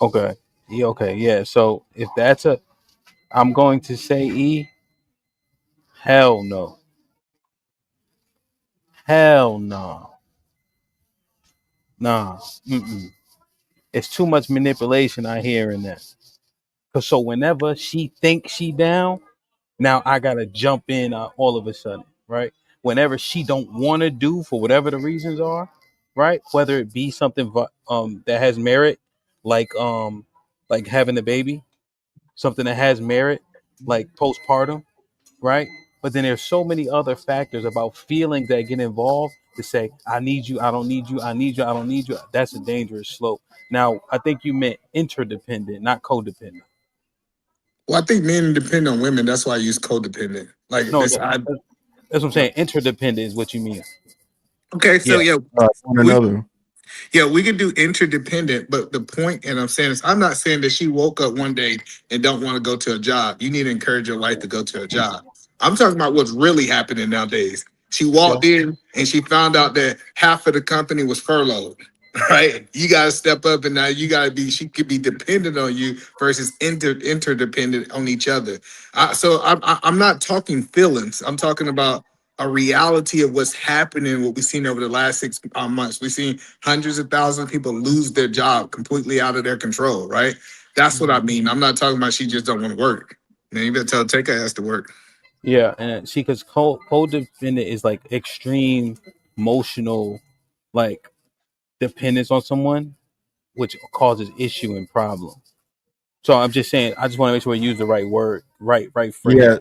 Okay, yeah, okay, yeah. So if I'm going to say E. Hell no, hell no, nah. Mm-mm. It's too much manipulation I hear in that. Cause so whenever she thinks she down, now I gotta jump in all of a sudden, right? Whenever she don't want to do for whatever the reasons are, right? Whether it be something that has merit, like like having a baby, something that has merit, like postpartum, right? But then there's so many other factors about feelings that get involved to say, I need you, I don't need you, I need you, I don't need you. That's a dangerous slope. Now, I think you meant interdependent, not codependent. Well, I think men depend on women. That's why I use codependent. Like No, it's I. that's what I'm saying. Interdependent is what you mean. Okay, so Yeah. yeah, One we another. yeah, we can do interdependent, but the point, and I'm saying is, I'm not saying that she woke up one day and don't want to go to a job. You need to encourage your wife to go to a job. I'm talking about what's really happening nowadays. She Yeah. walked in and she found out that half of the company was furloughed. right? You gotta step up, and now you gotta be. She could be dependent on you versus interdependent on each other. I'm not talking feelings. I'm talking about a reality of what's happening. What we've seen over the last 6 months, we've seen hundreds of thousands of people lose their job completely out of their control. Right? That's what I mean. I'm not talking about she just don't want to work. Man, you better take her ass to work. Yeah, and see, because codependent is like extreme emotional, like dependence on someone, which causes issue and problem. So I'm just saying, I just want to make sure we use the right word, right phrase. Yeah,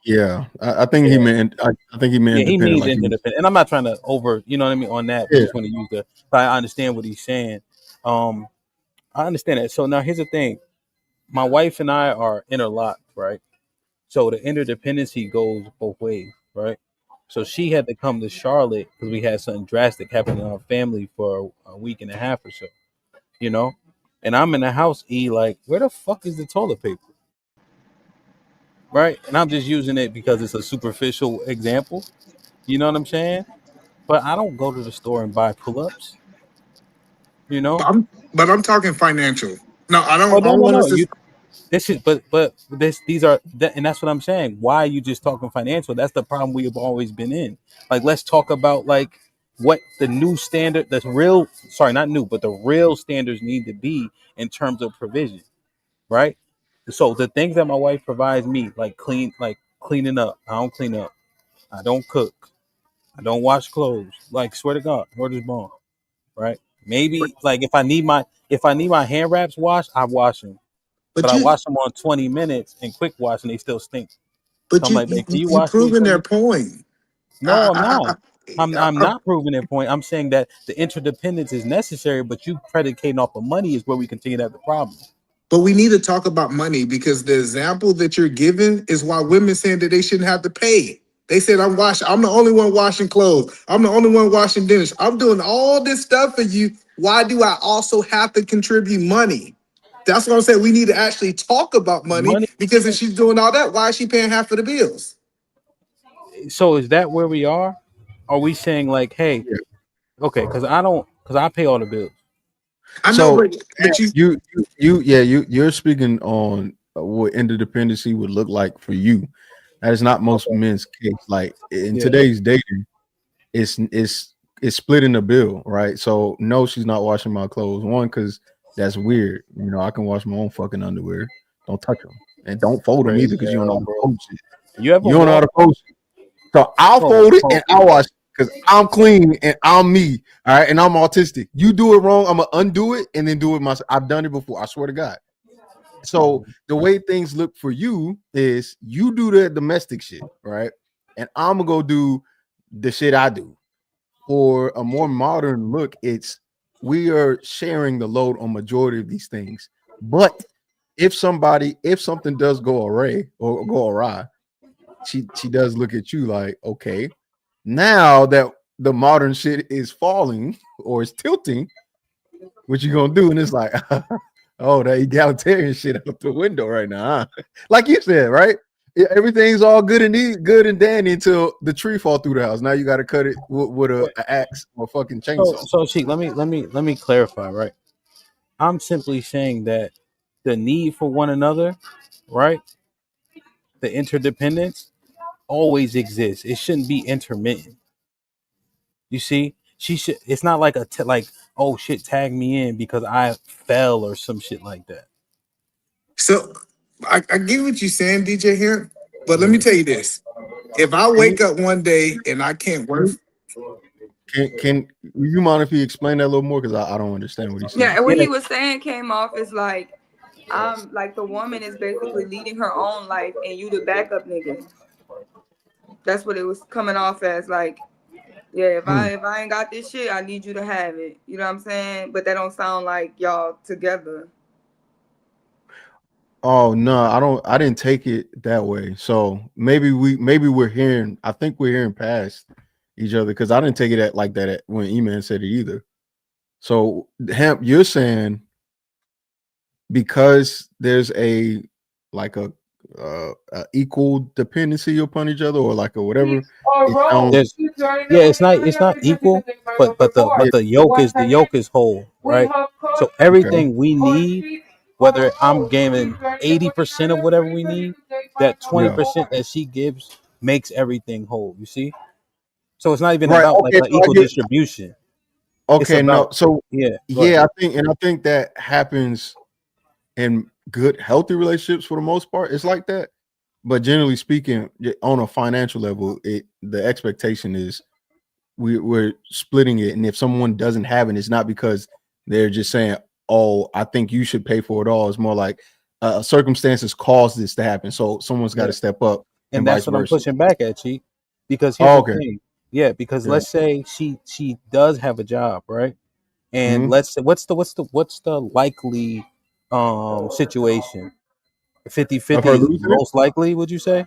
yeah. I think he Yeah. meant. I think he meant Yeah, he independent. means Like he was, interdependent, and I'm not trying to over, you know what I mean, on that. But yeah. just want to use the. But I understand what he's saying. I understand that. So now here's the thing: my wife and I are interlocked, right? So the interdependency goes both ways, right? So she had to come to Charlotte because we had something drastic happen in our family for a week and a half or so, you know. And I'm in the house, like, where the fuck is the toilet paper, right? And I'm just using it because it's a superficial example, you know what I'm saying? But I don't go to the store and buy pull-ups, you know. But I'm talking financial. No, I Oh don't. I no, don't no, want no. us to. This is, but these are, and that's what I'm saying. Why are you just talking financial? That's the problem we have always been in. Like, let's talk about like what the new standard, the real, sorry, not new, but the real standards need to be in terms of provision, right? So the things that my wife provides me, like cleaning up. I don't clean up. I don't cook. I don't wash clothes. Like, swear to God, word is bond, right? Maybe like if I need my hand wraps washed, I wash them. But But I you, wash them on 20 minutes and quick wash and they still stink. So but I'm you, like, babe, can you, you you wash these proving for their me? point. No, I'm I, not. I'm I, not proving their point. I'm saying that the interdependence is necessary, but you predicating off of money is where we continue to have the problem. But we need to talk about money because the example that you're giving is why women saying that they shouldn't have to pay. They said I'm the only one washing clothes. I'm the only one washing dishes. I'm doing all this stuff for you. Why do I also have to contribute money? That's what I'm saying. We need to actually talk about money Money. because if she's doing all that, why is she paying half of the bills? So is that where we are? Are we saying like, hey, okay, because I pay all the bills. I know, So but you're speaking on what interdependency would look like for you. That is not most Okay. men's case. Like in Yeah. today's dating, it's splitting the bill, right? So no, she's not washing my clothes. One, because that's weird. You know, I can wash my own fucking underwear. Don't touch them, and don't fold them either, Crazy, because you don't know how to bro. fold shit. You ever You don't know how walk? to fold shit. So I'll Hold, fold it hold. and I'll wash it because I'm clean and I'm me. All right, and I'm autistic. You do it wrong, I'm gonna undo it and then do it myself. I've done it before. I swear to God. So the way things look for you is you do the domestic shit, right? And I'm gonna go do the shit I do. For a more modern look, it's we are sharing the load on majority of these things. But if something does go awry or go awry, she does look at you like, okay, now that the modern shit is falling or is tilting, what you gonna do? And it's like, oh, that egalitarian shit out the window right now, huh? Like you said, right? Everything's all good and dandy until the tree fall through the house. Now you got to cut it with a axe or a fucking chainsaw. So Sheik, let me clarify, right? I'm simply saying that the need for one another, right? The interdependence always exists. It shouldn't be intermittent. You see, she should. It's not like like, oh shit, tag me in because I fell or some shit like that. So I get what you're saying, DJ here, but let me tell you this. If I Can you wake up one day and I can't work, can you mind if you explain that a little more? Because I don't understand what he's Yeah, saying. and what he was saying came off as like the woman is basically leading her own life and you the backup nigga. That's what it was coming off as. Like, yeah, if I ain't got this shit, I need you to have it. You know what I'm saying? But that don't sound like y'all together. Oh no, I didn't take it that way. So maybe we're hearing. I think we're hearing past each other because I didn't take it like that when E-Man said it either. So Hemp, you're saying because there's a like a equal dependency upon each other or like a whatever. It sounds Yeah, it's not equal, but the yoke is whole, right? So Okay. everything we need, whether I'm giving 80% of whatever we need, that Yeah. 20% that she gives makes everything whole. You see? So it's not even Right. about like Okay. an So I equal get. distribution. It's Okay. No. about So yeah. Go ahead. yeah, I think that happens in good, healthy relationships for the most part. It's like that. But generally speaking, on a financial level, the expectation is we're splitting it, and if someone doesn't have it, it's not because they're just saying, "Oh, I think you should pay for it all." It's more like circumstances cause this to happen, so someone's got Yeah. to step up, and And vice that's what I'm versa. pushing back at, Chief. Because here's Oh, the okay. thing. Yeah, because Yeah. let's say she does have a job, right? And Hmm. let's say what's the likely situation? 50 Of 50 her is losing it? most likely, would you say?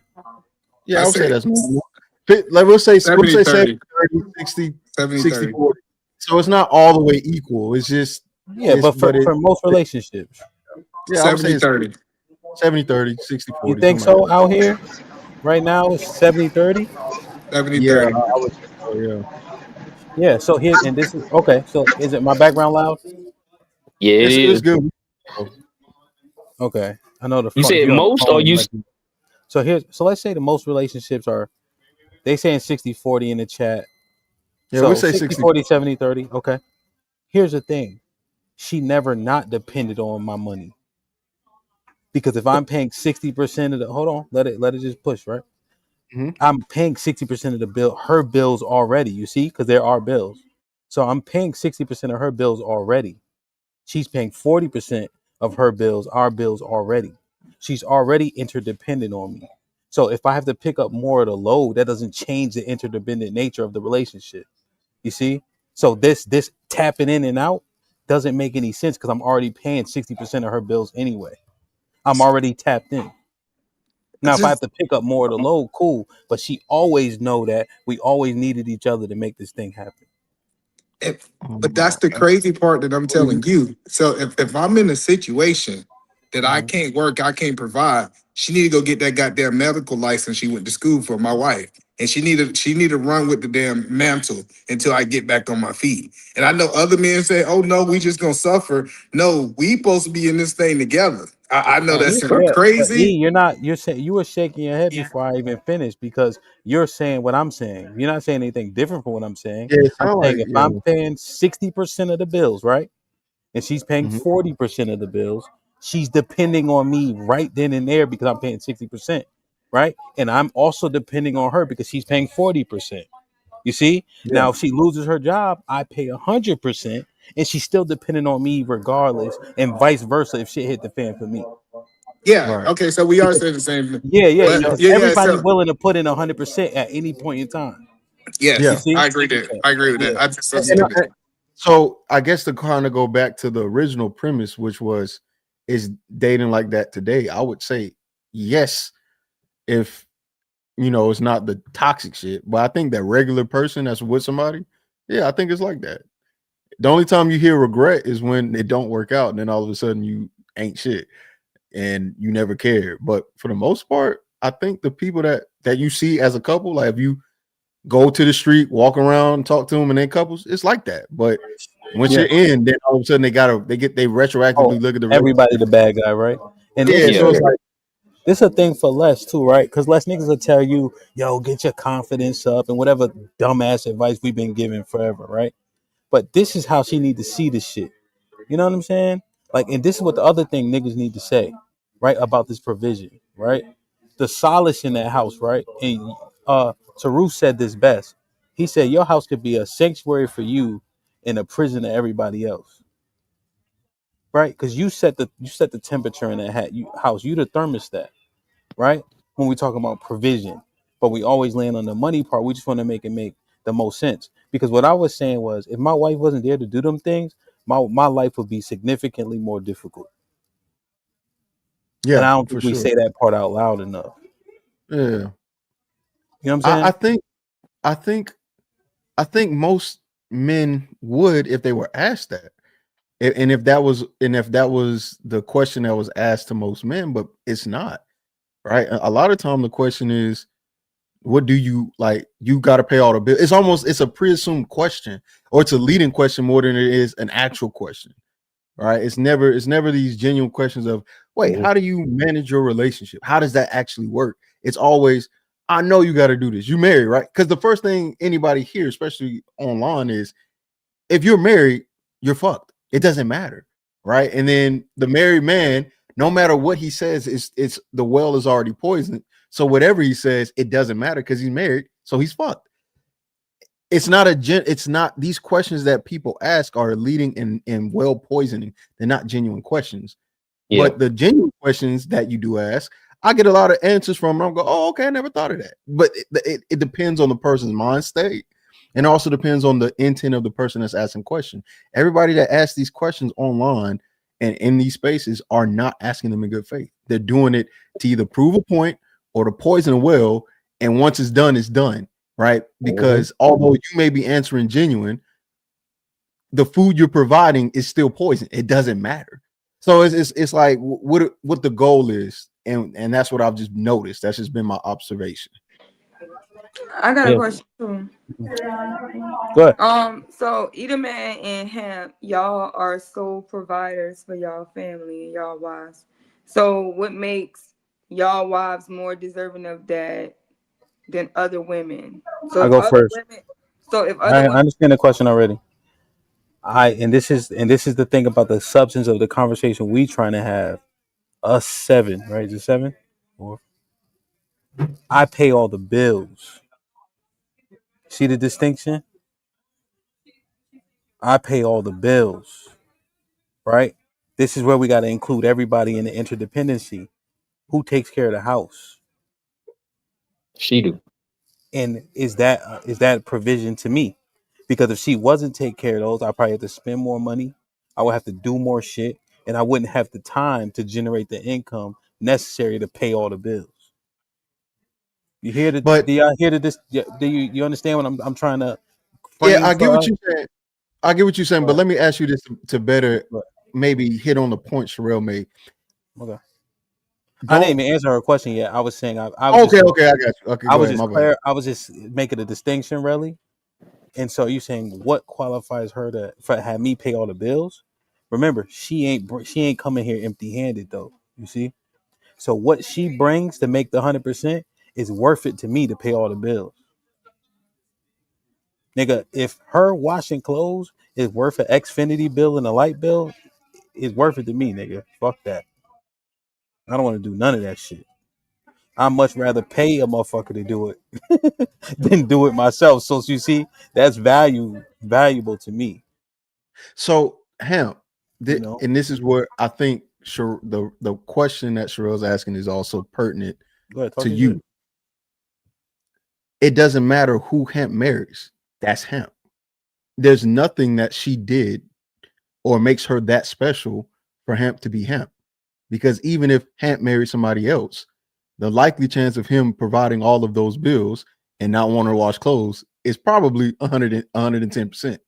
Yeah, I I would say say that's normal. Like we'll say 70 70, 30. 30, 60, 70 60, 30. 40. So it's not all the way equal. It's just Yeah, but but for most relationships. yeah, I would say 70 it's 30. 70, 30, 60, You 40, think something like so that. out here? Right now it's 70-30? 70 Yeah, 30. I would say so, yeah. Yeah, so here and this is okay. So is it my background loud? Yeah, it It's is. good. Okay. I know the You phone if said you're on the most, or phone, it you? might be. So let's say the most relationships are they saying 60-40 in the chat. Yeah, we'll So say 60 60. 40 70 30. Okay. Here's the thing. She never not depended on my money. Because if I'm paying 60% of the hold on, let it just push, right? Mhm. I'm paying 60% of the bill, her bills already, you see, because there are bills. So I'm paying 60% of her bills already. She's paying 40% of her bills, our bills already. She's already interdependent on me. So if I have to pick up more of the load, that doesn't change the interdependent nature of the relationship. You see? So this tapping in and out doesn't make any sense because I'm already paying 60% of her bills anyway. I'm already tapped in. I Now, if I have just to pick up more of the load, cool. But she always know that we always needed each other to make this thing happen. but that's the crazy part that I'm telling you. So if I'm in a situation that I Mhm. can't work, I can't provide, she need to go get that goddamn medical license she went to school for, my wife. And she need to run with the damn mantle until I get back on my feet. And I know other men say, "Oh no, we just gonna suffer." No, we supposed to be in this thing together. I know that sounds Yeah, but E, crazy. you're saying you were shaking your head before I even finished because you're saying what I'm saying. You're not saying anything different from what I'm saying. Yeah, it I'm sound saying like if yeah. I'm paying 60% of the bills, right? And she's paying Mhm. 40% of the bills, she's depending on me right then and there because I'm paying 60%, right? And I'm also depending on her because she's paying 40%. You see? Yeah. Now if she loses her job, I pay 100% and she's still depending on me regardless, and vice versa if shit hit the fan for me. Yeah. Right. Okay. So we are Because saying the same thing. yeah, But because yeah, yeah. everybody So willing to put in 100% at any point in time. You Yeah. yes, see? I agree there. Yeah, I agree with yeah, that. I just And, yeah. so I guess to kind of go back to the original premise, which was is dating like that today, I would say yes, if it's not the toxic shit. But I think that regular person that's with somebody, yeah, I think it's like that. The only time you hear regret is when it don't work out, and then all of a sudden you ain't shit and you never cared. But for the most part, I think the people that you see as a couple, like if you go to the street, walk around, talk to them, and then couples, it's like that. But once Yeah. you're in, then all of a sudden they Oh, retroactively look at the everybody relationship. the bad guy, right? And this Yeah, is so it's like this a thing for Les too, right? Because Les niggas will tell you, yo, get your confidence up and whatever dumbass advice we've been giving forever, right? But this is how she need to see this shit. You know what I'm saying? Like, and this is what the other thing niggas need to say, right? About this provision, right? The solace in that house, right? And Taru said this best. He said, your house could be a sanctuary for you and a prison to everybody else. Right? Because you set the temperature in that house. You the thermostat, right? When we talk about provision. But we always land on the money part. We just want to make it make the most sense. Because what I was saying was if my wife wasn't there to do them things, my life would be significantly more difficult. And yeah, I don't for think we sure. say that part out loud enough. Yeah. You know what I'm I saying? think I think I think most men would if they were asked that. And if that was the question that was asked to most men, but it's not, right? A lot of time the question is What do you like? You got to pay all the bills. It's a pre-assumed question, or it's a leading question more than it is an actual question, right? It's never these genuine questions of, wait, how do you manage your relationship? How does that actually work? It's always, I know you got to do this. You married, right? Because the first thing anybody hears, especially online, is if you're married, you're fucked. It doesn't matter, right? And then the married man, no matter what he says, it's the well is already poisoned. So whatever he says, it doesn't matter because he's married, so he's fucked. It's not these questions that people ask are leading in well poisoning. They're not genuine questions. Yeah. But the genuine questions that you do ask, I get a lot of answers from. And I'm go, oh, okay, I never thought of that. But it depends on the person's mind state, and also depends on the intent of the person that's asking question. Everybody that asks these questions online and in these spaces are not asking them in good faith. They're doing it to either prove a point or to poison a well. And once it's done, right? Because although you may be answering genuine, the food you're providing is still poison. It doesn't matter. So it's like what the goal is, and that's what I've just noticed. That's just been my observation. I got a question too. Go ahead. So Edaman and Hamp, y'all are sole providers for y'all family and y'all wives. So what makes y'all wives more deserving of that than other women? So I if go other first. women, so if I other women, understand the question already. And this is the thing about the substance of the conversation we trying to have. Us seven, right? Is it seven? Or I pay all the bills. See the distinction? I pay all the bills, right? This is where we got to include everybody in the interdependency. Who takes care of the house? She do. And is that provision to me? Because if she wasn't take care of those, I probably have to spend more money. I would have to do more shit, and I wouldn't have the time to generate the income necessary to pay all the bills. You hear the? But Do y'all hear this? Do you understand what I'm trying to yeah, frame I get for what us? you're saying. I get what you're saying, but Right. let me ask you this to better Right. maybe hit on the point Sherelle made. Okay. I didn't Don't even answer her question yet. I was saying I was okay, just okay, I got you. Okay, I go was ahead. just My bad. I was just making a distinction, really. And so you saying what qualifies her to have me pay all the bills? Remember, she ain't coming here empty handed though. You see, so what she brings to make the 100% is worth it to me to pay all the bills, nigga. If her washing clothes is worth an Xfinity bill and a light bill, it's worth it to me, nigga. Fuck that. I don't want to do none of that shit. I much rather pay a motherfucker to do it than do it myself. So you see, that's valuable to me. So Hamp, You know, and this is where I think the question that Sherelle's asking is also pertinent go ahead, talk to your shit. you. It doesn't matter who Hamp marries. That's Hamp. There's nothing that she did or makes her that special for Hamp to be Hamp. Because even if Hamp married somebody else, the likely chance of him providing all of those bills and not wanting to wash clothes is probably 110%.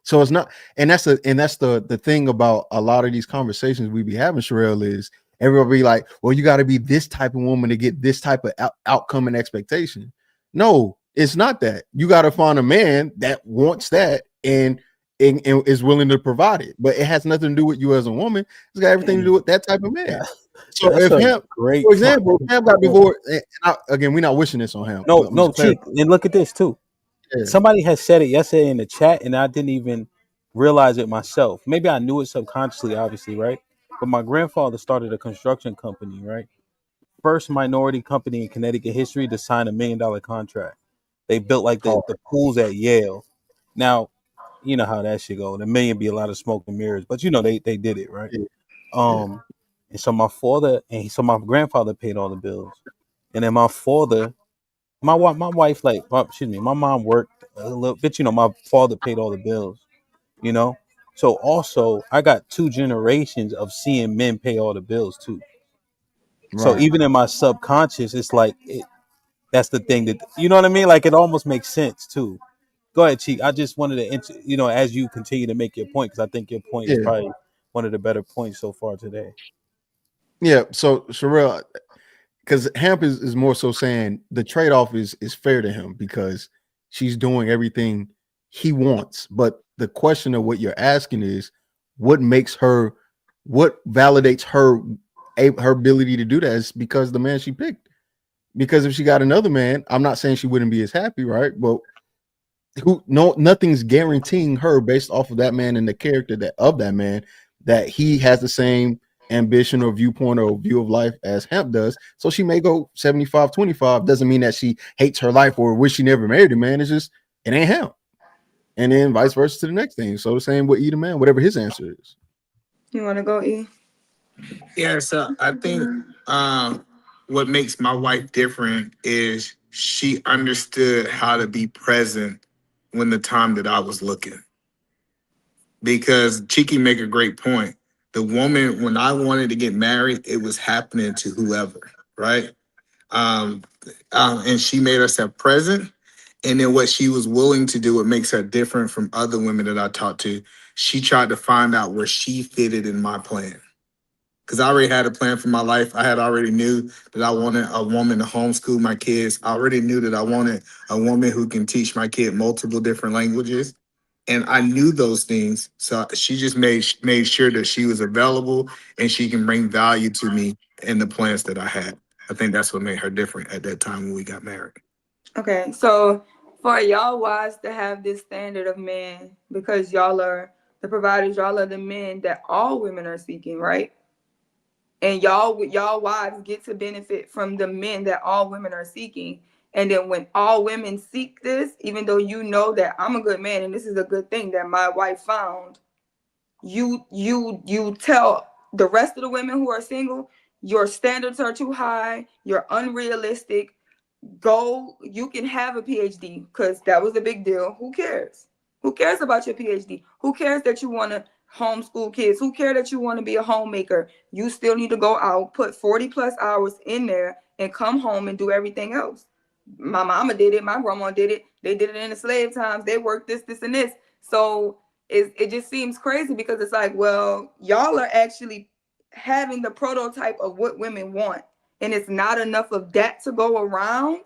So it's not, and that's the thing about a lot of these conversations we be having, Sherelle, is everybody like, well, you got to be this type of woman to get this type of outcome and expectation. No, it's not that. You got to find a man that wants that and is willing to provide it. But it has nothing to do with you as a woman. It's got everything to do with that type of man. So That's if a him, great for example, fucking Ham got point. divorced, again, we're not wishing this on him. No, I'm no, just Cheek. clarifying. And look at this too. Yeah. Somebody has said it yesterday in the chat, and I didn't even realize it myself. Maybe I knew it subconsciously, obviously, right? But my grandfather started a construction company, right? First minority company in Connecticut history to sign $1 million contract. They built like Hard. the pools at Yale. Now, you know how that shit go. The million be a lot of smoke and mirrors, but you know they did it, right? Yeah. And so my grandfather paid all the bills, and then my wife, like, excuse me, my mom worked a little bit. You know, my father paid all the bills. You know, so also I got two generations of seeing men pay all the bills too. So Right. even in my subconscious, it's like that's the thing that you know what I mean. Like it almost makes sense too. Go ahead, Cheek. I just wanted to, as you continue to make your point, because I think your point is Yeah. probably one of the better points so far today. Yeah. So Sherelle, because Hamp is more so saying the trade-off is fair to him because she's doing everything he wants. But the question of what you're asking is what makes her, what validates her her ability to do that is because the man she picked. Because if she got another man, I'm not saying she wouldn't be as happy, right? But who no nothing's guaranteeing her based off of that man and the character that of that man that he has the same ambition or viewpoint or view of life as Hemp does. So she may go 75-25. Doesn't mean that she hates her life or wish she never married a man. It's just it ain't Hemp. And then vice versa to the next thing. So the same with either man, whatever his answer is. You want to go, E? Yeah, so I think what makes my wife different is she understood how to be present when the time that I was looking. Because Cheeky make a great point. The woman, when I wanted to get married, it was happening to whoever, right? And she made herself present. And then what she was willing to do, what makes her different from other women that I talked to, she tried to find out where she fitted in my plan. Because I already had a plan for my life. I had already knew that I wanted a woman to homeschool my kids. I already knew that I wanted a woman who can teach my kid multiple different languages. And I knew those things. So she just made sure that she was available and she can bring value to me in the plans that I had. I think that's what made her different at that time when we got married. Okay, so for y'all wives to have this standard of men, because y'all are the providers, y'all are the men that all women are seeking, right? And y'all wives get to benefit from the men that all women are seeking. And then when all women seek this, even though you know that I'm a good man and this is a good thing that my wife found, you tell the rest of the women who are single, your standards are too high, you're unrealistic. Go, you can have a PhD because that was a big deal. Who cares? Who cares about your PhD? Who cares that you want to homeschool kids? Who cares that you want to be a homemaker? You still need to go out, put 40 plus hours in there and come home and do everything else. My mama did it. My grandma did it. They did it in the slave times. They worked this, and this. So it just seems crazy because it's like, well, y'all are actually having the prototype of what women want. And it's not enough of that to go around,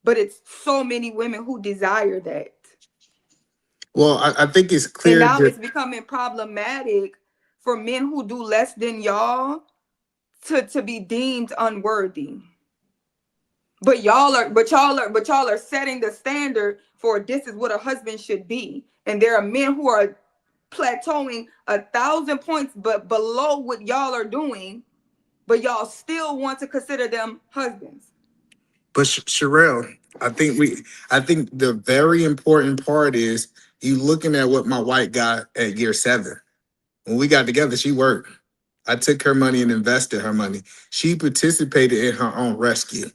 but it's so many women who desire that. Well, I think it's clear. And now it's becoming problematic for men who do less than y'all to be deemed unworthy. But y'all are setting the standard for this is what a husband should be. And there are men who are plateauing 1,000 points but below what y'all are doing, but y'all still want to consider them husbands. But Sherelle, I think the very important part is you looking at what my wife got at year 7. When we got together, she worked. I took her money and invested her money. She participated in her own rescue,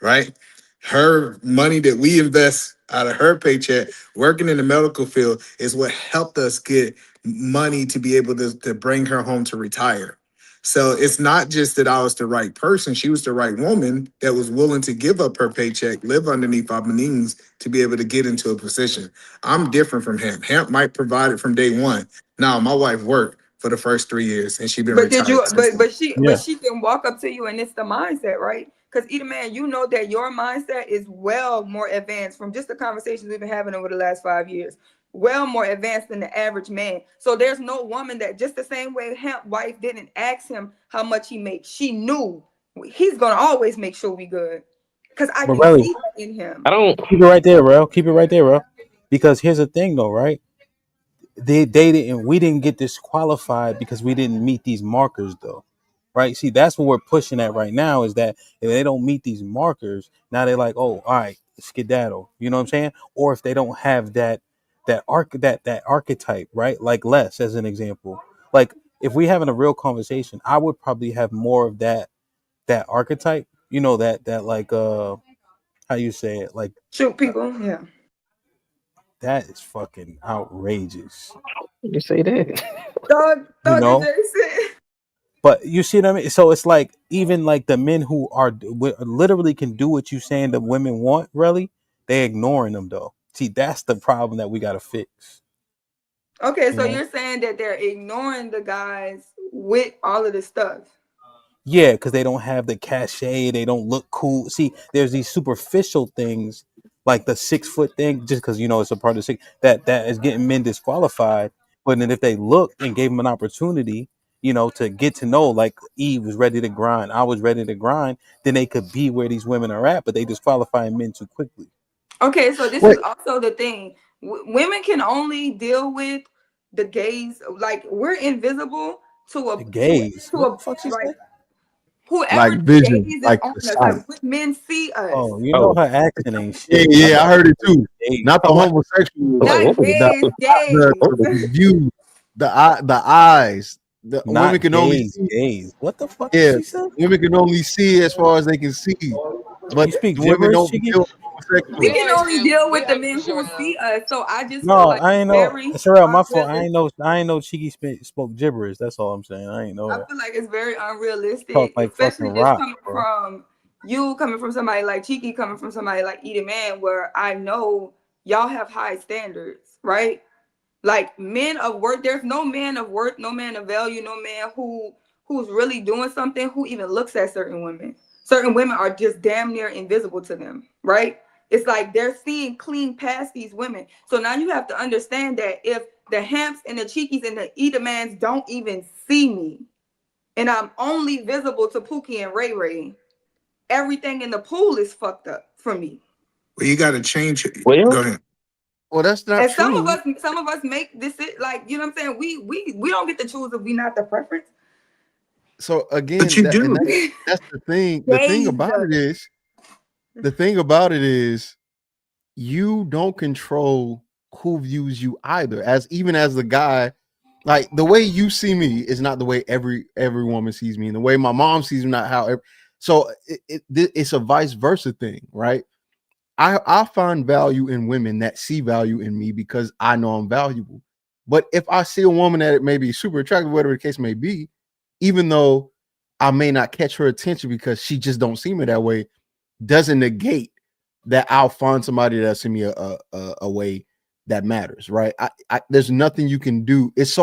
right? Her money that we invest out of her paycheck, working in the medical field, is what helped us get money to be able to bring her home to retire. So it's not just that I was the right person. She was the right woman that was willing to give up her paycheck, live underneath our means to be able to get into a position. I'm different from Hamp. Hamp might provide it from day one. Now, my wife worked for the first 3 years and she's been But did retired you since then. but she can walk up to you and it's the mindset, right? Because either man, you know that your mindset is well more advanced from just the conversations we've been having over the last 5 years. Well more advanced than the average man. So there's no woman that just the same way Hemp wife didn't ask him how much he makes. She knew he's gonna always make sure we good. Because I But can really, see that in him. I don't. keep it right there, bro. Keep it right there, bro. Because here's the thing, though, right? They didn't. We didn't get disqualified because we didn't meet these markers, though, right? See, that's what we're pushing at right now. Is that if they don't meet these markers, now they're like, oh, all right, skedaddle. You know what I'm saying? Or if they don't have that archetype, right? Like Les, as an example. Like if we having a real conversation, I would probably have more of that archetype. You know that like how you say it, like Shoot people, yeah. that is fucking outrageous. You say that. You Thug know, Jason. but you see what I mean. So it's like even like the men who are literally can do what you saying the women want, really, they ignoring them though. See, that's the problem that we got to fix. Okay, You so know? you're saying that they're ignoring the guys with all of this stuff. Yeah, because they don't have the cachet, they don't look cool. See, there's these superficial things like the 6 foot thing, just because it's a part of six that is getting men disqualified. But then if they look and gave them an opportunity, to get to know, like Eve was ready to grind, I was ready to grind, then they could be where these women are at, but they disqualify men too quickly. Okay, so this is also the thing. Women can only deal with the gaze. Like, we're invisible to a Gaze. to What a the fuck she like said? whoever Like vision, gaze is like on the us. sight. Like, men see us. Oh, her accent ain't Yeah, shit. yeah, I heard it too. Gaze. Not the homosexual, Not gaze, gaze. the view, the eyes. The women Not can only gaze, see. gaze. What the fuck did Yeah, she say? women can only see as far as they can see, but You speak the women gibberish, don't Chiggy? deal with We homosexuals. can only deal with the men who see us. So I just feel No, like I it's ain't know. very Sorrel, my fault. unrealistic. I ain't know Cheeky spoke gibberish. That's all I'm saying. I ain't know I that. feel like it's very Talk unrealistic, like fucking especially just rock, coming bro. from you, coming from somebody like Cheeky, coming from somebody like Eat a Man, where I know y'all have high standards, right? Like, men of worth, there's no man of worth, no man of value, no man who's really doing something who even looks at certain women. Certain women are just damn near invisible to them, right? It's like they're seeing clean past these women. So now you have to understand that if the Hamps and the Cheekies and the Edomans don't even see me, and I'm only visible to Pookie and Ray Ray, everything in the pool is fucked up for me. Well, you got to change it. Well, Go ahead. Well, that's not And true. some of us make this, like, you know what I'm saying? We don't get to choose if we not the preference. So But again, you do. that's the thing. The thing Gaze. about it is you don't control who views you either. Even as the guy, like the way you see me is not the way every woman sees me, and the way my mom sees me not how. So it's a vice versa thing, right? I find value in women that see value in me because I know I'm valuable. But if I see a woman that may be super attractive, whatever the case may be, even though I may not catch her attention because she just don't see me that way, doesn't negate that I'll find somebody that see me a way that matters, right? There's nothing you can do. It's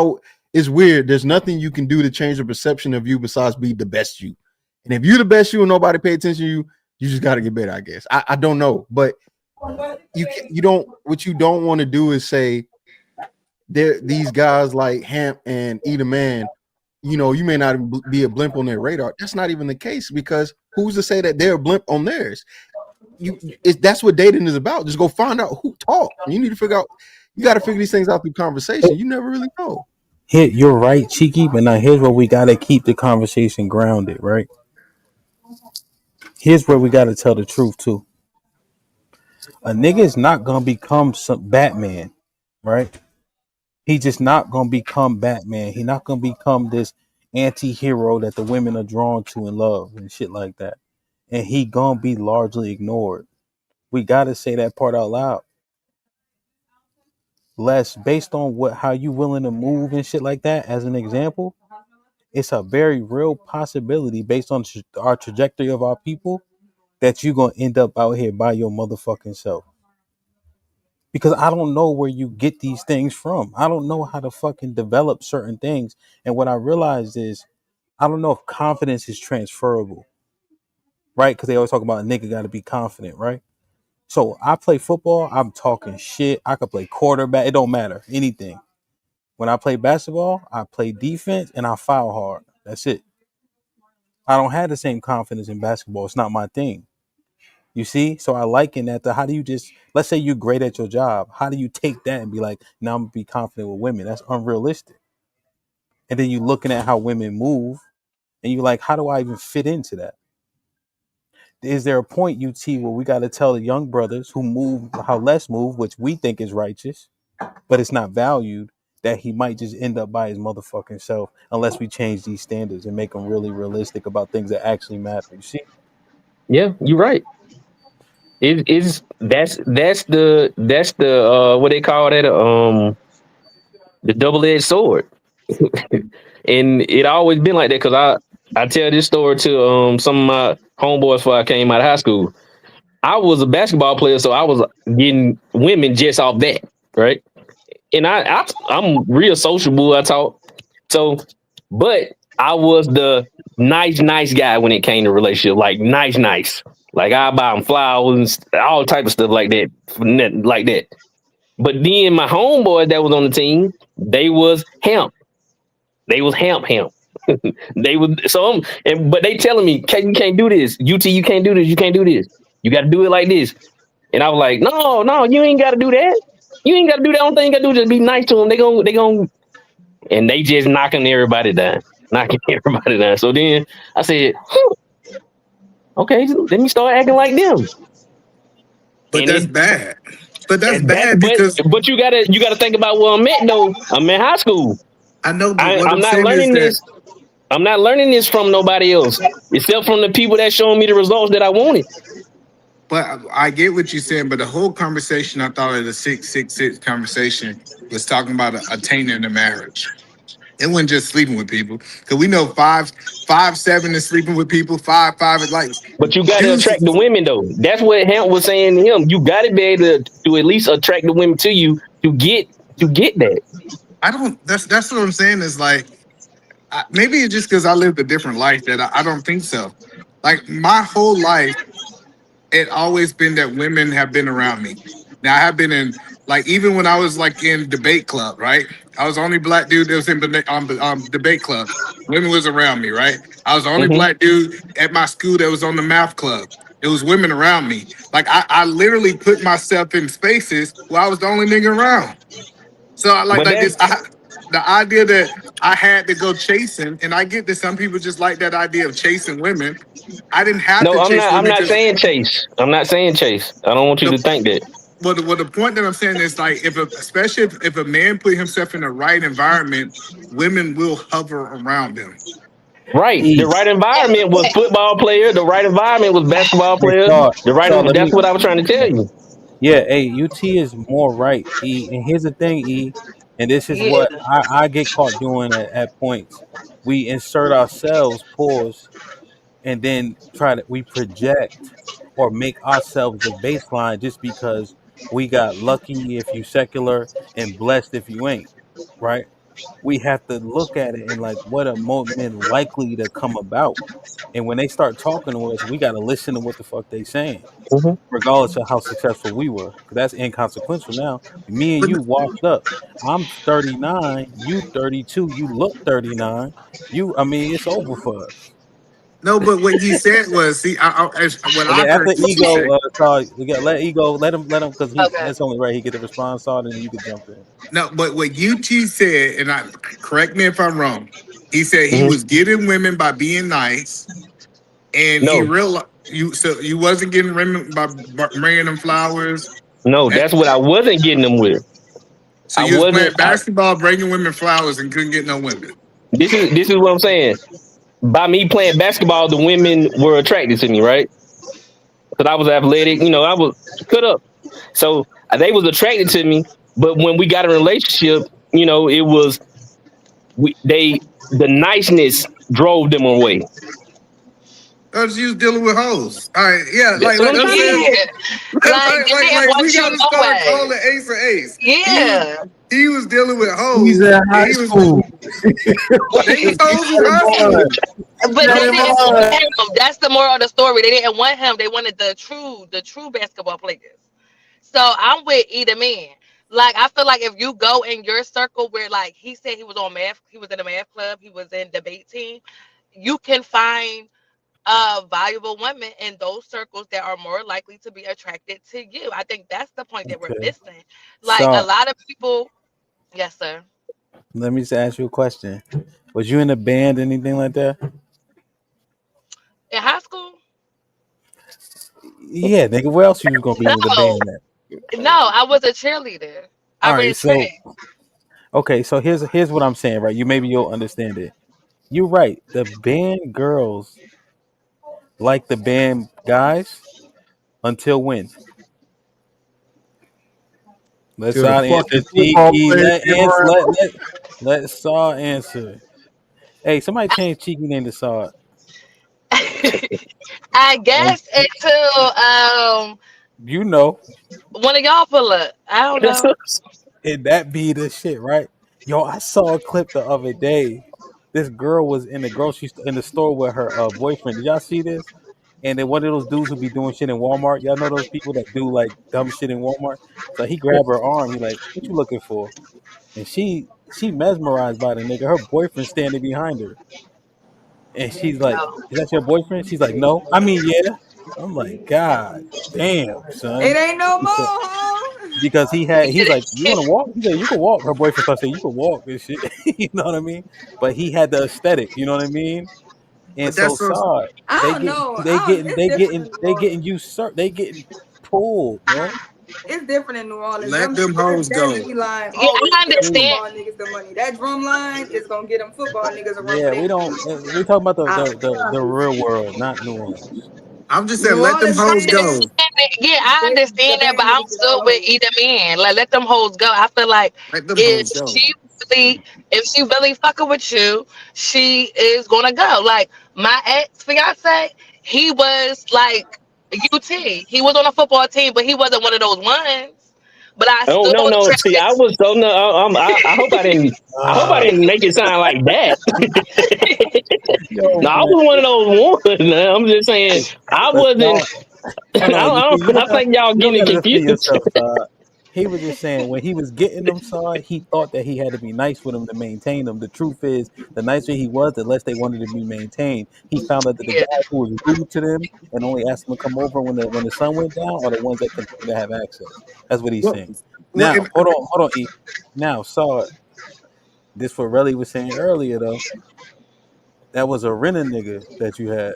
weird. There's nothing you can do to change the perception of you besides be the best you. And if you're the best you and nobody pay attention to you, you just got to get better, I guess. I don't know, but you don't. What you don't want to do is say these guys like Hamp and Eat a Man. You may not be a blimp on their radar. That's not even the case, because who's to say that they're a blimp on theirs? That's what dating is about. Just go find out who talk. You need to figure out. You got to figure these things out through conversation. You never really know. Here, you're right, Cheeky, but now here's where we gotta keep the conversation grounded, right? Here's where we gotta tell the truth too. A nigga is not gonna become some Batman, right? He just not gonna become Batman. He not gonna become this anti-hero that the women are drawn to and love and shit like that. And he gonna be largely ignored. We gotta say that part out loud. Less based on how you willing to move and shit like that. As an example, it's a very real possibility based on our trajectory of our people that you're gonna end up out here by your motherfucking self. Because I don't know where you get these things from. I don't know how to fucking develop certain things. And what I realized is I don't know if confidence is transferable, right? Because they always talk about a nigga got to be confident, right? So I play football, I'm talking shit. I could play quarterback, it don't matter, anything. When I play basketball, I play defense and I foul hard. That's it. I don't have the same confidence in basketball. It's not my thing. You see? So I liken that to how do you just, let's say you're great at your job. How do you take that and be like, now I'm gonna be confident with women? That's unrealistic. And then you looking at how women move and you like, how do I even fit into that? Is there a point, UT, where we got to tell the young brothers who move how less move, which we think is righteous, but it's not valued, that he might just end up by his motherfucking self unless we change these standards and make them really realistic about things that actually matter. You see? Yeah, you're right. It is that's the what they call that the double-edged sword. And it always been like that, because I tell this story to some of my homeboys before I came out of high school. I was a basketball player, so I was getting women just off that, right? And I'm real sociable. I talk so, but I was the nice guy when it came to relationship. Like nice. Like I buy them flowers, all type of stuff like that, like that. But then my homeboy that was on the team, they was hemp. They was hemp. They would but they telling me, you can't do this. You can't do this. You can't do this. You got to do it like this. And I was like, no, you ain't got to do that. You ain't got to do that. Only thing you got to do is just be nice to them. They gon' and they just knocking everybody down. So then I said, okay, let me start acting like them. But and that's it, bad. But that's and bad because but you gotta think about where I'm at though. I'm in high school. I know, but what I'm I'm not saying is learning that this. I'm not learning this from nobody else, except from the people that showing me the results that I wanted. But I get what you're saying, but the whole conversation, I thought of the 666 conversation was talking about attaining a marriage. It wasn't just sleeping with people, because we know 5'7" is sleeping with people, 5'5" is like But you got to attract the dudes. women though. That's what Hamp was saying to him. You got to be able to at least attract the women to you to get that. I don't. That's what I'm saying. Is like maybe it's just because I lived a different life that I don't think so. Like my whole life, it always been that women have been around me. Now I have been in like even when I was like in debate club, right? I was the only black dude that was in debate club. Women was around me, right? I was the only Mm-hmm. black dude at my school that was on the math club. It was women around me. Like I literally put myself in spaces where I was the only nigga around. So I But like that's this. The idea that I had to go chasing, and I get that some people just like that idea of chasing women. I didn't have no. to chase I'm women not because saying chase. I'm not saying chase. I don't want you to think that. the point that I'm saying is like especially if a man put himself in the right environment, women will hover around him. Right. The right environment was football player. The right environment was basketball Hey, player. let That's me. what I was trying to tell you. Yeah, hey, UT is more right, E. And here's the thing, E. And this is Yeah. what I get caught doing at points. We insert ourselves, pause, and then we project or make ourselves the baseline just because we got lucky if you secular and blessed if you ain't, right? We have to look at it and like what are more men likely to come about. And when they start talking to us, we got to listen to what the fuck they saying, regardless of how successful we were. 'Cause that's inconsequential now. Me and But you washed up. I'm 39, you 32, you look 39. I mean, it's over for us. no, but what you said was see, what And I then heard after you say. ego, let ego, let him, because that's only right. He get the response, so then you could jump in. No, but what UT said, and I correct me if I'm wrong. He said he Mhm. was getting women by being nice, and he No, realized you wasn't getting women by bringing them flowers. no, that's what I wasn't getting them with. So I you was playing wasn't. basketball, bringing women flowers, and couldn't get no women. This is what I'm saying. By me playing basketball, the women were attracted to me, right? Because I was athletic. I was cut up. So they was attracted to me. But when we got in a relationship, it was the niceness drove them away. Because you was dealing with hoes. All right, yeah, That's what I'm I'm trying to saying, say. Yeah. Like they didn't we want you gotta no start way. calling Ace a Ace. Yeah. He was dealing with He's hoes, in and high he was school. they was hoes in Let him high on. school. But Let they him didn't want on. him. That's the moral of the story. They didn't want him. They wanted the true basketball players. So I'm with either man. Like I feel like if you go in your circle where like he said he was on math, he was in a math club, he was in debate team, you can find valuable women in those circles that are more likely to be attracted to you. I think that's the point that we're Okay. missing. Like a So lot of people, yes, sir. let me just ask you a question. Was you in a band, anything like that? In high school, Yeah, nigga. Where else you was gonna be in the no, band at? no, I was a cheerleader. I All ran right, so track. okay, so here's what I'm saying, right? You'll understand it. You're right. The band girls like the band guys until when? Let Till the Saw answer. fucking T football key. players Let get answer. around. Let Saw answer. Hey, somebody change Cheeky name to Saw. I And guess until you know, one of y'all pull up. I don't know. and that be the shit, right? Yo, I saw a clip the other day. this girl was in in the store with her boyfriend. Did y'all see this? And then one of those dudes who be doing shit in Walmart. Y'all know those people that do like dumb shit in Walmart. So he grabbed her arm. He like, "What you looking for?" And she mesmerized by the nigga. Her boyfriend standing behind her, and she's like, "Is that your boyfriend?" She's like, "No." I mean, yeah. I'm like, God damn, son. It ain't no more, huh? Because he's like, "You want to walk?" He said, "You can walk." Her boyfriend started saying, "You can walk," and shit. You know what I mean? But he had the aesthetic. You know what I mean? And But so that's so. sorry, I don't know. It's different in New they Orleans. getting usurped. They getting pulled, man. It's different in New Orleans. Let them hoes That go. G line Yeah, always I get them understand. football niggas the money. That drum line is gonna get them football niggas a run for Yeah, their we don't. money. We talking about the I, real world, not New Orleans. I'm just saying, New let them Orleans hoes gang, go. Yeah, I the understand that, but band I'm niggas get all still the with hoes. either man. Like, let them hoes go. I feel like Let them if hoes go. she if she really fucking with you, she is gonna go. Like my ex fiance, he was like UT. He was on a football team, but he wasn't one of those ones. But I Oh stood no, on no. the See, I tracks. was so no. I hope I didn't. I hope I didn't make it sound like that. Yo, No, I man. was one of those ones. Man. I'm just saying I But wasn't. no, hold on. I think y'all You don't getting it gotta defend confused. yourself, Todd. He was just saying when he was getting them side, he thought that he had to be nice with them to maintain them. The truth is, the nicer he was, the less they wanted to be maintained. He found out that the Yeah. guys who was rude to them and only asked them to come over when the sun went down are the ones that continue to have access. That's what he's Well, saying. well, Now, hold on, E. Now, Saw this what Relly was saying earlier though. That was a renter nigga that you had.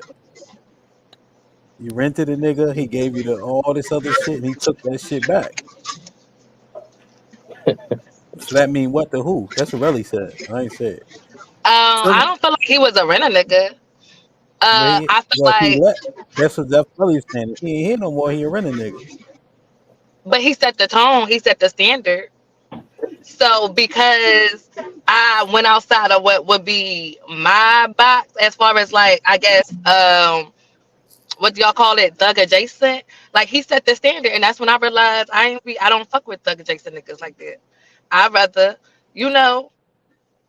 You rented a nigga, he gave you all this other shit, and he took that shit back. So that mean what to who? That's what Relly said. I ain't said. I don't feel like he was a renter nigga. I feel Well, if he like, let, that's Relly's saying. If he ain't here no more, he a renter nigga. but he set the tone. He set the standard. So because I went outside of what would be my box, as far as like, I guess, what do y'all call it, thug adjacent? Like he set the standard, and that's when I realized I don't fuck with thug adjacent niggas like that. I'd rather, you know,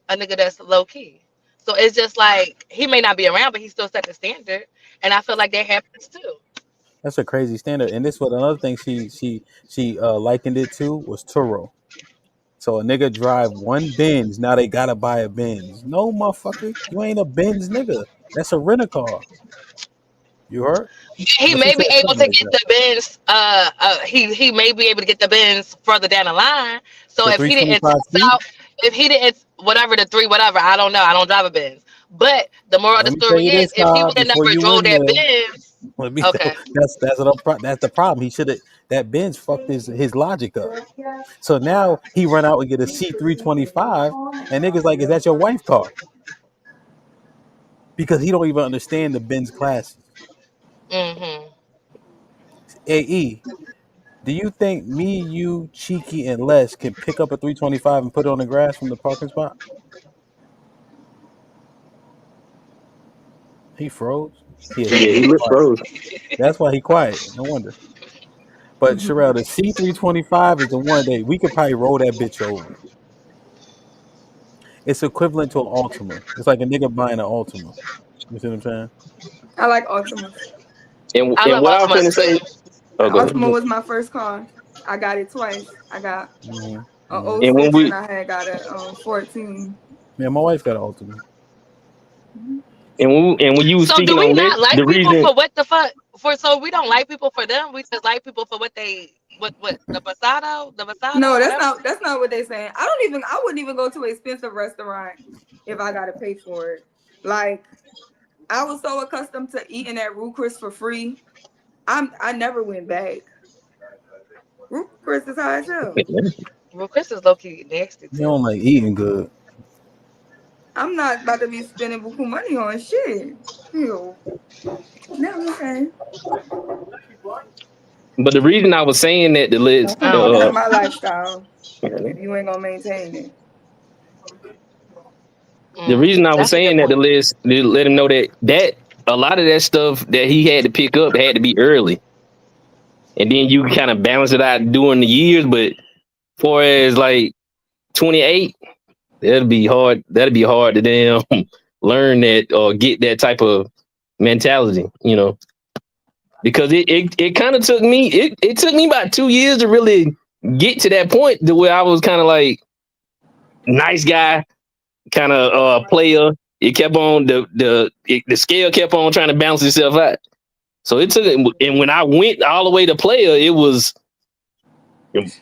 a nigga that's low key. So it's just like he may not be around, but he still set the standard, and I feel like that happens too. That's a crazy standard. And this was another thing she likened it to was Turo. So a nigga drive one Benz, now they gotta buy a Benz. No, motherfucker, you ain't a Benz nigga. That's a rent a car. You heard? He But she may said be able something to like get that. the bins. He may be able to get the bins further down the line. So The if he didn't 325 test C. out, if he didn't whatever the three whatever, I don't know. I don't drive a Benz. But the moral of the Let me tell story you is, this, if he Todd, would have before never you drove win that there. Benz, Let me okay. that's the problem. He should have that Benz fucked his logic up. So now he run out and get a C325, and niggas like, is that your wife car? Because he don't even understand the Benz classes. Mm-hmm. AE, do you think me, you, Cheeky, and Les can pick up a 325 and put it on the grass from the parking spot? He froze. Yeah, Yeah, he he looked quiet. froze. That's why he quiet. No wonder. But Sherelle, the C325 is the one that we could probably roll that bitch over. It's equivalent to an Altima. It's like a nigga buying an Altima. You see what I'm saying? I like Ultimas. I And love what I was Optimus finna say. too. Oh, go ahead. Ultima was my first car. I got it twice. I got a And when 06 and we I had got a 14. Yeah, my wife got an Altima. and when you was So do speaking we on this, not like the people reason for what the fuck? So we don't like people for them. We just like people for what the No, Pasado, that's whatever. not what they saying. I wouldn't even go to an expensive restaurant if I gotta pay for it. Like I was so accustomed to eating at Ruth Chris for free. I never went back. Ruth Chris is high as hell. Well, Chris is low key nasty You too. don't like eating good. I'm not about to be spending buku money on shit. Ew. No, okay. but the reason I was saying that the list That's not my lifestyle. If you ain't gonna maintain it. the reason I was That's a good saying that the point. list to let him know that a lot of that stuff that he had to pick up had to be early, and then you kind of balance it out during the years. But for as like 28, that'd be hard. That'd be hard to damn learn that or get that type of mentality, you know, because it kind of took me, it took me about 2 years to really get to that point to where I was kind of like nice guy, kind of player. It kept on the scale kept on trying to balance itself out. So it took, and when I went all the way to player, it was,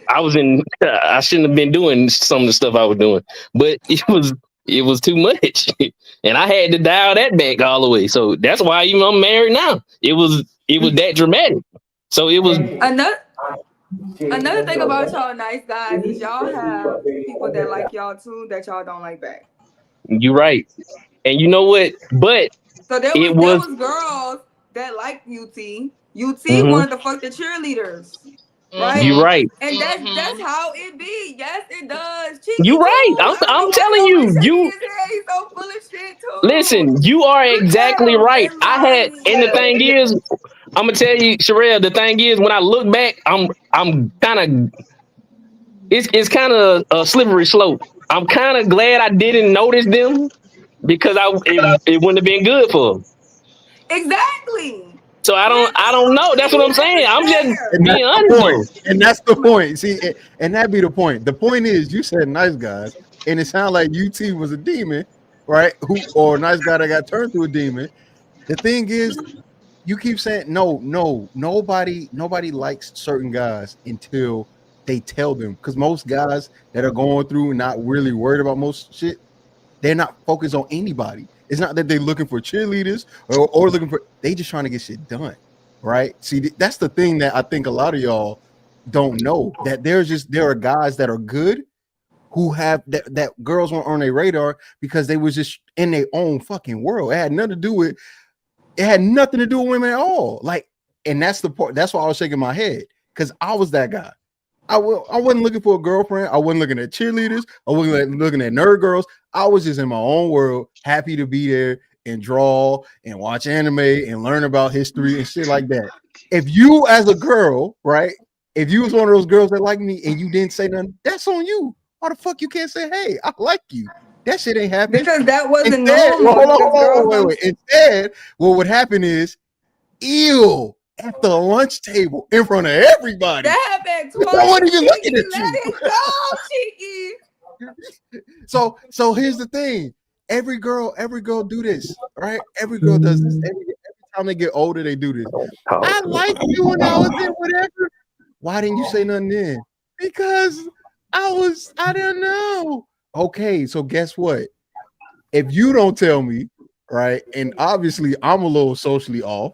I was in, I shouldn't have been doing some of the stuff I was doing, but it was too much, and I had to dial that back all the way. So that's why even I'm married now. It was that dramatic. So it was Another thing about y'all nice guys is y'all have people that like y'all too that y'all don't like back. You're right, and you know what? But So there was girls that liked UT. UT Mhm. wanted to fuck the cheerleaders, right? You're right. And that's how it be. Yes, it does. Cheeky You're right. too. I'm telling you, He's so full of shit too. listen. You are exactly right. I had, and the thing is, I'm gonna tell you, Sherelle. The thing is, when I look back, I'm kind of, it's kind of a slippery slope. I'm kind of glad I didn't notice them because it wouldn't have been good for them. Exactly. So I don't know. That's what I'm saying. I'm just And being that's honest the though. point. And that's the point. See, and that be the point. The point is, you said nice guys, and it sounded like UT was a demon, right? Or a nice guy that got turned to a demon. The thing is, you keep saying nobody likes certain guys until they tell them. Because most guys that are going through not really worried about most shit, they're not focused on anybody. It's not that they're looking for cheerleaders or looking for, they just trying to get shit done, right? See, that's the thing that I think a lot of y'all don't know, that there are guys that are good who have that girls weren't on their radar because they was just in their own fucking world. It had nothing to do with women at all. Like, and that's the part. That's why I was shaking my head, because I was that guy. I wasn't looking for a girlfriend. I wasn't looking at cheerleaders. I wasn't looking at nerd girls. I was just in my own world, happy to be there and draw and watch anime and learn about history and shit like that. If you, as a girl, right, if you was one of those girls that like me and you didn't say nothing, that's on you. Why the fuck you can't say, hey, I like you? That shit ain't happening. Because that wasn't Instead, normal. wait. Instead, what would happen is, ew, at the lunch table in front of everybody. That happened twice. No one even looking at you. Let it go, Cheeky. So here's the thing. Every girl do this, right? Every girl does this. Every time they get older, they do this. I like you when I was in whatever. Why didn't you say nothing then? Because I didn't know. Okay, so guess what? If you don't tell me, right, and obviously I'm a little socially off,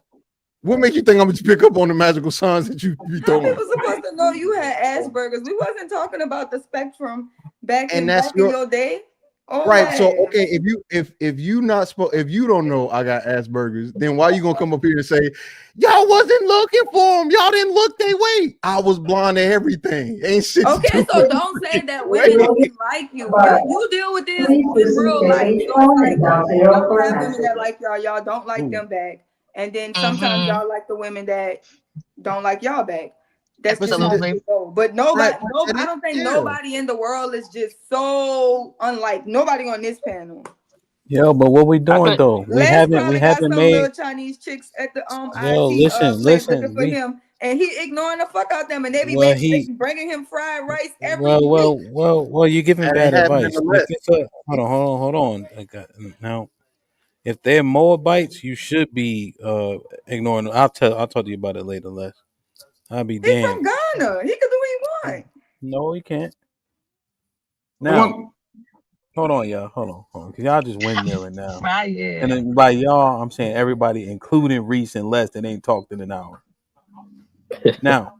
what makes you think I'm gonna pick up on the magical signs that you be throwing? People supposed to know you had Asperger's. We wasn't talking about the spectrum back in your day. Right. So okay, if you don't know I got Asperger's, then why you gonna come up here and say y'all wasn't looking for them? Y'all didn't look their way. I was blind to everything. Ain't shit. Okay, so don't say that women don't like you. You deal with this in real life. So it's like y'all have women that like y'all don't like them back, and then sometimes y'all like the women that don't like y'all back. That's just how it goes. But nobody, I don't think nobody in the world is just so unlike nobody on this panel. Yo, but what we doing though? We haven't made little Chinese chicks at the Yo, listen, looking for him, and he ignoring the fuck out them, and they be bringing him fried rice every week. Well, you're giving bad advice. Hold on. Now, if they're Moabites, you should be ignoring them. I'll talk to you about it later, Les. I'll be damned. He's from Ghana. He can do what he want. No, he can't. Now, hold on, y'all. Hold on. Cause y'all just windmilling now. And then by y'all, I'm saying everybody, including Reese and Les, that ain't talked in an hour. Now,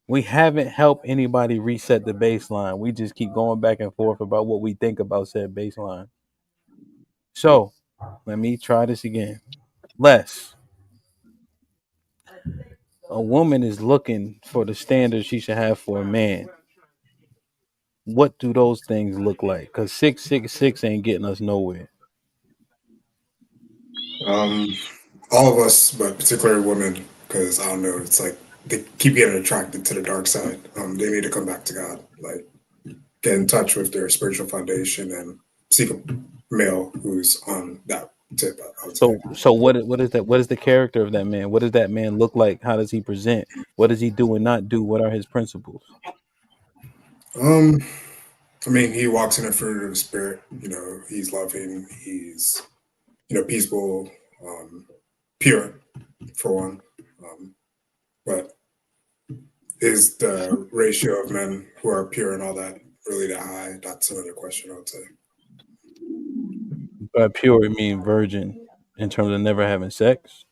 we haven't helped anybody reset the baseline. We just keep going back and forth about what we think about said baseline. So, let me try this again. Les. A woman is looking for the standards she should have for a man. What do those things look like? Because 666 ain't getting us nowhere. All of us, but particularly women, because I don't know, it's like they keep getting attracted to the dark side. They need to come back to God, like get in touch with their spiritual foundation and seek male who's on that tip. I would say. So what is that? What is the character of that man? What does that man look like? How does he present? What does he do and not do? What are his principles? I mean, he walks in a fruit of the spirit. You know, he's loving. He's, you know, peaceful, pure, for one. But is the ratio of men who are pure and all that really that high? That's another question I would say. By pure, you mean virgin in terms of never having sex?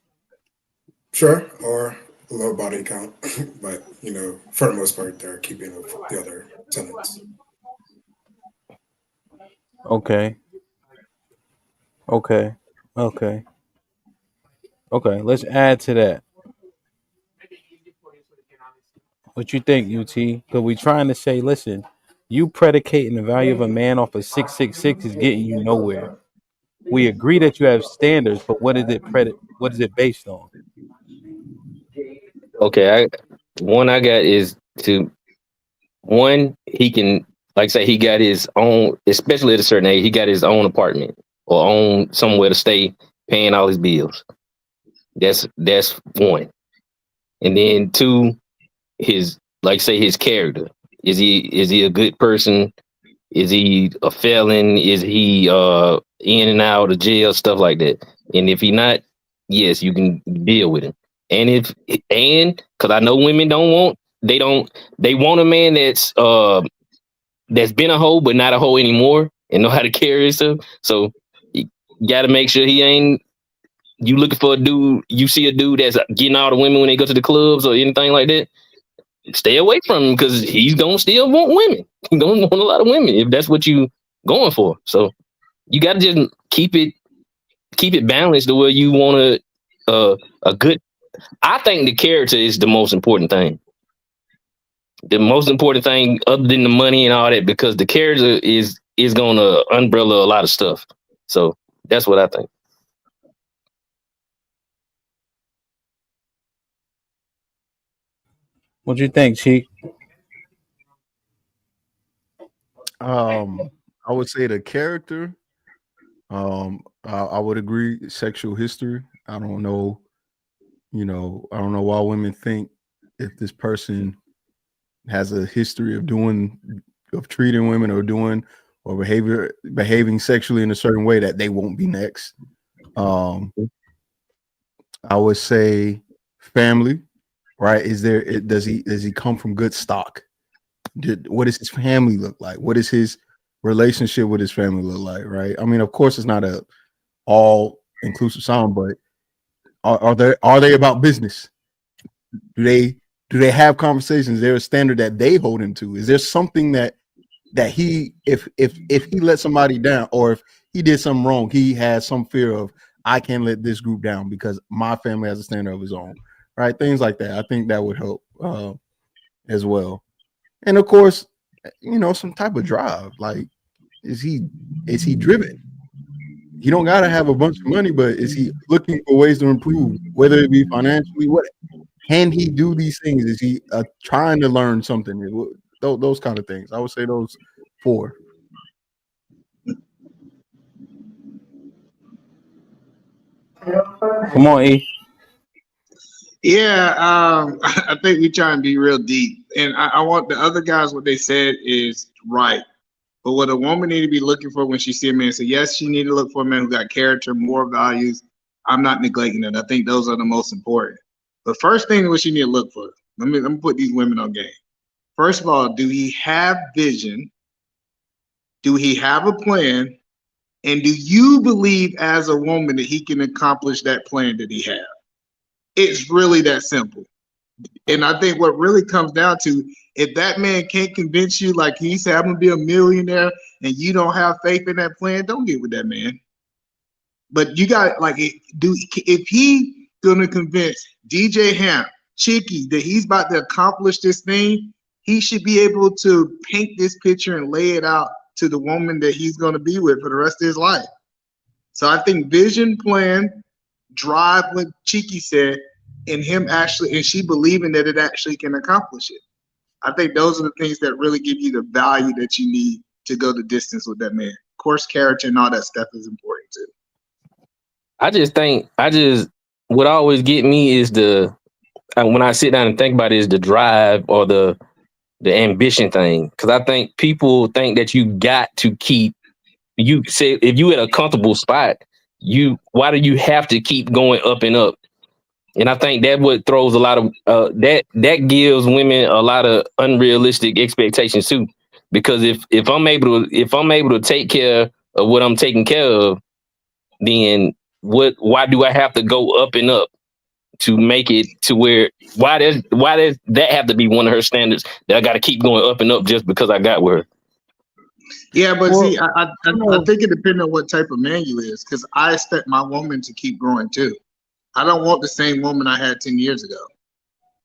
Sure, or low body count, but you know, for the most part, they're keeping with the other tenants. Okay. Okay. Okay. Okay. Let's add to that. What you think, UT? Because we trying to say, listen, you predicating the value of a man off of 666 is getting you nowhere. We agree that you have standards, but what is it what is it based on? Okay, I got is to one, he can, like say he got his own, especially at a certain age, he got his own apartment or own somewhere to stay, paying all his bills. That's one. And then two, his, like say his character. Is he a good person? Is he a felon? Is he in and out of jail, stuff like that? And if he not, yes, you can deal with him. And because I know women they want a man that's been a hoe but not a hoe anymore and know how to carry himself. So you got to make sure he ain't. You looking for a dude? You see a dude that's getting all the women when they go to the clubs or anything like that? Stay away from him because he's gonna still want women. He's gonna want a lot of women if that's what you going for. So you got to just keep it balanced to where you want a good. I think the character is the most important thing. The most important thing, other than the money and all that, because the character is gonna umbrella a lot of stuff. So that's what I think. What you think, Cheek? I would say the character. I would agree. Sexual history. I don't know. You know, I don't know why women think if this person has a history of treating women or behaving sexually in a certain way that they won't be next. I would say family, right? Does he come from good stock? What does his family look like? What does his relationship with his family look like? Right? I mean, of course, it's not a all inclusive song, but are they about business? Do they have conversations? Is there a standard that they hold him to? Is there something that he, if he let somebody down, or if he did something wrong, he has some fear of, I can't let this group down because my family has a standard of his own, right? Things like that. I think that would help as well. And of course, you know, some type of drive. Like, is he driven? He don't gotta have a bunch of money, but is he looking for ways to improve, whether it be financially? What can he do these things? Is he trying to learn something? Those kind of things. I would say those four. Come on, E. Yeah, I think we try and be real deep, and I want the other guys. What they said is right, but what a woman need to be looking for when she see a man, so yes, she need to look for a man who got character, moral values. I'm not neglecting that. I think those are the most important. The first thing what she need to look for. Let me put these women on game. First of all, do he have vision? Do he have a plan? And do you believe as a woman that he can accomplish that plan that he has? It's really that simple. And I think what really comes down to, if that man can't convince you, like he said, I'm gonna be a millionaire, and you don't have faith in that plan, don't get with that man. But you got if he gonna convince DJ HAMP, Chicky, that he's about to accomplish this thing, he should be able to paint this picture and lay it out to the woman that he's gonna be with for the rest of his life. So I think vision, plan, drive, what Cheeky said, and she believing that it actually can accomplish it. I think those are the things that really give you the value that you need to go the distance with that man. course, character and all that stuff is important too. What always get me is when I sit down and think about it is the drive or the ambition thing. Because I think people think that you got to keep, you say if you at a comfortable spot, why do you have to keep going up and up? And I think that what throws a lot of that gives women a lot of unrealistic expectations too. Because if I'm able to take care of what I'm taking care of, then why do I have to go up and up to make it to where why does that have to be one of her standards that I got to keep going up and up just because I got with her? Yeah, but see, I think it depends on what type of man you is, because I expect my woman to keep growing too. I don't want the same woman I had 10 years ago.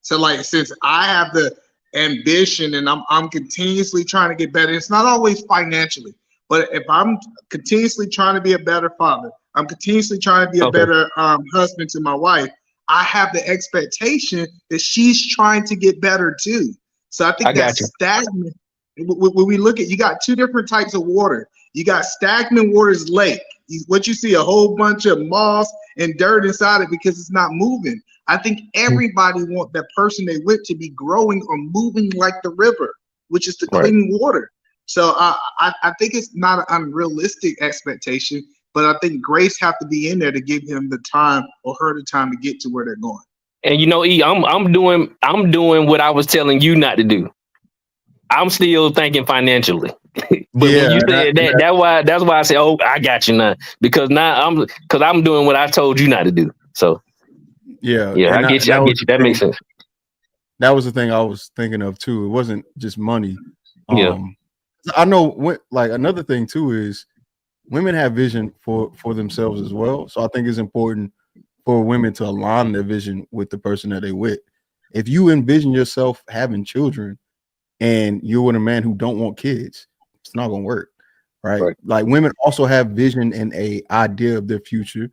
So like, since I have the ambition and I'm continuously trying to get better, it's not always financially, but if I'm continuously trying to be a better father, I'm continuously trying to be a better husband to my wife, I have the expectation that she's trying to get better too. So I think that's stagnant. When we look at, you got two different types of water. You got stagnant water is lake. What you see, a whole bunch of moss and dirt inside it because it's not moving. I think everybody want that person they with to be growing or moving like the river, which is the clean water. So I think it's not an unrealistic expectation, but I think grace have to be in there to give him the time or her the time to get to where they're going. And E, I'm doing what I was telling you not to do. I'm still thinking financially. But when you said that's why I say, oh, I got you now. Because now I'm doing what I told you not to do. So yeah, I get you. That makes sense. That was the thing I was thinking of too. It wasn't just money. Yeah. I know like another thing too is women have vision for themselves as well. So I think it's important for women to align their vision with the person that they with. If you envision yourself having children and you're with a man who don't want kids, it's not gonna work, right? Like women also have vision and a idea of their future,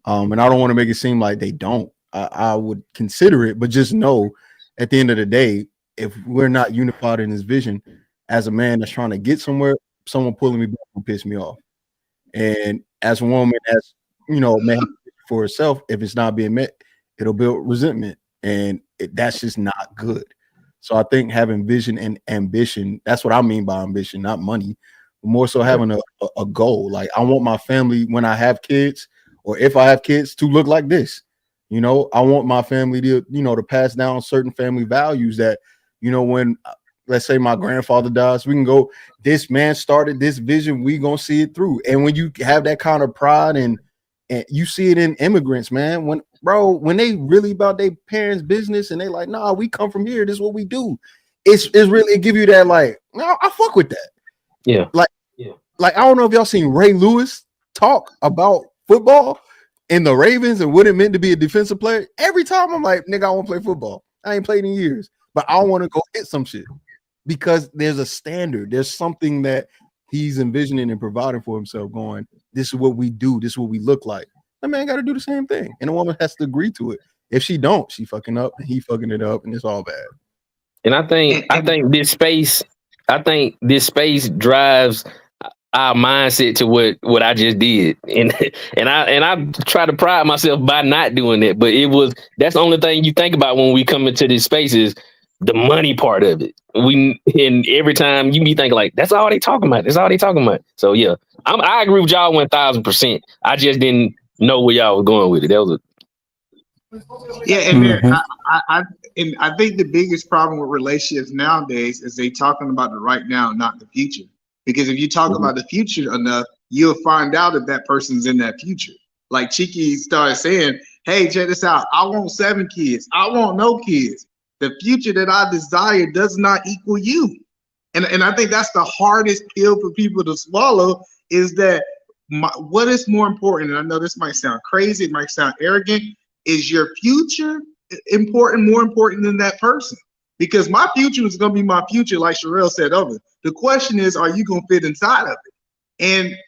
and I don't want to make it seem like they don't. I would consider it, but just know at the end of the day, if we're not unified in this vision, as a man that's trying to get somewhere, someone pulling me back will piss me off. And as a woman, as you know, man for herself, if it's not being met, it'll build resentment, and that's just not good. So I think having vision and ambition, that's what I mean by ambition, not money, but more so having a goal. Like I want my family when I have kids, or if I have kids, to look like this. You know, I want my family to, to pass down certain family values that, when let's say my grandfather dies, we can go, this man started this vision, we gonna see it through. And when you have that kind of pride and you see it in immigrants, man, when they really about their parents' business and they like, nah, we come from here, this is what we do. It's really, it give you that like, no, I fuck with that. Yeah. Like I don't know if y'all seen Ray Lewis talk about football and the Ravens and what it meant to be a defensive player. Every time I'm like, nigga, I want to play football. I ain't played in years, but I want to go hit some shit because there's a standard. There's something that he's envisioning and providing for himself going, this is what we do. This is what we look like. The man got to do the same thing. And the woman has to agree to it. If she don't, she fucking up and he fucking it up and it's all bad. And I think this space drives our mindset to what I just did. And I try to pride myself by not doing that. But that's the only thing you think about when we come into this space is the money part of it. And every time you be thinking like, that's all they talking about. That's all they talking about. So yeah, I agree with y'all 1000%. I just didn't know where y'all was going with it. That was and I think the biggest problem with relationships nowadays is they talking about the right now, not the future. Because if you talk about the future enough, you'll find out if that person's in that future. Like Cheeky started saying, hey, check this out. I want 7 kids. I want no kids. The future that I desire does not equal you. And I think that's the hardest pill for people to swallow is that what is more important, and I know this might sound crazy, it might sound arrogant, is your future more important than that person? Because my future is going to be my future, like Sherelle said over. The question is, are you going to fit inside of it?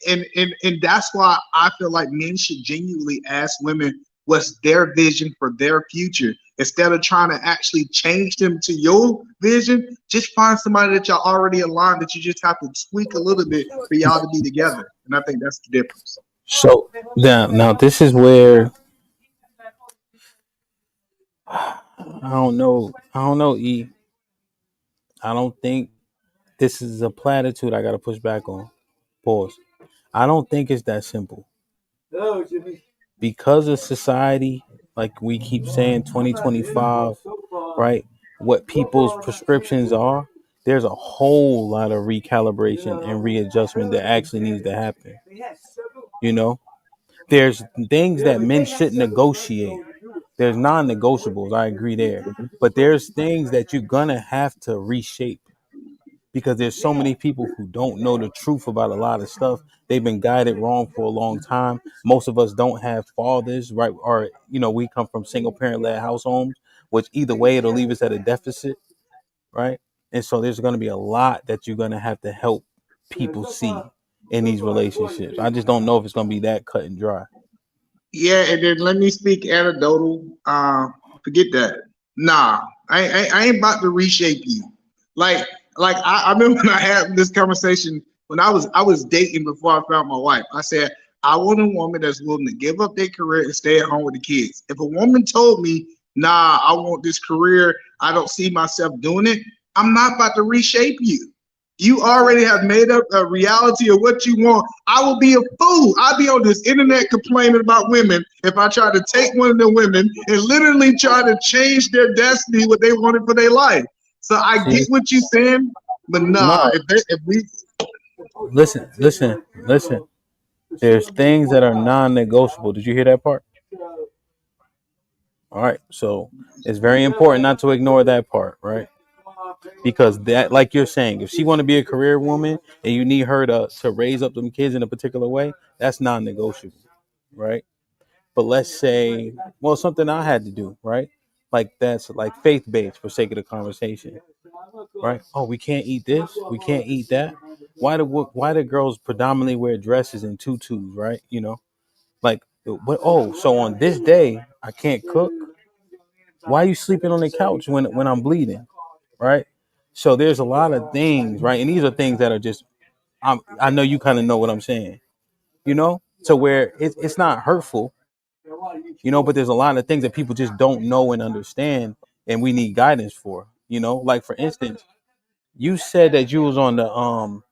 And that's why I feel like men should genuinely ask women what's their vision for their future. Instead of trying to actually change them to your vision, just find somebody that y'all already aligned that you just have to tweak a little bit for y'all to be together. and I think that's the difference. So now this is where I don't know. I don't know. E. I don't think this is a platitude. I got to push back on. Pause. I don't think it's that simple because of society. Like we keep saying, 2025, right? What people's prescriptions are. There's a whole lot of recalibration and readjustment that actually needs to happen. You know, there's things that men should negotiate. There's non-negotiables. I agree there, but there's things that you're gonna have to reshape because there's so many people who don't know the truth about a lot of stuff. They've been guided wrong for a long time. Most of us don't have fathers, right? Or we come from single parent led households, which either way it'll leave us at a deficit, right? And so there's going to be a lot that you're going to have to help people see in these relationships. I just don't know if it's going to be that cut and dry. Yeah, and then let me speak anecdotal. Forget that. Nah, I ain't about to reshape you. Like I remember when I had this conversation when I was dating before I found my wife. I said I want a woman that's willing to give up their career and stay at home with the kids. If a woman told me, nah, I want this career, I don't see myself doing it, I'm not about to reshape you. You already have made up a reality of what you want. I will be a fool. I'll be on this internet complaining about women if I try to take one of the women and literally try to change their destiny, what they wanted for their life. So I get what you're saying, but nah, No, if we listen. There's things that are non-negotiable. Did you hear that part? All right. So it's very important not to ignore that part, right? Because that, like you're saying, if she want to be a career woman and you need her to raise up them kids in a particular way, that's non-negotiable, right? But let's say, well, something I had to do, right? Like that's like faith-based for sake of the conversation, right? Oh, we can't eat this, we can't eat that. Why do girls predominantly wear dresses and tutus, right? Like what? Oh, so on this day I can't cook. Why are you sleeping on the couch when I'm bleeding, right? So there's a lot of things, right? And these are things that are just I know you kind of know what I'm saying, to where it's not hurtful, but there's a lot of things that people just don't know and understand, and we need guidance for, like for instance, you said that you was on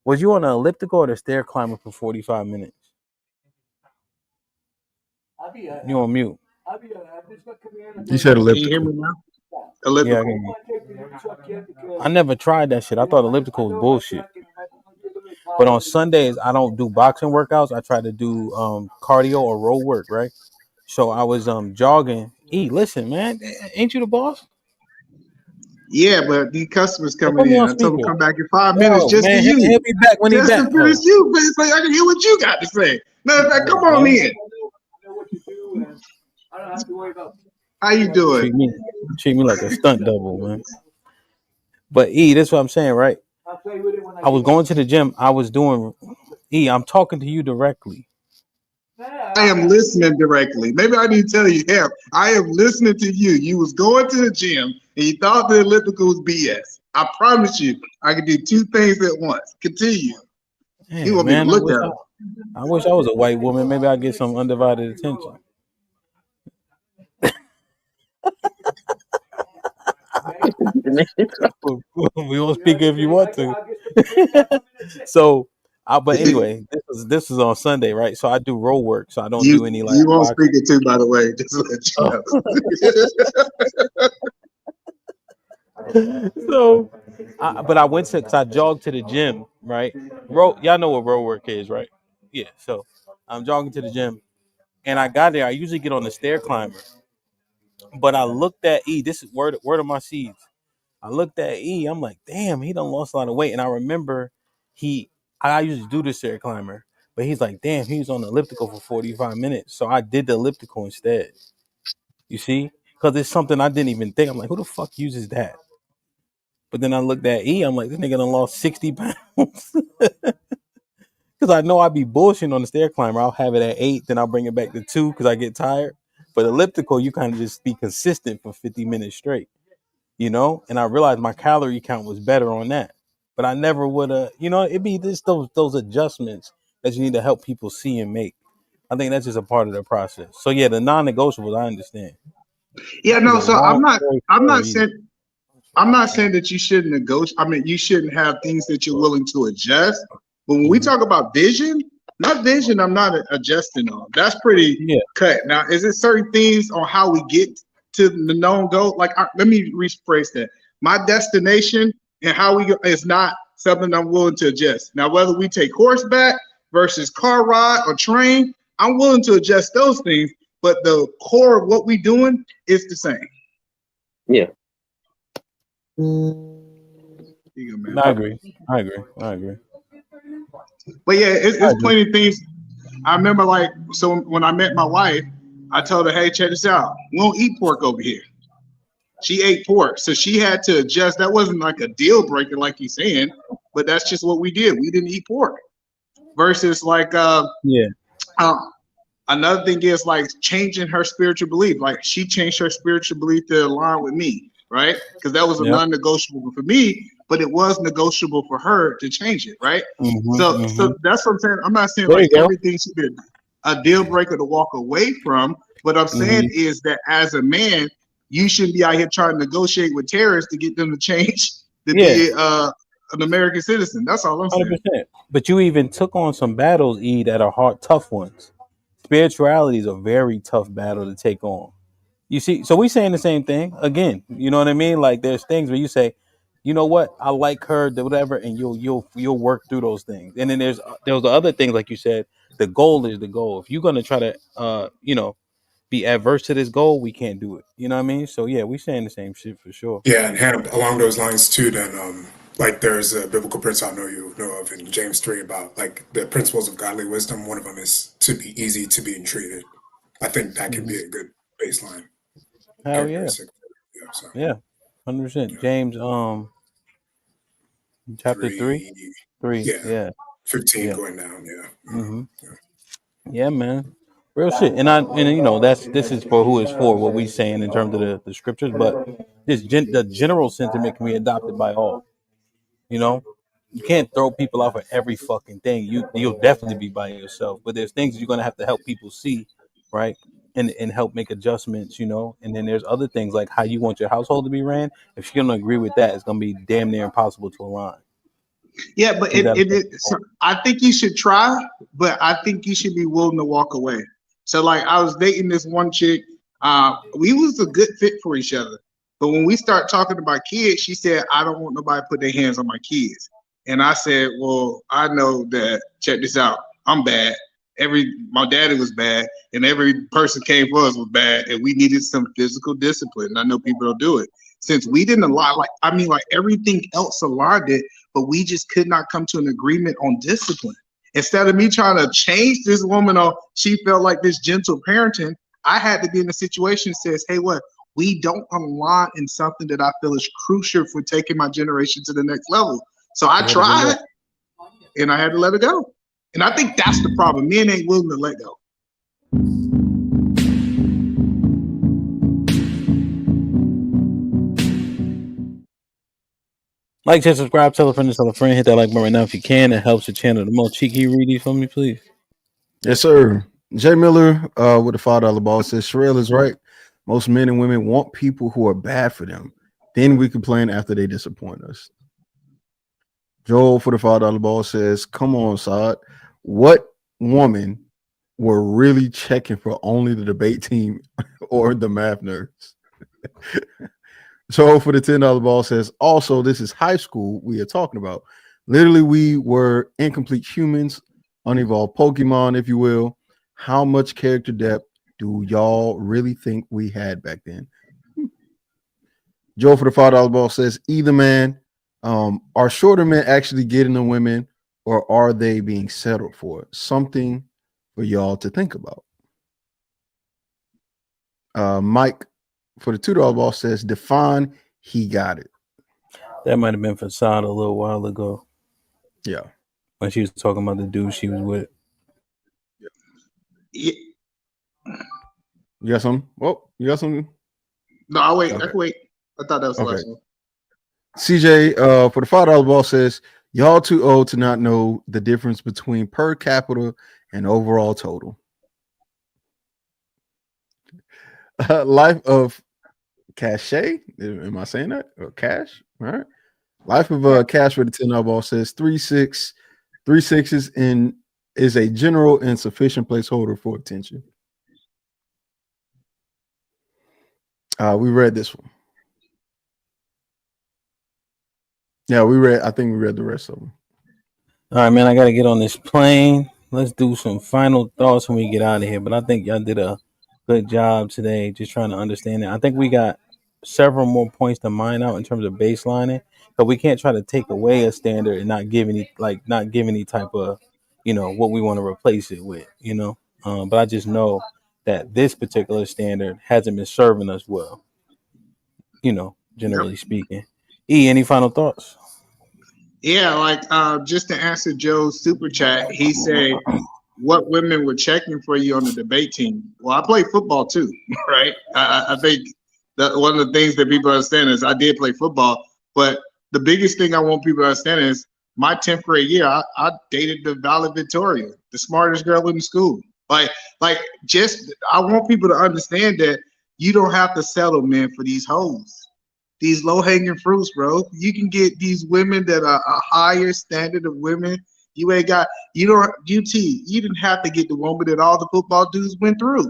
was you on the elliptical or the stair climber for 45 minutes? You on mute. You said can you hear elliptical. me now? Yeah, I Elliptical. can hear you. I never tried that shit. I thought elliptical was bullshit. But on Sundays, I don't do boxing workouts. I try to do cardio or road work, right? So I was jogging. Listen, man, ain't you the boss? Yeah, but the customers Well, coming put me in. on I told them speaker. come back in 5 minutes Yo, just for man, he'll you. be back when he Just to back. finish you. But it's like I can hear what you got to say. Matter of fact, come on Man. in. How you doing? Treat me like a stunt double, man. But that's what I'm saying, right? I was going to the gym. I was doing I'm talking to you directly. I am listening directly. Maybe I need to tell you, yeah, I am listening to you. You was going to the gym and you thought the elliptical was BS. I promise you, I can do two things at once. Continue. You Man, want me to man, look at them? I wish I was a white woman. Maybe I'd get some undivided attention. We won't speak if you want to. So, but anyway, this is on Sunday, right? So I do road work, so I don't do any like You won't boxing. speak it too, by the way. Just to let you know. So, but I went to because I jogged to the gym, right? Y'all know what road work is, right? Yeah. So I'm jogging to the gym, and I got there. I usually get on the stair climber, but I looked at This is word of my seeds. I looked at I'm like, damn, he done lost a lot of weight. And I remember I usually do the stair climber, but he's like, damn, he was on the elliptical for 45 minutes. So I did the elliptical instead. You see? Because it's something I didn't even think. I'm like, who the fuck uses that? But then I looked at I'm like, this nigga done lost 60 pounds. Because I know I'd be bullshitting on the stair climber. I'll have it at 8, then I'll bring it back to 2 because I get tired. But elliptical, you kind of just be consistent for 50 minutes straight. And I realized my calorie count was better on that. But I never would have, it'd be just those adjustments that you need to help people see and make. I think that's just a part of the process. So yeah, the non-negotiables, I understand. Yeah, That was no. a So long I'm not. story I'm short. not saying. I'm not saying that you shouldn't negotiate. I mean, you shouldn't have things that you're willing to adjust. But when we talk about vision, not vision, I'm not adjusting on. That's pretty cut. Now, is it certain things on how we get to the known goal? Like, let me rephrase that. My destination and how we go is not something I'm willing to adjust. Now, whether we take horseback versus car ride or train, I'm willing to adjust those things. But the core of what we doing is the same. Yeah. I agree. But yeah, it's plenty of things. I remember, like, so when I met my wife, I told her, hey, check this out. We don't eat pork over here. She ate pork. So she had to adjust. That wasn't like a deal breaker, like he's saying, but that's just what we did. We didn't eat pork. Versus like another thing is like changing her spiritual belief. Like she changed her spiritual belief to align with me, right? Because that was a non-negotiable for me, but it was negotiable for her to change it, right? So that's what I'm saying. I'm not saying There like you go. everything should be a deal breaker to walk away from. What I'm saying is that as a man, you shouldn't be out here trying to negotiate with terrorists to get them to change to be an American citizen. That's all I'm saying. 100%. But you even took on some battles, E, that are hard, tough ones. Spirituality is a very tough battle to take on. You see, so we saying the same thing again. You know what I mean? Like there's things where you say, you know what, I like her, whatever, and you'll work through those things. And then there's the other things, like you said, the goal is the goal. If you're gonna try to be adverse to this goal, we can't do it. You know what I mean? So yeah, we saying the same shit for sure. Yeah, and HAMP, along those lines too, then like there's a biblical principle I know you know of in James 3 about like the principles of godly wisdom. One of them is to be easy to be entreated. I think that can be a good baseline Hell yeah. characteristic. Yeah, 100%. James chapter 3. Yeah. 15 going down, Yeah, man. Real shit. And this is for who is for what we saying in terms of the scriptures, but the general sentiment can be adopted by all. You know, you can't throw people out for every fucking thing. You'll definitely be by yourself, but there's things you're gonna have to help people see, right? And help make adjustments, and then there's other things like how you want your household to be ran. If she don't agree with that, it's gonna be damn near impossible to align. Yeah, but I think you should try, but I think you should be willing to walk away. So like I was dating this one chick, we was a good fit for each other. But when we start talking about kids, she said, I don't want nobody to put their hands on my kids. And I said, well, I know that, check this out, I'm bad. My daddy was bad, and every person came for us was bad, and we needed some physical discipline. I know people don't do it. Since we didn't align, like everything else aligned it, but we just could not come to an agreement on discipline. Instead of me trying to change this woman or she felt like this gentle parenting, I had to be in a situation that says, hey, what? We don't align in something that I feel is crucial for taking my generation to the next level. So I tried, and I had to let it go. And I think that's the problem. Men ain't willing to let go. Like, share, subscribe, tell a friend, hit that like button right now if you can. It helps the channel the most. Cheeky, read these for me, please. Yes, sir. Jay Miller with the $5 ball says Sherelle is right. Most men and women want people who are bad for them. Then we complain after they disappoint us. Joel for the $5 ball says, come on, Saad. What woman were really checking for only the debate team or the math nerds? Joel for the $10 ball says, also, this is high school we are talking about. Literally, we were incomplete humans, unevolved Pokemon, if you will. How much character depth do y'all really think we had back then? Joe for the $5 ball says, either man, are shorter men actually getting the women, or are they being settled for? Something for y'all to think about. Mike for the $2 ball says, define he got it. That might have been for Saad a little while ago. Yeah. When she was talking about the dude she was with. Yeah. You got something? Oh, you got something? No, I'll wait. Okay. I can wait. I thought that was the last one. CJ for the $5 ball says, Y'all too old to not know the difference between per capita and overall total. Life of Cachet. Am I saying that? Or Cash? All right. Life of Cash with a 10 ball says 3 sixes in is a general and sufficient placeholder for attention. We read this one. Yeah, I think we read the rest of them. All right, man, I got to get on this plane. Let's do some final thoughts when we get out of here. But I think y'all did a good job today just trying to understand it. I think we got several more points to mine out in terms of baselining, but we can't try to take away a standard and not give any type of, what we want to replace it with, But I just know that this particular standard hasn't been serving us well, generally speaking. Any final thoughts? Yeah, like just to answer Joe's super chat, he said, "What women were checking for you on the debate team?" Well, I play football too, right? I think that one of the things that people understand is I did play football, but the biggest thing I want people to understand is my 10th grade year, I dated the valedictorian, the smartest girl in the school. Like, just I want people to understand that you don't have to settle, man, for these hoes. These low-hanging fruits, bro. You can get these women that are a higher standard of women. You ain't got, you don't, UT, you didn't have to get the woman that all the football dudes went through.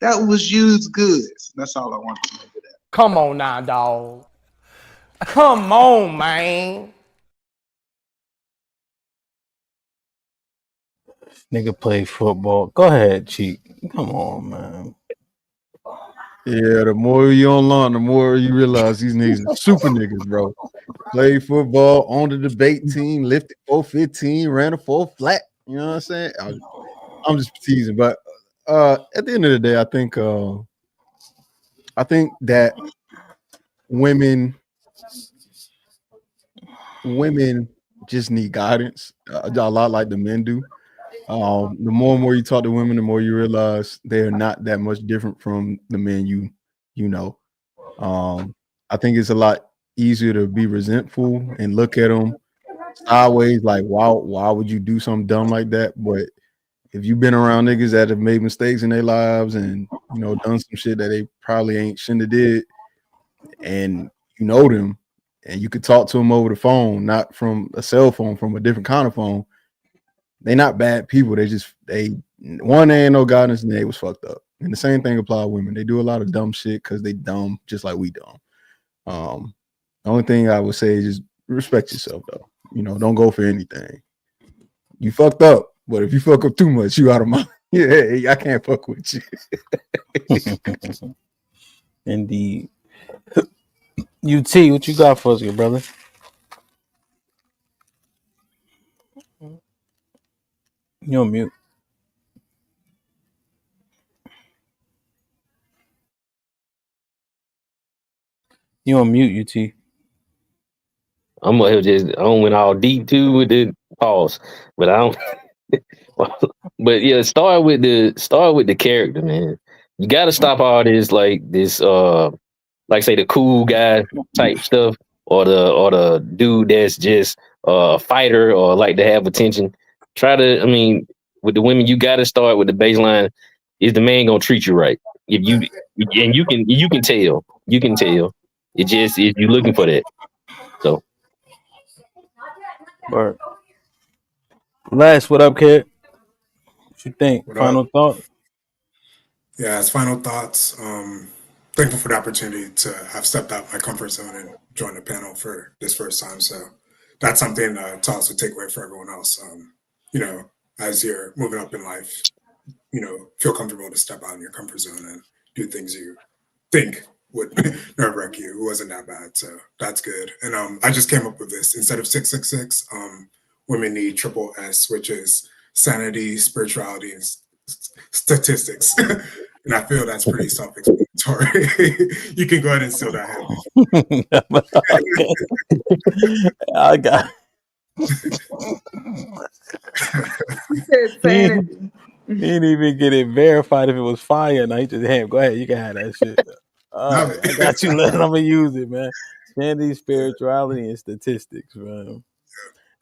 That was used goods. That's all I want to say to that. Come on now, dog. Come on, man. Nigga play football. Go ahead, Cheek. Come on, man. Yeah, the more you online, the more you realize these niggas are super niggas, bro. Played football on the debate team, lifted 415, ran a 4 flat. You know what I'm saying? I'm just teasing, but at the end of the day, I think that women just need guidance a lot like the men do. The more and more you talk to women, the more you realize they're not that much different from the men you know. I think it's a lot easier to be resentful and look at them sideways, like why would you do something dumb like that? But if you've been around niggas that have made mistakes in their lives and done some shit that they probably shouldn't have did, and you know them, and you could talk to them over the phone, not from a cell phone, from a different kind of phone. They not bad people. They ain't no guidance and they was fucked up. And the same thing apply to women. They do a lot of dumb shit because they dumb just like we dumb. The only thing I would say is just respect yourself though. Don't go for anything. You fucked up, but if you fuck up too much, you out of my I can't fuck with you. Indeed. UT, what you got for us, good brother? You on mute. You on mute, UT. I'm gonna just I don't went all deep too with the pause, but I don't. But yeah, start with the character, man. You got to stop all this like say the cool guy type stuff, or the dude that's just a fighter or like to have attention. With the women, you got to start with the baseline. Is the man gonna treat you right? If you and you can tell, It just if you looking for that. So, Word. Les, what up, kid? What you think? What Final up? thought? Yeah, as final thoughts, thankful for the opportunity to have stepped out my comfort zone and joined the panel for this first time. So that's something to also take away for everyone else. As you're moving up in life, feel comfortable to step out in your comfort zone and do things you think would nerve wreck you. It wasn't that bad, so that's good. And I just came up with this instead of 666. Women need triple S, which is sanity, spirituality, and statistics. And I feel that's pretty self-explanatory. You can go ahead and seal that head. I got. He didn't even get it verified if it was fire. Now he just go ahead, you can have that shit. All right, I got you. I'm gonna use it, man. Sanity, spirituality, and statistics, man.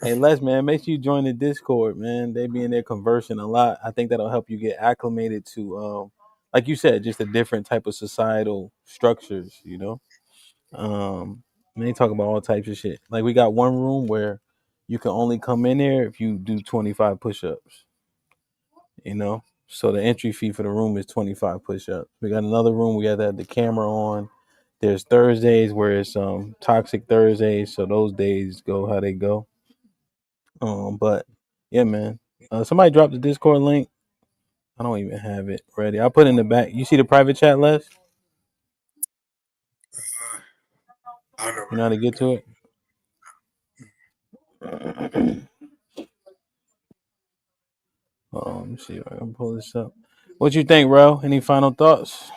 Hey Les, man, make sure you join the Discord, man. They be in there conversing a lot. I think that'll help you get acclimated to, like you said, just a different type of societal structures. And they talk about all types of shit. Like we got one room where you can only come in there if you do 25 push-ups. So the entry fee for the room is 25 push-ups. We got another room we have to have the camera on. There's Thursdays where it's toxic Thursdays, so those days go how they go. But yeah, man. Somebody dropped the Discord link. I don't even have it ready. I'll put it in the back. You see the private chat, Les? I don't know. You know how to get to it? Let me see if I can pull this up. What you think, Ro? Any final thoughts?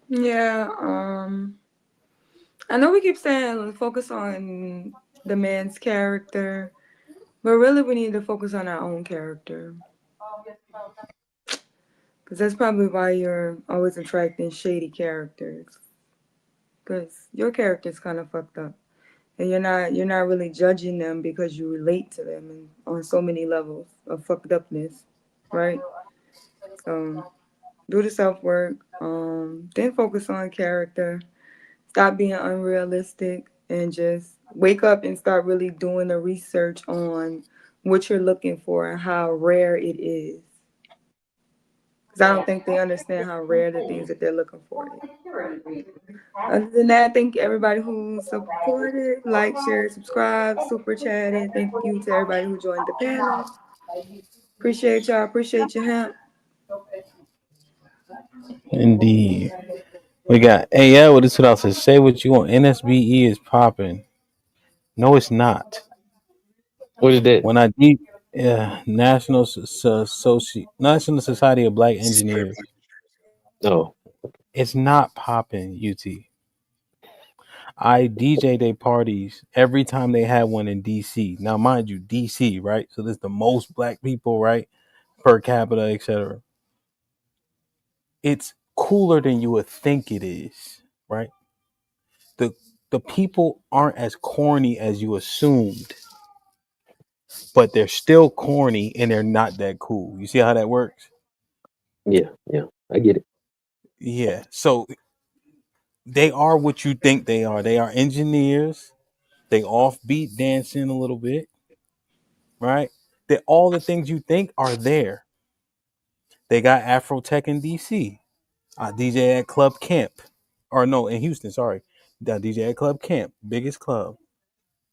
Yeah, I know we keep saying focus on the man's character, but really we need to focus on our own character. Because that's probably why you're always attracting shady characters. Because your character's kind of fucked up. And you're not really judging them because you relate to them on so many levels of fucked upness, right? So do the self work, then focus on character. Stop being unrealistic and just wake up and start really doing the research on what you're looking for and how rare it is. Because I don't think they understand how rare the things that they're looking for is. Other than that, thank everybody who supported, like, shared, subscribed, super chatted. Thank you to everybody who joined the panel. Appreciate y'all. Appreciate your help. Indeed. We got AL with this what else says. Say what you want. NSBE is popping. No, it's not. What is that? When I deep National National Society of Black Engineers. Oh. It's not popping, UT. I DJ their parties every time they had one in DC. Now, mind you, DC, right? So there's the most black people, right? Per capita, etc. It's cooler than you would think it is, right? The people aren't as corny as you assumed, but they're still corny and they're not that cool. You see how that works? Yeah, I get it. Yeah. So they are what you think they are. They are engineers. They offbeat dancing a little bit, right? That all the things you think are there. They got Afro Tech in DC. I DJ at Club Camp. Or no, in Houston, sorry. That DJ at Club Camp, biggest club.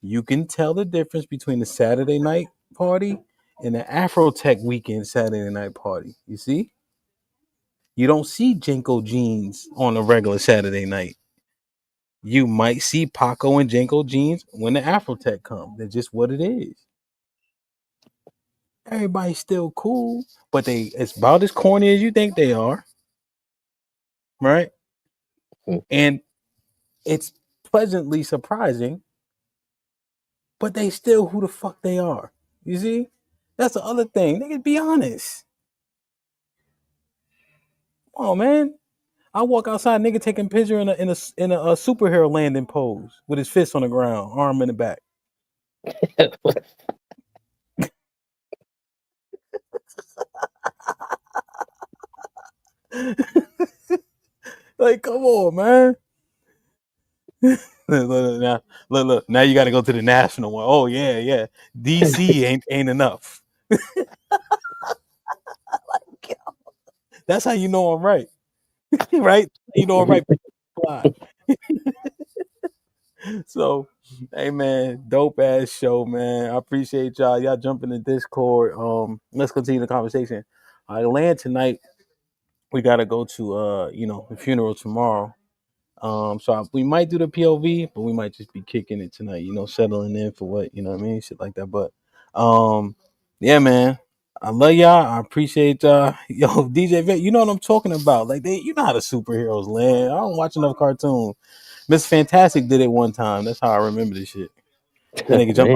You can tell the difference between the Saturday night party and the Afro Tech weekend Saturday night party. You see? You don't see Jenko jeans on a regular Saturday night. You might see Paco and Jenko jeans when the Afro Tech come. That's just what it is. Everybody's still cool, but it's about as corny as you think they are. Right? And it's pleasantly surprising, but they still who the fuck they are. You see? That's the other thing. Nigga, be honest. Oh man. I walk outside, nigga taking picture in a superhero landing pose with his fist on the ground, arm in the back. Like, come on, man. Look. Now you got to go to the national one. Oh yeah. DC ain't enough. That's how you know I'm right, right? You know I'm right. So, hey man, dope ass show, man. I appreciate y'all. Y'all jumping in Discord. Let's continue the conversation. I land tonight. We gotta go to the funeral tomorrow. We might do the POV, but we might just be kicking it tonight, settling in for what, you know what I mean? Shit like that. But yeah, man. I love y'all. I appreciate y'all. Yo, DJ Vet, you know what I'm talking about. Like you know how the superheroes land. I don't watch enough cartoons. Miss Fantastic did it one time. That's how I remember this shit. That nigga jumped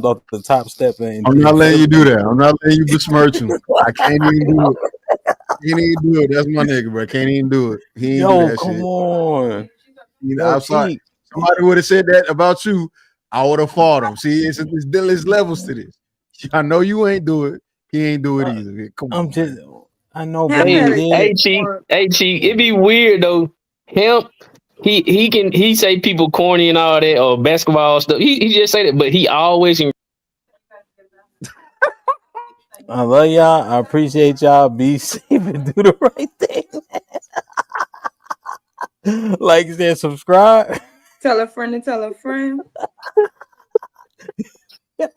off the top step and I'm not letting you do that. I'm not letting you besmirch him. I can't even do it. Can't even do it. That's my nigga, bro. Can't even do it. He ain't do that come shit. on. I'm sorry. Somebody would have said that about you. I would have fought him. See, it's levels to this. I know you ain't do it. He ain't do it either. Come on. I know, Hemp but had he a did. Hey, Chief, it be weird though. Hemp, he say people corny and all that or basketball stuff. He just say that, but he always I love y'all. I appreciate y'all. Be safe and do the right thing. Like and subscribe. Tell a friend to tell a friend. Yeah.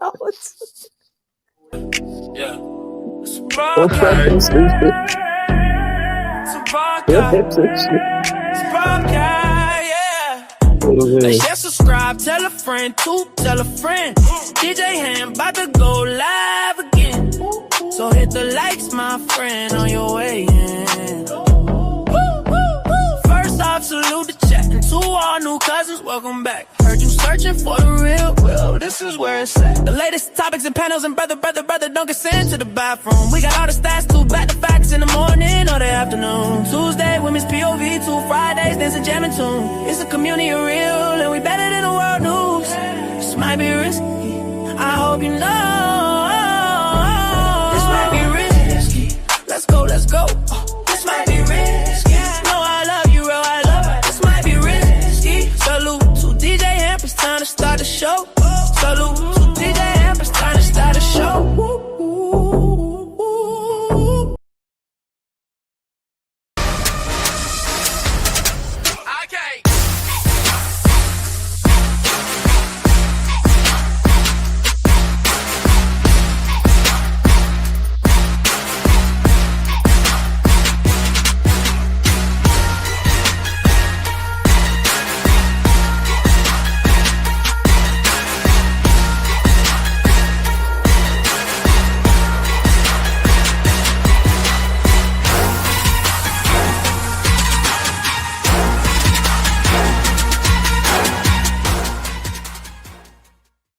Like, share, subscribe, tell a friend, tell a friend. DJ Ham about to go live again. So hit the likes, my friend, on your way in. First off, salute the chat. And to all new cousins, welcome back. Heard you searching for the real. Well, this is where it's at. The latest topics and panels and brother, don't get sent to the bathroom. We got all the stats, too, back to facts in the morning or the afternoon. Tuesday, women's POV, 2 Fridays, dancing, jamming tune. It's a community of real, and we better than the world news. This might be risky, I hope you know.